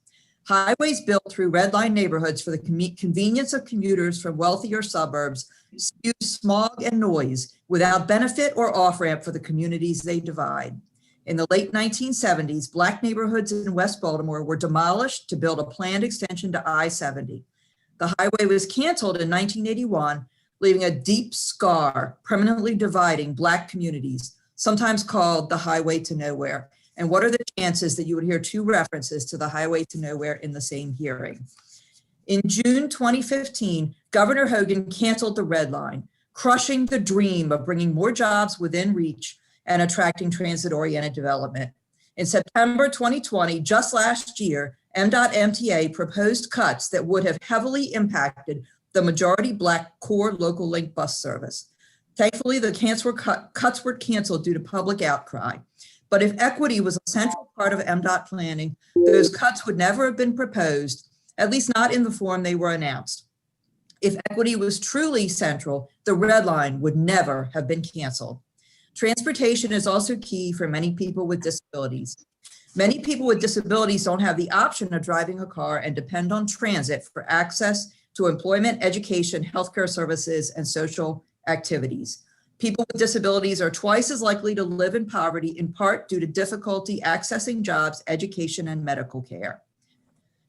Highways built through red line neighborhoods for the convenience of commuters from wealthier suburbs spew smog and noise without benefit or off-ramp for the communities they divide. In the late 1970s, Black neighborhoods in West Baltimore were demolished to build a planned extension to I-70. The highway was canceled in 1981, leaving a deep scar permanently dividing Black communities, sometimes called the Highway to Nowhere. And what are the chances that you would hear two references to the Highway to Nowhere in the same hearing? In June 2015, Governor Hogan canceled the Red Line, crushing the dream of bringing more jobs within reach and attracting transit-oriented development. In September 2020, just last year, MDOT MTA proposed cuts that would have heavily impacted the majority Black core local link bus service. Thankfully, the cuts were canceled due to public outcry. But if equity was a central part of MDOT planning, those cuts would never have been proposed, at least not in the form they were announced. If equity was truly central, the Red Line would never have been canceled. Transportation is also key for many people with disabilities. Many people with disabilities don't have the option of driving a car and depend on transit for access to employment, education, healthcare services, and social activities. People with disabilities are twice as likely to live in poverty, in part due to difficulty accessing jobs, education, and medical care.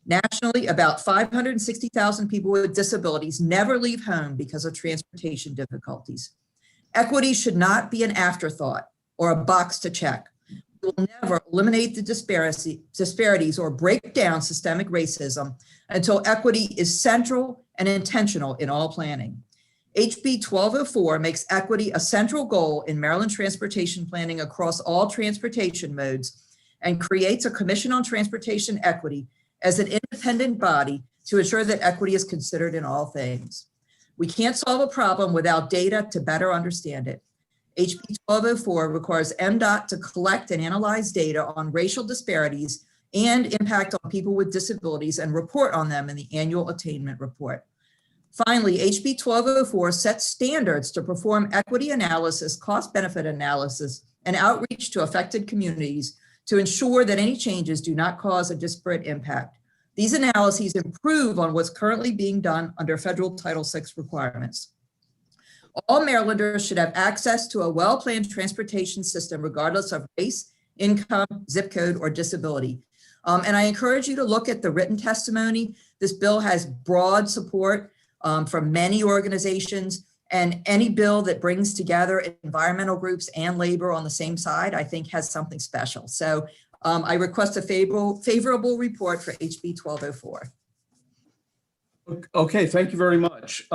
Nationally, about 560,000 people with disabilities never leave home because of transportation difficulties. Equity should not be an afterthought or a box to check. We will never eliminate the disparities or break down systemic racism until equity is central and intentional in all planning. HB 1204 makes equity a central goal in Maryland transportation planning across all transportation modes and creates a Commission on Transportation Equity as an independent body to ensure that equity is considered in all things. We can't solve a problem without data to better understand it. HB 1204 requires MDOT to collect and analyze data on racial disparities and impact on people with disabilities and report on them in the annual attainment report. Finally, HB 1204 sets standards to perform equity analysis, cost-benefit analysis, and outreach to affected communities to ensure that any changes do not cause a disparate impact. These analyses improve on what's currently being done under federal Title VI requirements. All Marylanders should have access to a well-planned transportation system regardless of race, income, zip code, or disability. And I encourage you to look at the written testimony. This bill has broad support from many organizations, and any bill that brings together environmental groups and labor on the same side, I think has something special. So I request a favorable report for HB 1204. Okay, thank you very much.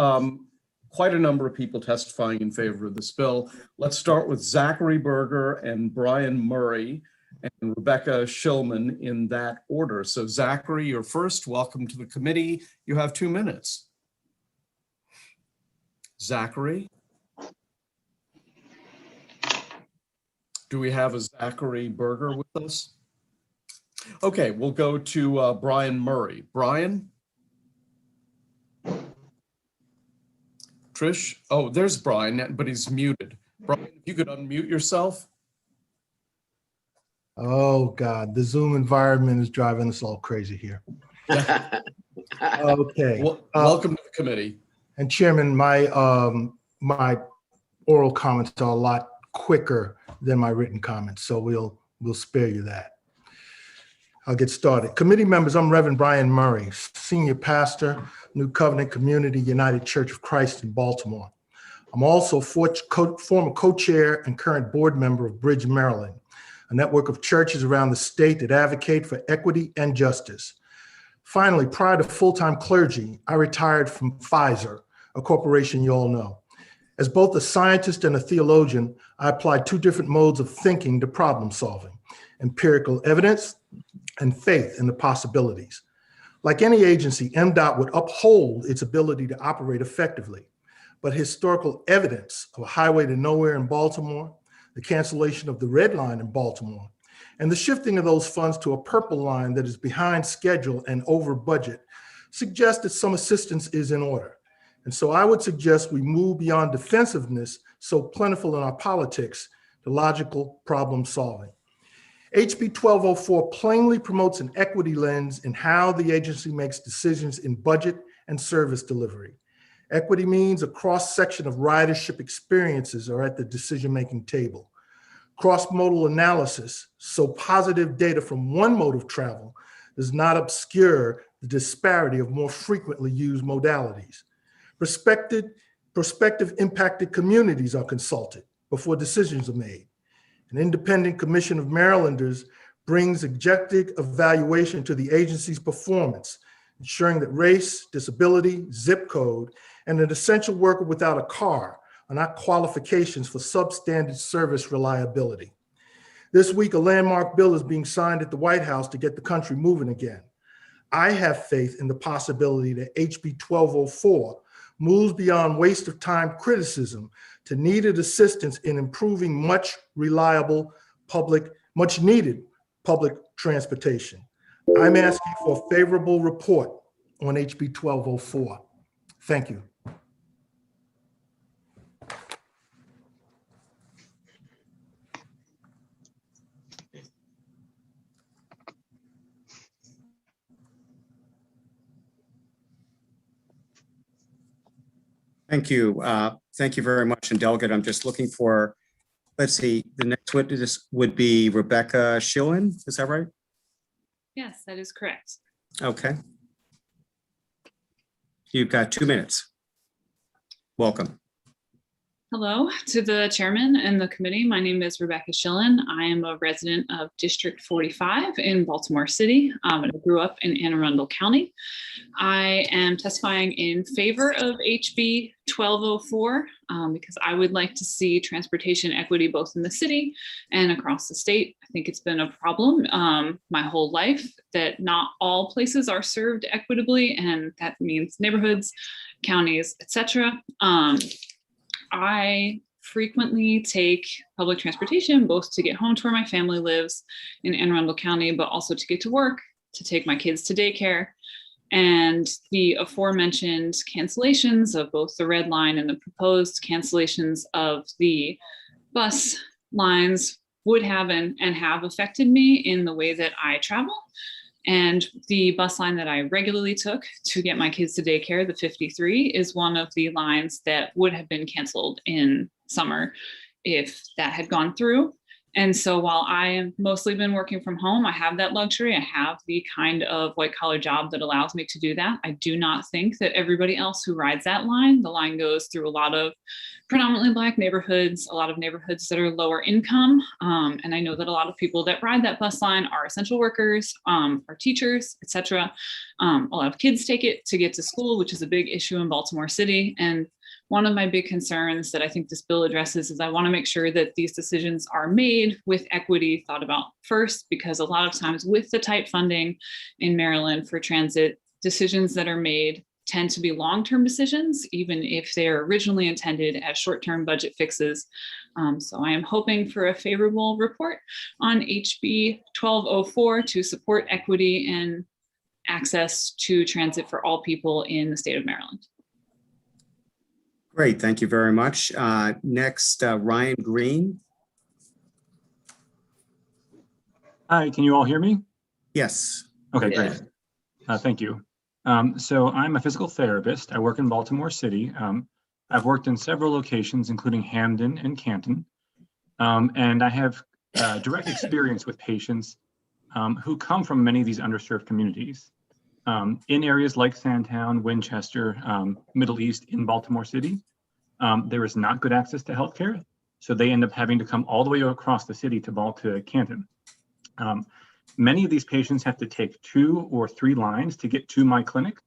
Quite a number of people testifying in favor of this bill. Let's start with Zachary Berger and Brian Murray and Rebecca Shillman in that order. So Zachary, you're first. Welcome to the committee. You have 2 minutes. Zachary? Do we have a Zachary Berger with us? Okay, we'll go to Brian Murray. Brian? Trish? Oh, there's Brian, but he's muted. Brian, if you could unmute yourself. Oh God, the Zoom environment is driving us all crazy here. Okay. Well, welcome to the committee. And Chairman, my oral comments are a lot quicker than my written comments, so we'll spare you that. I'll get started. Committee members, I'm Reverend Brian Murray, Senior Pastor, New Covenant Community United Church of Christ in Baltimore. I'm also former co-chair and current board member of Bridge, Maryland, a network of churches around the state that advocate for equity and justice. Finally, prior to full-time clergy, I retired from Pfizer, a corporation you all know. As both a scientist and a theologian, I applied two different modes of thinking to problem solving. empirical evidence, and faith in the possibilities. Like any agency, MDOT would uphold its ability to operate effectively, but historical evidence of a highway to nowhere in Baltimore, the cancellation of the Red Line in Baltimore, and the shifting of those funds to a purple line that is behind schedule and over budget suggests that some assistance is in order. And so I would suggest we move beyond defensiveness so plentiful in our politics to logical problem solving. HB 1204 plainly promotes an equity lens in how the agency makes decisions in budget and service delivery. Equity means a cross-section of ridership experiences are at the decision-making table. Cross-modal analysis, so positive data from one mode of travel does not obscure the disparity of more frequently used modalities. Prospective impacted communities are consulted before decisions are made. An independent commission of Marylanders brings objective evaluation to the agency's performance, ensuring that race, disability, zip code, and an essential worker without a car are not qualifications for substandard service reliability. This week, a landmark bill is being signed at the White House to get the country moving again. I have faith in the possibility that HB 1204 moves beyond waste of time criticism to needed assistance in improving much needed public transportation. I'm asking for a favorable report on HB 1204. Thank you. Thank you. Thank you very much. And Delegate, I'm just looking for, let's see, the next witness would be Rebecca Schillen. Is that right? Yes, that is correct. Okay. You've got 2 minutes. Welcome. Hello to the chairman and the committee. My name is Rebecca Schillen. I am a resident of District 45 in Baltimore City. And I grew up in Anne Arundel County. I am testifying in favor of HB 1204 because I would like to see transportation equity both in the city and across the state. I think it's been a problem my whole life that not all places are served equitably, and that means neighborhoods, counties, etc. I frequently take public transportation, both to get home to where my family lives in Anne Arundel County, but also to get to work, to take my kids to daycare. And the aforementioned cancellations of both the Red Line and the proposed cancellations of the bus lines would have and have affected me in the way that I travel. And the bus line that I regularly took to get my kids to daycare, the 53, is one of the lines that would have been canceled in summer if that had gone through. And so while I have mostly been working from home, I have that luxury. I have the kind of white collar job that allows me to do that. I do not think that everybody else who rides that line, the line goes through a lot of predominantly Black neighborhoods, a lot of neighborhoods that are lower income. And I know that a lot of people that ride that bus line are essential workers, are teachers, etc. A lot of kids take it to get to school, which is a big issue in Baltimore City. And one of my big concerns that I think this bill addresses is I want to make sure that these decisions are made with equity thought about first, because a lot of times with the tight funding in Maryland for transit, decisions that are made tend to be long-term decisions, even if they're originally intended as short-term budget fixes. So I am hoping for a favorable report on HB 1204 to support equity and access to transit for all people in the state of Maryland. Great, thank you very much. Next, Ryan Green. Hi, can you all hear me? Yes. Okay, great. Thank you. So I'm a physical therapist. I work in Baltimore City. I've worked in several locations, including Hamden and Canton. And I have direct experience with patients who come from many of these underserved communities. In areas like Sandtown, Winchester, Middle East, in Baltimore City, there is not good access to healthcare. So they end up having to come all the way across the city to Canton. Many of these patients have to take 2 or 3 lines to get to my clinic.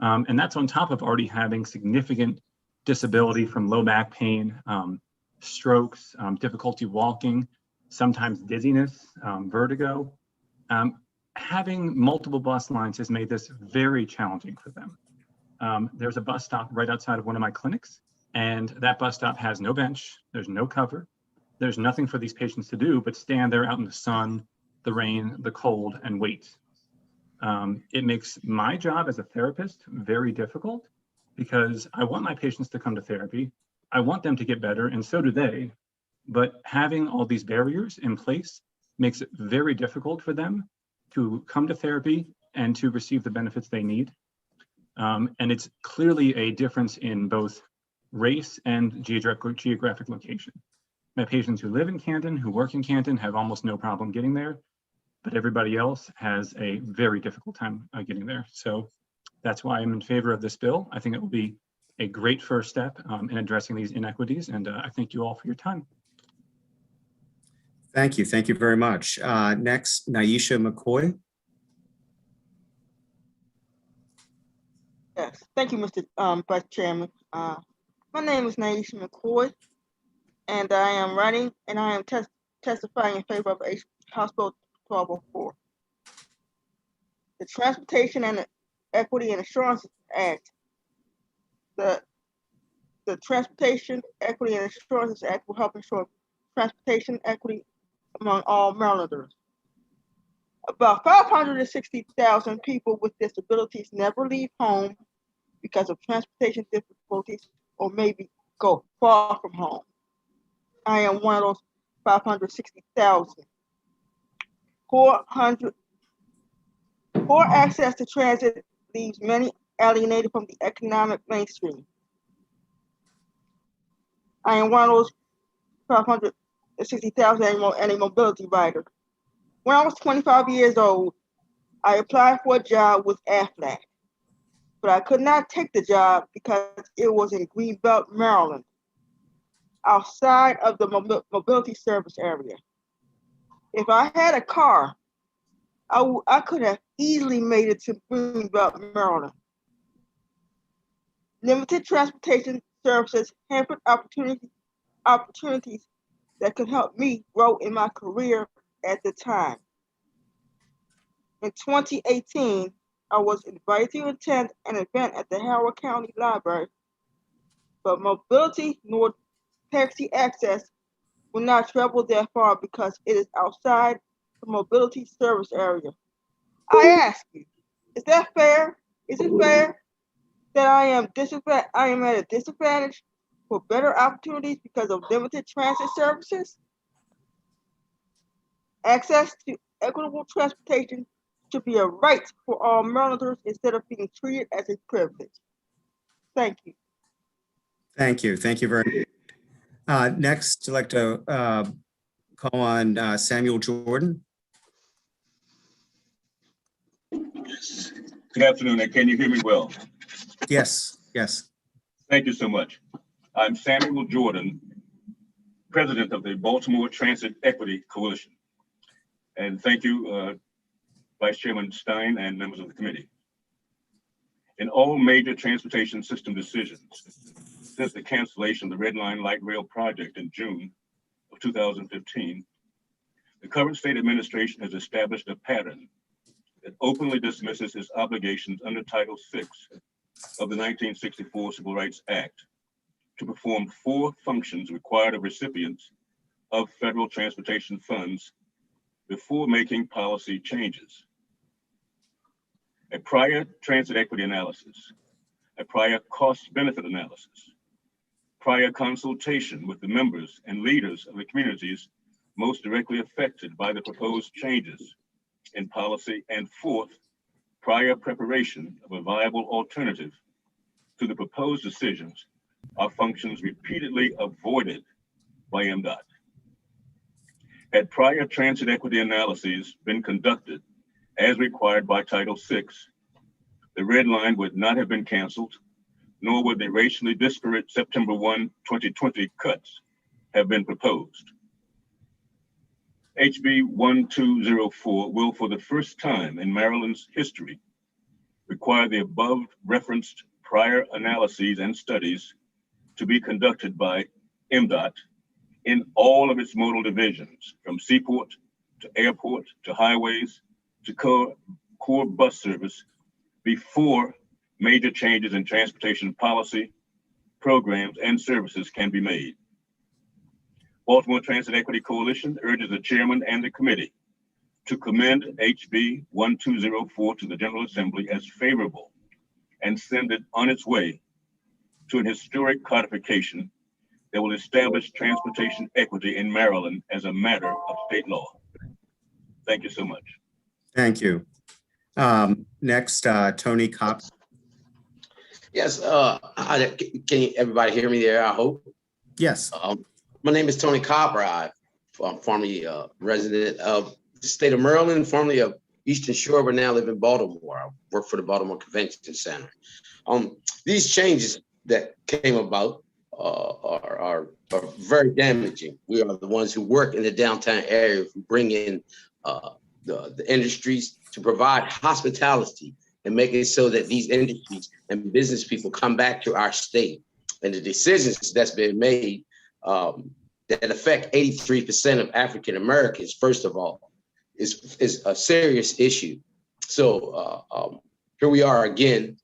And that's on top of already having significant disability from low back pain, strokes, difficulty walking. sometimes dizziness, vertigo. Having multiple bus lines has made this very challenging for them. There's a bus stop right outside of one of my clinics, and that bus stop has no bench, there's no cover, there's nothing for these patients to do but stand there out in the sun, the rain, the cold, and wait. It makes my job as a therapist very difficult because I want my patients to come to therapy. I want them to get better, and so do they. But having all these barriers in place makes it very difficult for them to come to therapy and to receive the benefits they need. And it's clearly a difference in both race and geographic location. My patients who live in Canton, who work in Canton, have almost no problem getting there, but everybody else has a very difficult time getting there. So that's why I'm in favor of this bill. I think it will be a great first step in addressing these inequities, and I thank you all for your time. Thank you. Thank you very much. Next, Naisha McCoy. Yes, thank you, Mr. Vice Chairman. My name is Naisha McCoy, and I am running and I am testifying in favor of House Bill 1204. The Transportation and Equity and Assurance Act, the Transportation Equity and Assurance Act will help ensure transportation equity among all Marylanders. About 560,000 people with disabilities never leave home because of transportation difficulties or maybe go far from home. I am one of those 560,000. Poor access to transit leaves many alienated from the economic mainstream. I am one of those 560,000 and a mobility rider. When I was 25 years old, I applied for a job with AFLAC, but I could not take the job because it was in Greenbelt, Maryland, outside of the mobility service area. If I had a car, I could have easily made it to Greenbelt, Maryland. Limited transportation services hampered opportunities that could help me grow in my career at the time. In 2018, I was invited to attend an event at the Howard County Library, but mobility nor taxi access will not travel that far because it is outside the mobility service area. I ask you, is that fair? Is it fair that I am at a disadvantage for better opportunities because of limited transit services? Access to equitable transportation should be a right for all Marylanders instead of being treated as a privilege. Thank you. Thank you. Thank you very much. Next, I'd like to call on Samuel Jordan. Yes. Good afternoon, and can you hear me well? Yes, yes. Thank you so much. I'm Samuel Jordan, president of the Baltimore Transit Equity Coalition. And thank you, Vice Chairman Stein and members of the committee. In all major transportation system decisions since the cancellation of the Red Line Light Rail project in June of 2015, the current state administration has established a pattern that openly dismisses its obligations under Title VI of the 1964 Civil Rights Act to perform 4 functions required of recipients of federal transportation funds before making policy changes: a prior transit equity analysis, a prior cost-benefit analysis, prior consultation with the members and leaders of the communities most directly affected by the proposed changes in policy, and 4th, prior preparation of a viable alternative to the proposed decisions are functions repeatedly avoided by MDOT. Had prior transit equity analyses been conducted as required by Title VI, the Red Line would not have been canceled, nor would the racially disparate September 1, 2020 cuts have been proposed. HB 1204 will, for the first time in Maryland's history, require the above referenced prior analyses and studies to be conducted by MDOT in all of its modal divisions, from seaport to airport to highways to core bus service, before major changes in transportation policy, programs, and services can be made. Baltimore Transit Equity Coalition urges the chairman and the committee to commend HB 1204 to the General Assembly as favorable and send it on its way to an historic codification that will establish transportation equity in Maryland as a matter of state law. Thank you so much. Thank you. Next, Tony Kopp. Yes, can everybody hear me there, I hope? Yes. My name is Tony Copper. I'm formerly a resident of the state of Maryland, formerly of Eastern Shore, but now live in Baltimore. I work for the Baltimore Convention Center. These changes that came about are very damaging. We are the ones who work in the downtown area, who bring in the industries to provide hospitality and make it so that these industries and business people come back to our state. And the decisions that's been made that affect 83% of African Americans, first of all, is a serious issue. So here we are again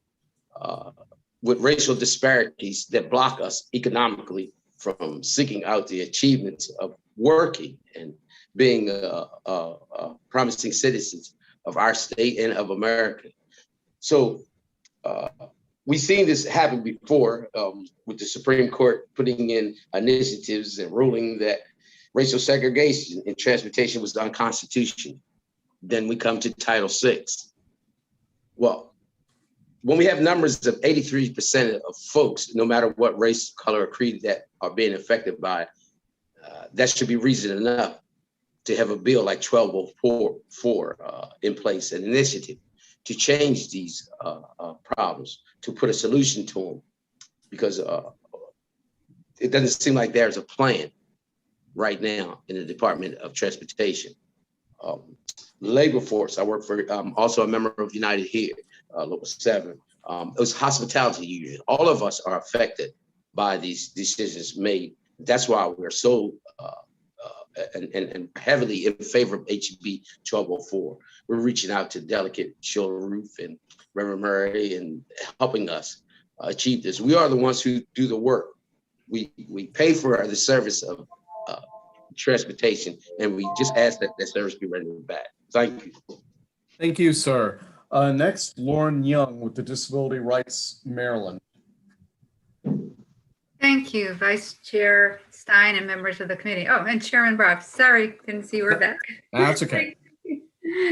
with racial disparities that block us economically from seeking out the achievements of working and being promising citizens of our state and of America. So we've seen this happen before with the Supreme Court putting in initiatives and ruling that racial segregation in transportation was unconstitutional. Then we come to Title VI. Well, when we have numbers of 83% of folks, no matter what race, color, or creed, that are being affected by it, that should be reason enough to have a bill like 1204 in place, an initiative to change these problems, to put a solution to them, because it doesn't seem like there's a plan right now in the Department of Transportation. Labor force, I work for, also a member of United Here, Local 7. It was hospitality union. All of us are affected by these decisions made. That's why we're so and heavily in favor of HB 1204. We're reaching out to Delegate Sheila Roof and Reverend Murray and helping us achieve this. We are the ones who do the work. We pay for the service of transportation, and we just ask that that service be rendered back. Thank you. Thank you, sir. Next, Lauren Young with the Disability Rights Maryland. Thank you, Vice Chair Stein and members of the committee. Oh, and Chairman Brock. Sorry, didn't see you were back. That's okay.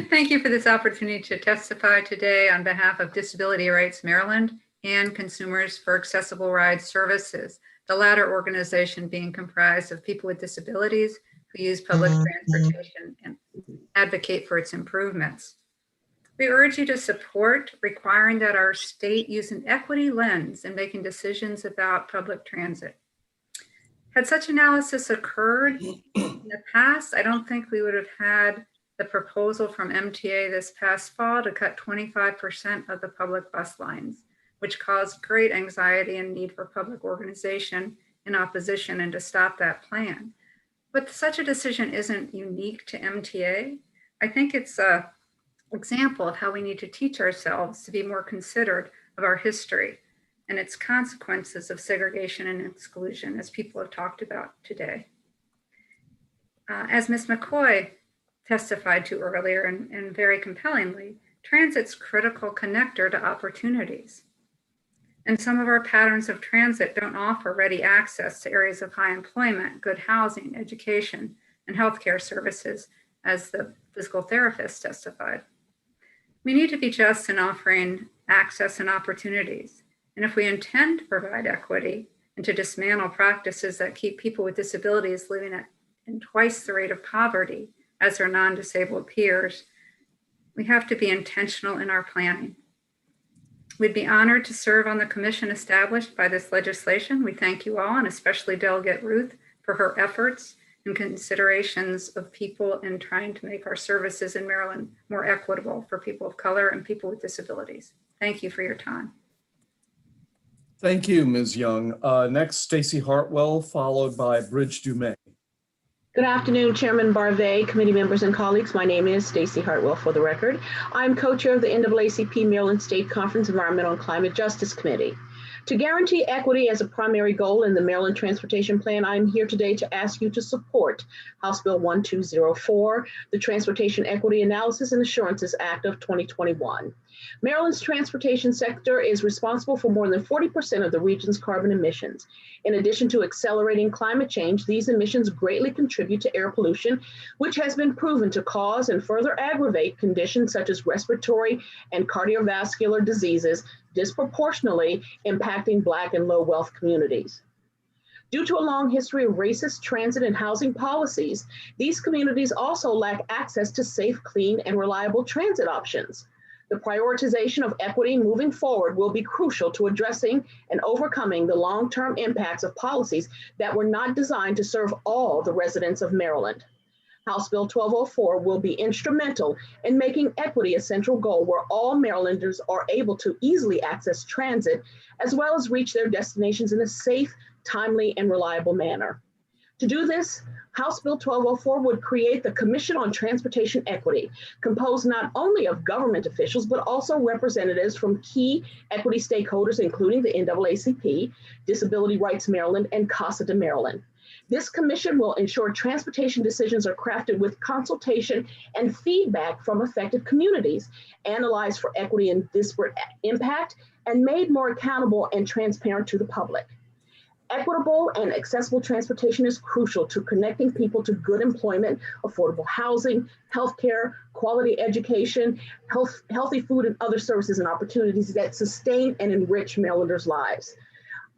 Thank you for this opportunity to testify today on behalf of Disability Rights Maryland and Consumers for Accessible Ride Services, the latter organization being comprised of people with disabilities who use public transportation and advocate for its improvements. We urge you to support requiring that our state use an equity lens in making decisions about public transit. Had such analysis occurred in the past, I don't think we would have had the proposal from MTA this past fall to cut 25% of the public bus lines, which caused great anxiety and need for public organization in opposition and to stop that plan. But such a decision isn't unique to MTA. I think it's an example of how we need to teach ourselves to be more considerate of our history and its consequences of segregation and exclusion, as people have talked about today. As Ms. McCoy testified to earlier and very compellingly, transit's critical connector to opportunities. And some of our patterns of transit don't offer ready access to areas of high employment, good housing, education, and healthcare services, as the physical therapist testified. We need to be just in offering access and opportunities. And if we intend to provide equity and to dismantle practices that keep people with disabilities living at twice the rate of poverty as their non-disabled peers, we have to be intentional in our planning. We'd be honored to serve on the commission established by this legislation. We thank you all, and especially Delegate Ruth for her efforts and considerations of people in trying to make our services in Maryland more equitable for people of color and people with disabilities. Thank you for your time. Thank you, Ms. Young. Next, Stacey Hartwell, followed by Bridge Dumais. Good afternoon, Chairman Barve, committee members and colleagues. My name is Stacy Hartwell for the record. I'm co-chair of the NAACP Maryland State Conference Environmental and Climate Justice Committee. To guarantee equity as a primary goal in the Maryland Transportation Plan, I'm here today to ask you to support House Bill 1204, the Transportation Equity Analysis and Assurances Act of 2021. Maryland's transportation sector is responsible for more than 40% of the region's carbon emissions. In addition to accelerating climate change, these emissions greatly contribute to air pollution, which has been proven to cause and further aggravate conditions such as respiratory and cardiovascular diseases, disproportionately impacting Black and low-wealth communities. Due to a long history of racist transit and housing policies, these communities also lack access to safe, clean, and reliable transit options. The prioritization of equity moving forward will be crucial to addressing and overcoming the long-term impacts of policies that were not designed to serve all the residents of Maryland. House Bill 1204 will be instrumental in making equity a central goal where all Marylanders are able to easily access transit, as well as reach their destinations in a safe, timely, and reliable manner. To do this, House Bill 1204 would create the Commission on Transportation Equity, composed not only of government officials, but also representatives from key equity stakeholders, including the NAACP, Disability Rights Maryland, and Casa de Maryland. This commission will ensure transportation decisions are crafted with consultation and feedback from affected communities, analyzed for equity and disparate impact, and made more accountable and transparent to the public. Equitable and accessible transportation is crucial to connecting people to good employment, affordable housing, healthcare, quality education, healthy food, and other services and opportunities that sustain and enrich Marylanders' lives.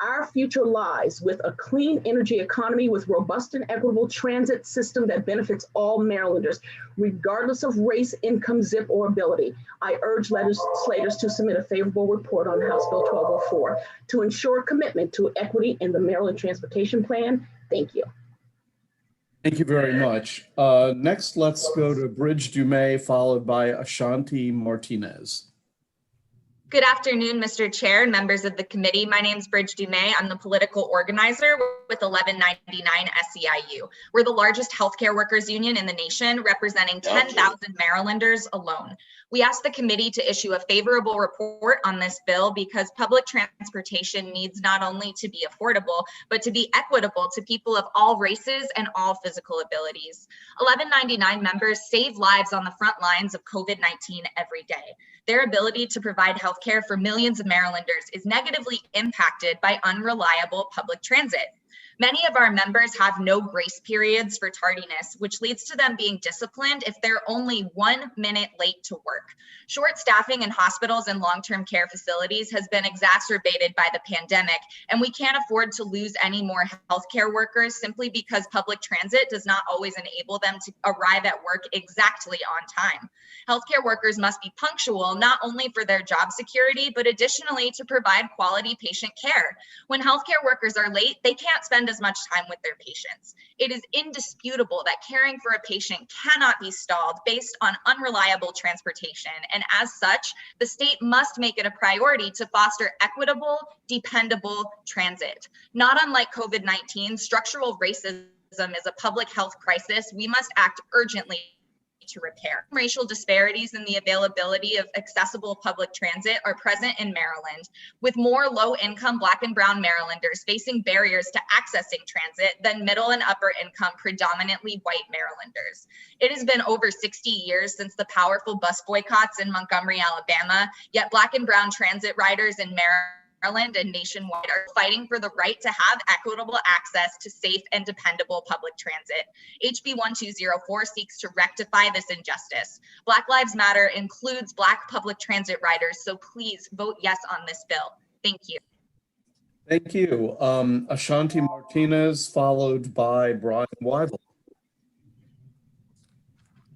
Our future lies with a clean energy economy with robust and equitable transit system that benefits all Marylanders, regardless of race, income, zip, or ability. I urge legislators to submit a favorable report on House Bill 1204 to ensure commitment to equity in the Maryland Transportation Plan. Thank you. Thank you very much. Next, let's go to Bridge Dumais, followed by Ashanti Martinez. Good afternoon, Mr. Chair and members of the committee. My name is Bridge Dumais. I'm the political organizer with 1199 SEIU. We're the largest healthcare workers union in the nation, representing 10,000 Marylanders alone. We asked the committee to issue a favorable report on this bill because public transportation needs not only to be affordable, but to be equitable to people of all races and all physical abilities. 1199 members save lives on the front lines of COVID-19 every day. Their ability to provide healthcare for millions of Marylanders is negatively impacted by unreliable public transit. Many of our members have no grace periods for tardiness, which leads to them being disciplined if they're only 1 minute late to work. Short staffing in hospitals and long-term care facilities has been exacerbated by the pandemic, and we can't afford to lose any more healthcare workers simply because public transit does not always enable them to arrive at work exactly on time. Healthcare workers must be punctual, not only for their job security, but additionally to provide quality patient care. When healthcare workers are late, they can't spend as much time with their patients. It is indisputable that caring for a patient cannot be stalled based on unreliable transportation. And as such, the state must make it a priority to foster equitable, dependable transit. Not unlike COVID-19, structural racism is a public health crisis we must act urgently to repair. Racial disparities in the availability of accessible public transit are present in Maryland, with more low-income Black and Brown Marylanders facing barriers to accessing transit than middle and upper income predominantly white Marylanders. It has been over 60 years since the powerful bus boycotts in Montgomery, Alabama, yet Black and Brown transit riders in Maryland and nationwide are fighting for the right to have equitable access to safe and dependable public transit. HB 1204 seeks to rectify this injustice. Black Lives Matter includes Black public transit riders, so please vote yes on this bill. Thank you. Thank you. Ashanti Martinez, followed by Brian Weibel.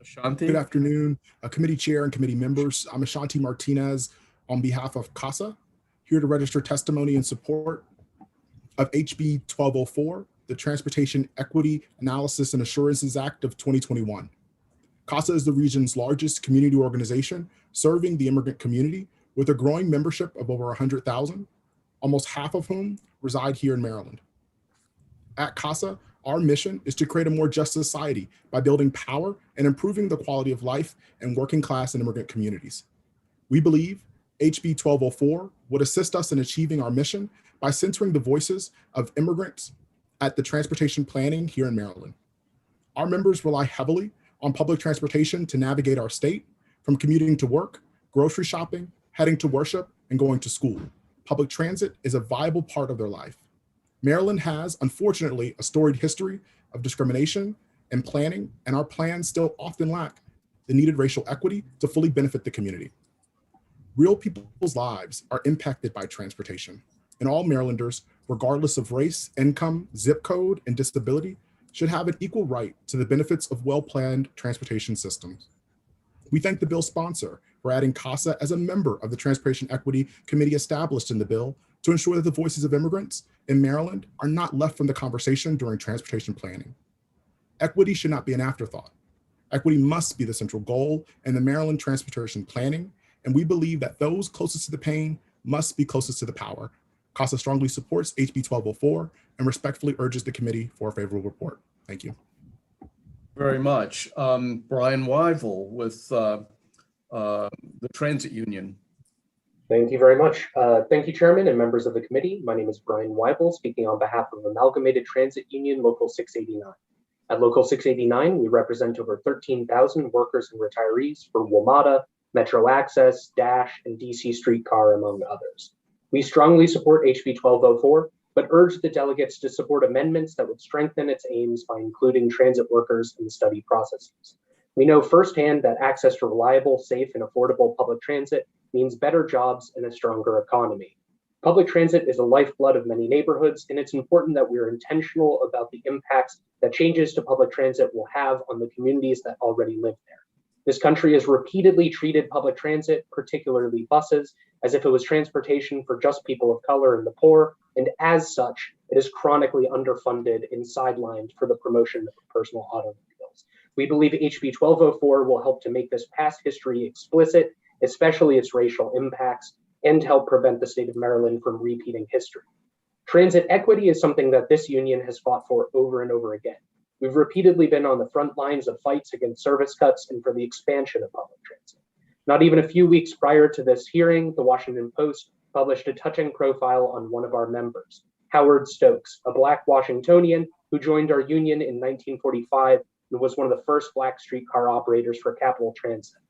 Ashanti. Good afternoon, committee chair and committee members. I'm Ashanti Martinez on behalf of CASA, here to register testimony in support of HB 1204, the Transportation Equity Analysis and Assurances Act of 2021. CASA is the region's largest community organization serving the immigrant community with a growing membership of over 100,000, almost half of whom reside here in Maryland. At CASA, Our mission is to create a more just society by building power and improving the quality of life in working class and immigrant communities. We believe HB 1204 would assist us in achieving our mission by centering the voices of immigrants at the transportation planning here in Maryland. Our members rely heavily on public transportation to navigate our state, from commuting to work, grocery shopping, heading to worship, and going to school. Public transit is a viable part of their life. Maryland has, unfortunately, a storied history of discrimination and planning, and our plans still often lack the needed racial equity to fully benefit the community. Real people's lives are impacted by transportation, and all Marylanders, regardless of race, income, zip code, and disability, should have an equal right to the benefits of well-planned transportation systems. We thank the bill's sponsor for adding CASA as a member of the Transportation Equity Committee established in the bill to ensure that the voices of immigrants in Maryland are not left from the conversation during transportation planning. Equity should not be an afterthought. Equity must be the central goal in the Maryland transportation planning, and we believe that those closest to the pain must be closest to the power. CASA strongly supports HB 1204 and respectfully urges the committee for a favorable report. Thank you. Very much. Brian Wyville with the Transit Union. Thank you very much. Thank you, Chairman and members of the committee. My name is Brian Wyville, speaking on behalf of Amalgamated Transit Union Local 689. At Local 689, we represent over 13,000 workers and retirees for WMATA, Metro Access, Dash, and DC Streetcar, among others. We strongly support HB 1204, but urge the delegates to support amendments that would strengthen its aims by including transit workers in the study processes. We know firsthand that access to reliable, safe, and affordable public transit means better jobs and a stronger economy. Public transit is the lifeblood of many neighborhoods, and it's important that we are intentional about the impacts that changes to public transit will have on the communities that already live there. This country has repeatedly treated public transit, particularly buses, as if it was transportation for just people of color and the poor, and as such, it is chronically underfunded and sidelined for the promotion of personal automobiles. We believe HB 1204 will help to make this past history explicit, especially its racial impacts, and help prevent the state of Maryland from repeating history. Transit equity is something that this union has fought for over and over again. We've repeatedly been on the front lines of fights against service cuts and for the expansion of public transit. Not even a few weeks prior to this hearing, the Washington Post published a touching profile on one of our members, Howard Stokes, a Black Washingtonian who joined our union in 1945 and was one of the first Black streetcar operators for Capital Transit.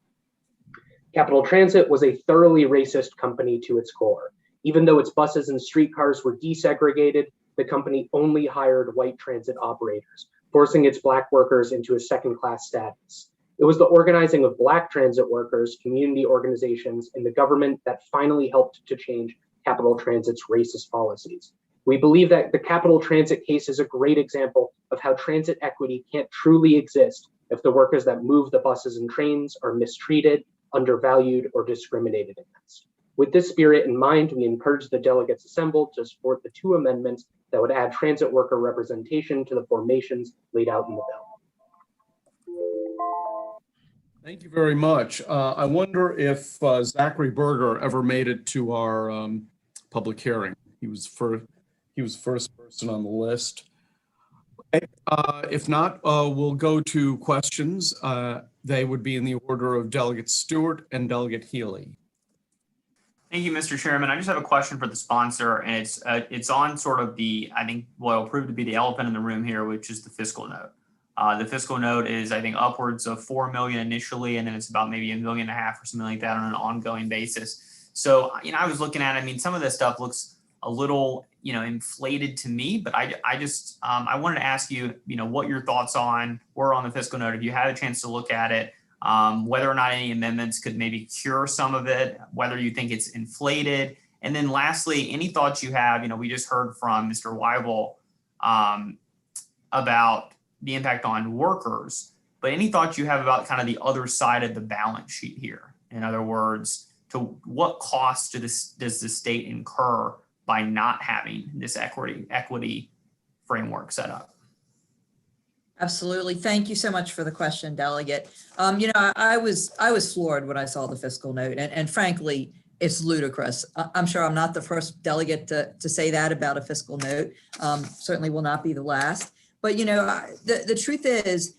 Capital Transit was a thoroughly racist company to its core. Even though its buses and streetcars were desegregated, the company only hired white transit operators, forcing its Black workers into a second-class status. It was the organizing of Black transit workers, community organizations, and the government that finally helped to change Capital Transit's racist policies. We believe that the Capital Transit case is a great example of how transit equity can't truly exist if the workers that move the buses and trains are mistreated, undervalued, or discriminated against. With this spirit in mind, we encourage the delegates assembled to support the two amendments that would add transit worker representation to the formations laid out in the bill. Thank you very much. I wonder if Zachary Berger ever made it to our public hearing. He was first person on the list. If not, we'll go to questions. They would be in the order of Delegate Stewart and Delegate Healy. Thank you, Mr. Chairman. I just have a question for the sponsor, and it's on sort of the, I think, what will prove to be the elephant in the room here, which is the fiscal note. The fiscal note is, I think, upwards of $4 million initially, and then it's about maybe $1.5 million or something like that on an ongoing basis. So, I was looking at it, some of this stuff looks a little, inflated to me, but I wanted to ask you, what your thoughts were on the fiscal note. If you had a chance to look at it, whether or not any amendments could maybe cure some of it, whether you think it's inflated. And then lastly, any thoughts you have, we just heard from Mr. Wyville about the impact on workers, but any thoughts you have about kind of the other side of the balance sheet here? In other words, to what cost does the state incur by not having this equity framework set up? Absolutely. Thank you so much for the question, Delegate. I was floored when I saw the fiscal note, and frankly, it's ludicrous. I'm sure I'm not the first delegate to say that about a fiscal note. Certainly will not be the last. But, the truth is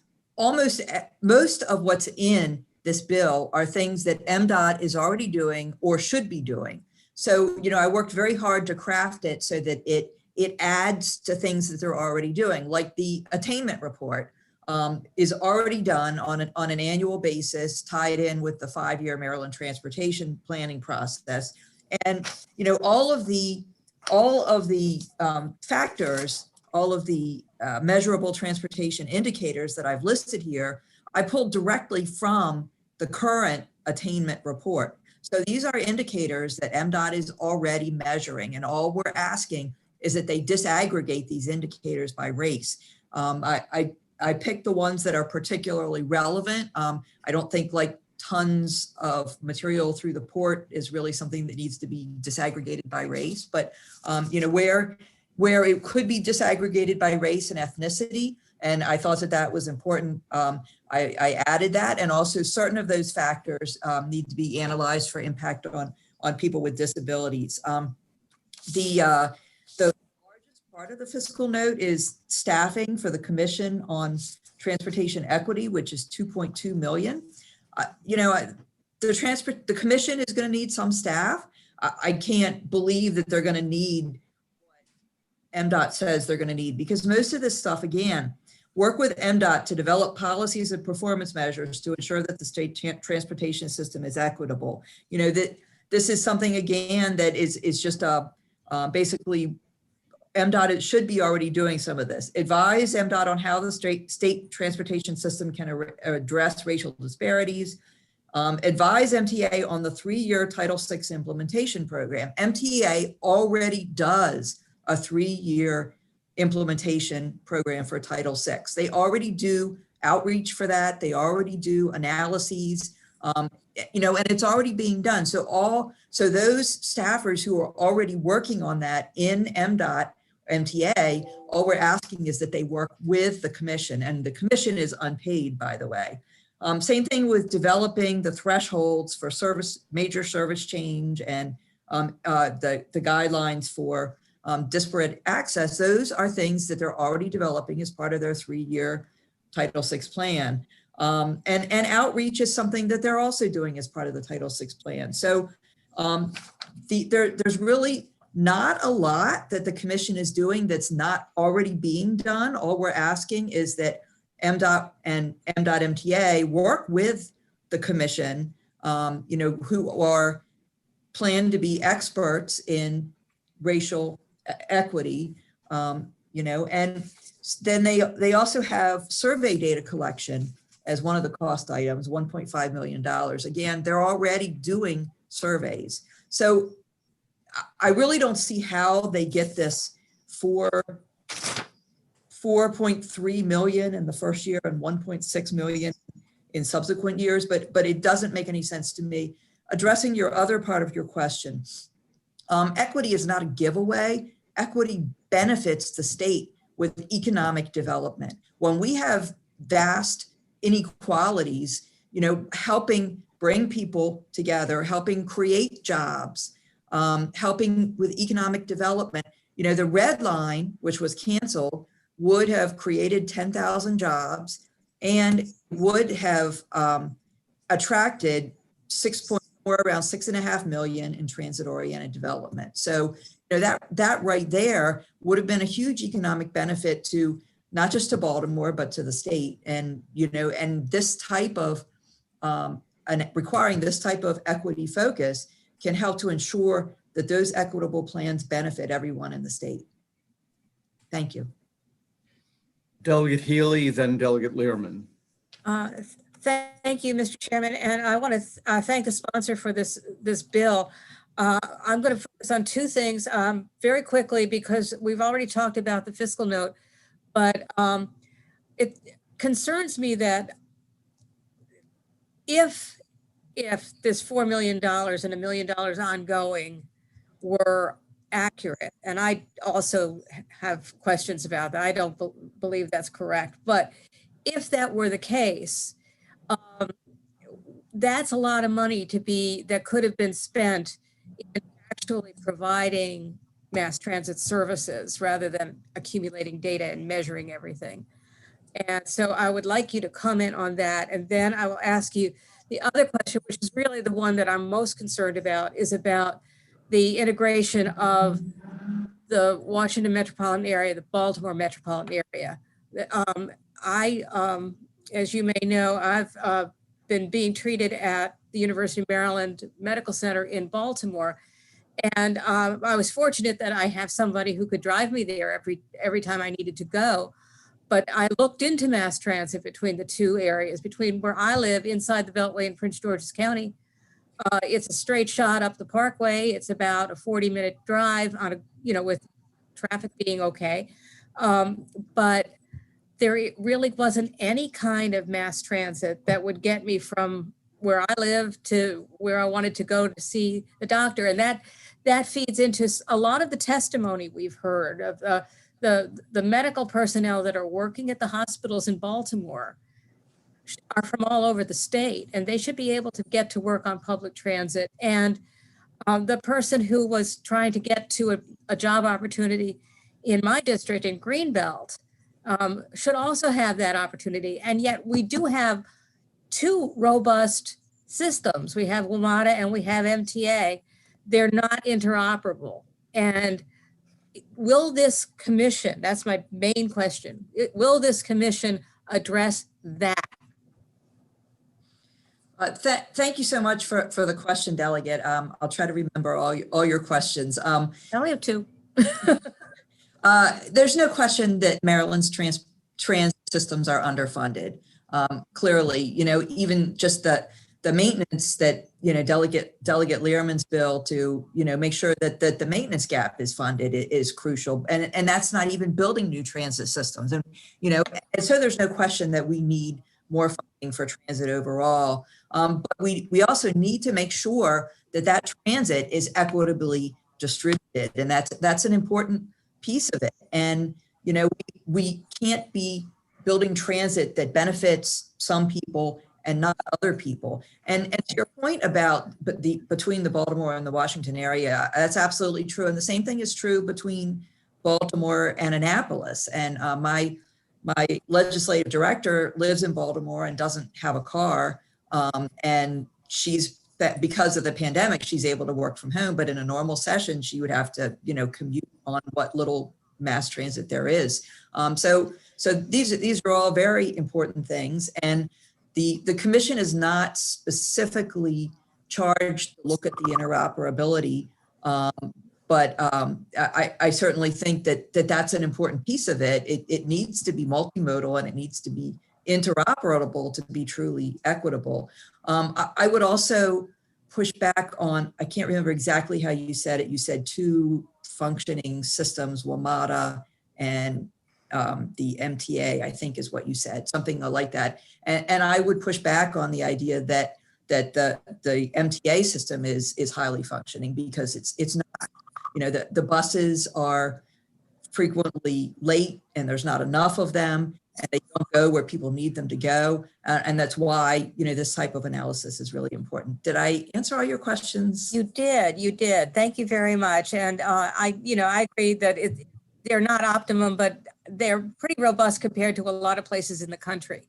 most of what's in this bill are things that MDOT is already doing or should be doing. So, I worked very hard to craft it so that it adds to things that they're already doing, like the attainment report is already done on an annual basis, tied in with the 5-year Maryland transportation planning process. And, all of the factors, all of the measurable transportation indicators that I've listed here, I pulled directly from the current attainment report. So these are indicators that MDOT is already measuring, and all we're asking is that they disaggregate these indicators by race. I picked the ones that are particularly relevant. I don't think like tons of material through the port is really something that needs to be disaggregated by race, but where it could be disaggregated by race and ethnicity, and I thought that was important, I added that, and also certain of those factors need to be analyzed for impact on people with disabilities. The largest part of the fiscal note is staffing for the Commission on Transportation Equity, which is $2.2 million. The Commission is going to need some staff. I can't believe that they're going to need what MDOT says they're going to need, because most of this stuff, again, work with MDOT to develop policies and performance measures to ensure that the state transportation system is equitable. That this is something, again, that is just basically MDOT should be already doing some of this. Advise MDOT on how the state transportation system can address racial disparities. Advise MTA on the 3-year Title VI implementation program. MTA already does a 3-year implementation program for Title VI. They already do outreach for that. They already do analyses, and it's already being done. So those staffers who are already working on that in MDOT, MTA, all we're asking is that they work with the Commission, and the Commission is unpaid, by the way. Same thing with developing the thresholds for major service change and the guidelines for disparate access. Those are things that they're already developing as part of their 3-year Title VI plan. And outreach is something that they're also doing as part of the Title VI plan. So there's really not a lot that the Commission is doing that's not already being done. All we're asking is that MDOT and MDOT MTA work with the Commission, who are planned to be experts in racial equity, and then they also have survey data collection as one of the cost items, $1.5 million. Again, they're already doing surveys. So I really don't see how they get this for $4.3 million in the first year and $1.6 million in subsequent years, but it doesn't make any sense to me. Addressing your other part of your question, equity is not a giveaway. Equity benefits the state with economic development. When we have vast inequalities, helping bring people together, helping create jobs, helping with economic development. The red line, which was canceled, would have created 10,000 jobs and would have attracted around 6.5 million in transit-oriented development. So that right there would have been a huge economic benefit to not just to Baltimore, but to the state. And and this type of and requiring this type of equity focus can help to ensure that those equitable plans benefit everyone in the state. Thank you. Delegate Healy, then Delegate Learman. Thank you, Mr. Chairman, and I want to thank the sponsor for this bill. I'm going to focus on two things very quickly because we've already talked about the fiscal note, but it concerns me that if this $4 million and $1 million ongoing were accurate, and I also have questions about that, I don't believe that's correct, but if that were the case, that's a lot of money that could have been spent in actually providing mass transit services rather than accumulating data and measuring everything. And so I would like you to comment on that. And then I will ask you the other question, which is really the one that I'm most concerned about, is about the integration of the Washington metropolitan area, the Baltimore metropolitan area. As you may know, I've been being treated at the University of Maryland Medical Center in Baltimore. And I was fortunate that I have somebody who could drive me there every time I needed to go. But I looked into mass transit between the two areas, between where I live inside the Beltway in Prince George's County. It's a straight shot up the Parkway. It's about a 40-minute drive on a, with traffic being okay. But there really wasn't any kind of mass transit that would get me from where I live to where I wanted to go to see the doctor. And that feeds into a lot of the testimony we've heard of the medical personnel that are working at the hospitals in Baltimore are from all over the state, and they should be able to get to work on public transit. And the person who was trying to get to a job opportunity in my district in Greenbelt should also have that opportunity. And yet we do have two robust systems. We have WMATA and we have MTA. They're not interoperable. And will this commission, that's my main question, will this commission address that? Thank you so much for the question, Delegate. I'll try to remember all your questions. I only have two. There's no question that Maryland's transit systems are underfunded. Clearly, even just the maintenance that, Delegate Learman's bill to, make sure that the maintenance gap is funded is crucial. And that's not even building new transit systems. And, and so there's no question that we need more funding for transit overall. But we also need to make sure that transit is equitably distributed. And that's an important piece of it. And, we can't be building transit that benefits some people and not other people. And to your point about between the Baltimore and the Washington area, that's absolutely true. And the same thing is true between Baltimore and Annapolis. And my legislative director lives in Baltimore and doesn't have a car. And because of the pandemic, she's able to work from home. But in a normal session, she would have to, commute on what little mass transit there is. So these are all very important things. And the commission is not specifically charged to look at the interoperability, but I certainly think that's an important piece of it. It needs to be multimodal and it needs to be interoperable to be truly equitable. I would also push back on, I can't remember exactly how you said it. You said two functioning systems, WMATA and the MTA, I think is what you said, something like that. And I would push back on the idea that the MTA system is highly functioning, because it's not, the buses are frequently late and there's not enough of them, and they don't go where people need them to go. And that's why, this type of analysis is really important. Did I answer all your questions? You did. Thank you very much. And I agree that they're not optimum, but they're pretty robust compared to a lot of places in the country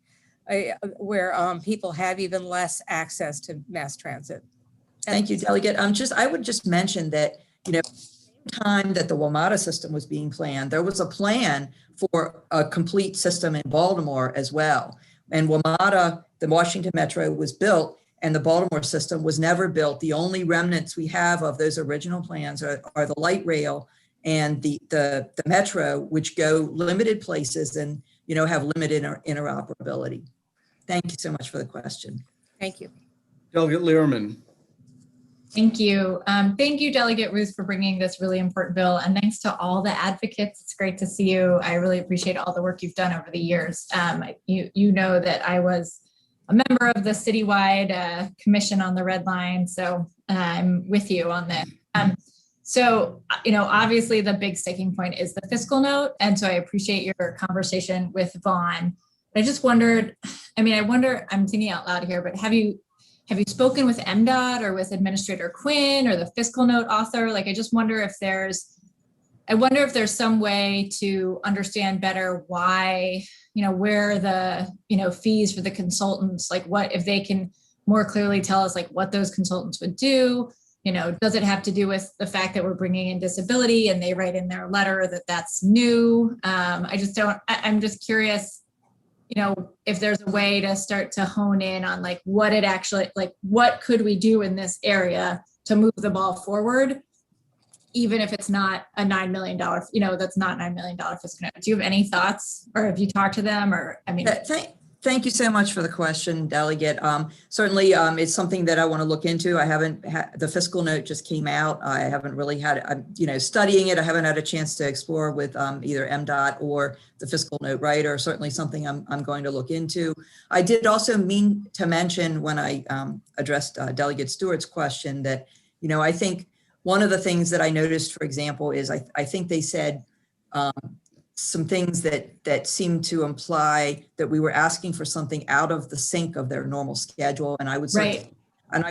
where people have even less access to mass transit. Thank you, Delegate. I would just mention that, time that the WMATA system was being planned, there was a plan for a complete system in Baltimore as well. And WMATA, the Washington Metro, was built and the Baltimore system was never built. The only remnants we have of those original plans are the light rail and the Metro, which go limited places and, have limited interoperability. Thank you so much for the question. Thank you. Delegate Learman. Thank you. Thank you, Delegate Ruth, for bringing this really important bill. And thanks to all the advocates. It's great to see you. I really appreciate all the work you've done over the years. You know that I was a member of the citywide commission on the Red Line. So I'm with you on this. So, obviously the big sticking point is the fiscal note. And so I appreciate your conversation with Vaughn. I just wondered, I'm thinking out loud here, but have you spoken with MDOT or with Administrator Quinn or the fiscal note author? I just wonder if there's I wonder if there's some way to understand better why, where the, fees for the consultants, like what, if they can more clearly tell us like what those consultants would do. Does it have to do with the fact that we're bringing in disability and they write in their letter that that's new? I'm just curious, if there's a way to start to hone in on like what it actually, like what could we do in this area to move the ball forward, even if it's not a $9 million, that's not $9 million fiscal note. Do you have any thoughts, or have you talked to them, or, Thank you so much for the question, Delegate. Certainly, it's something that I want to look into. I haven't had, the fiscal note just came out. I haven't really had, studying it. I haven't had a chance to explore with either MDOT or the fiscal note writer. Certainly something I'm going to look into. I did also mean to mention when I addressed Delegate Stewart's question that, I think one of the things that I noticed, for example, is I think they said, some things that seem to imply that we were asking for something out of the sync of their normal schedule. And I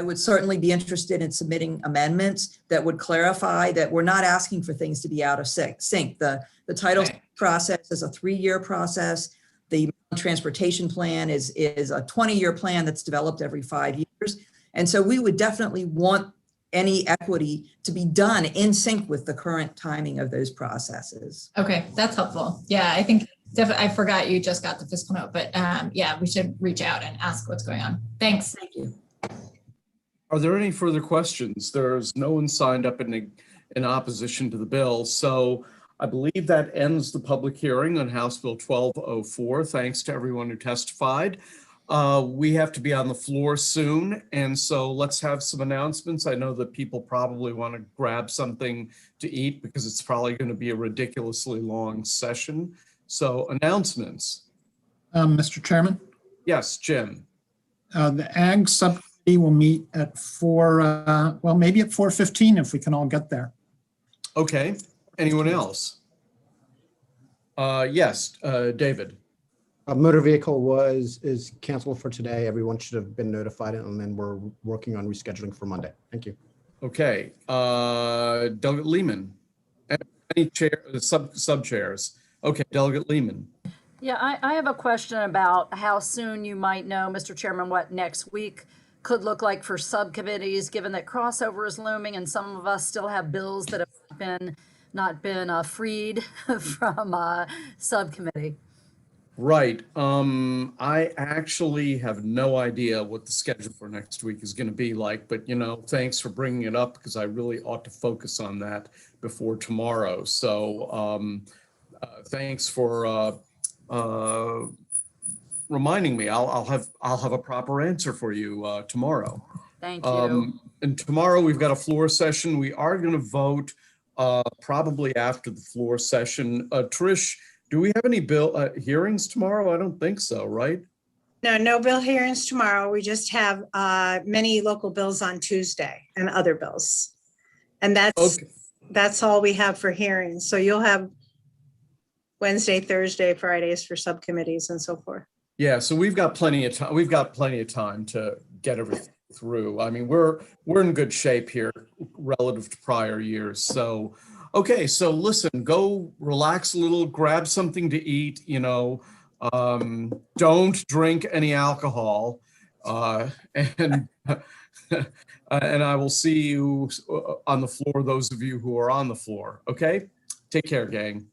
would certainly be interested in submitting amendments that would clarify that we're not asking for things to be out of sync. The title process is a 3-year process. The transportation plan is a 20-year plan that's developed every 5 years. And so we would definitely want any equity to be done in sync with the current timing of those processes. Okay, that's helpful. Yeah, I think definitely, I forgot you just got the fiscal note, but yeah, we should reach out and ask what's going on. Thanks. Thank you. Are there any further questions? There's no one signed up in opposition to the bill. So I believe that ends the public hearing on House Bill 1204. Thanks to everyone who testified. We have to be on the floor soon, and so let's have some announcements. I know that people probably want to grab something to eat because it's probably going to be a ridiculously long session. So announcements. Mr. Chairman? Yes, Jim. The Ag Subcommittee will meet at maybe at 4:15 if we can all get there. Okay. Anyone else? Yes, David. A motor vehicle is canceled for today. Everyone should have been notified, and then we're working on rescheduling for Monday. Thank you. Okay. Delegate Lehman. Any sub chairs? Okay, Delegate Lehman. Yeah, I have a question about how soon you might know, Mr. Chairman, what next week could look like for subcommittees, given that crossover is looming and some of us still have bills that have not been freed from subcommittee. Right. I actually have no idea what the schedule for next week is going to be like, but thanks for bringing it up because I really ought to focus on that before tomorrow. So thanks for reminding me. I'll have a proper answer for you tomorrow. Thank you. And tomorrow we've got a floor session. We are going to vote probably after the floor session. Trish, do we have any bill hearings tomorrow? I don't think so, right? No bill hearings tomorrow. We just have many local bills on Tuesday and other bills. And that's all we have for hearings. So you'll have Wednesday, Thursday, Fridays for subcommittees and so forth. Yeah, so we've got plenty of time. We've got plenty of time to get everything through. I mean, we're in good shape here relative to prior years. So okay, so listen, go relax a little, grab something to eat, don't drink any alcohol, and I will see you on the floor, those of you who are on the floor, okay? Take care, gang.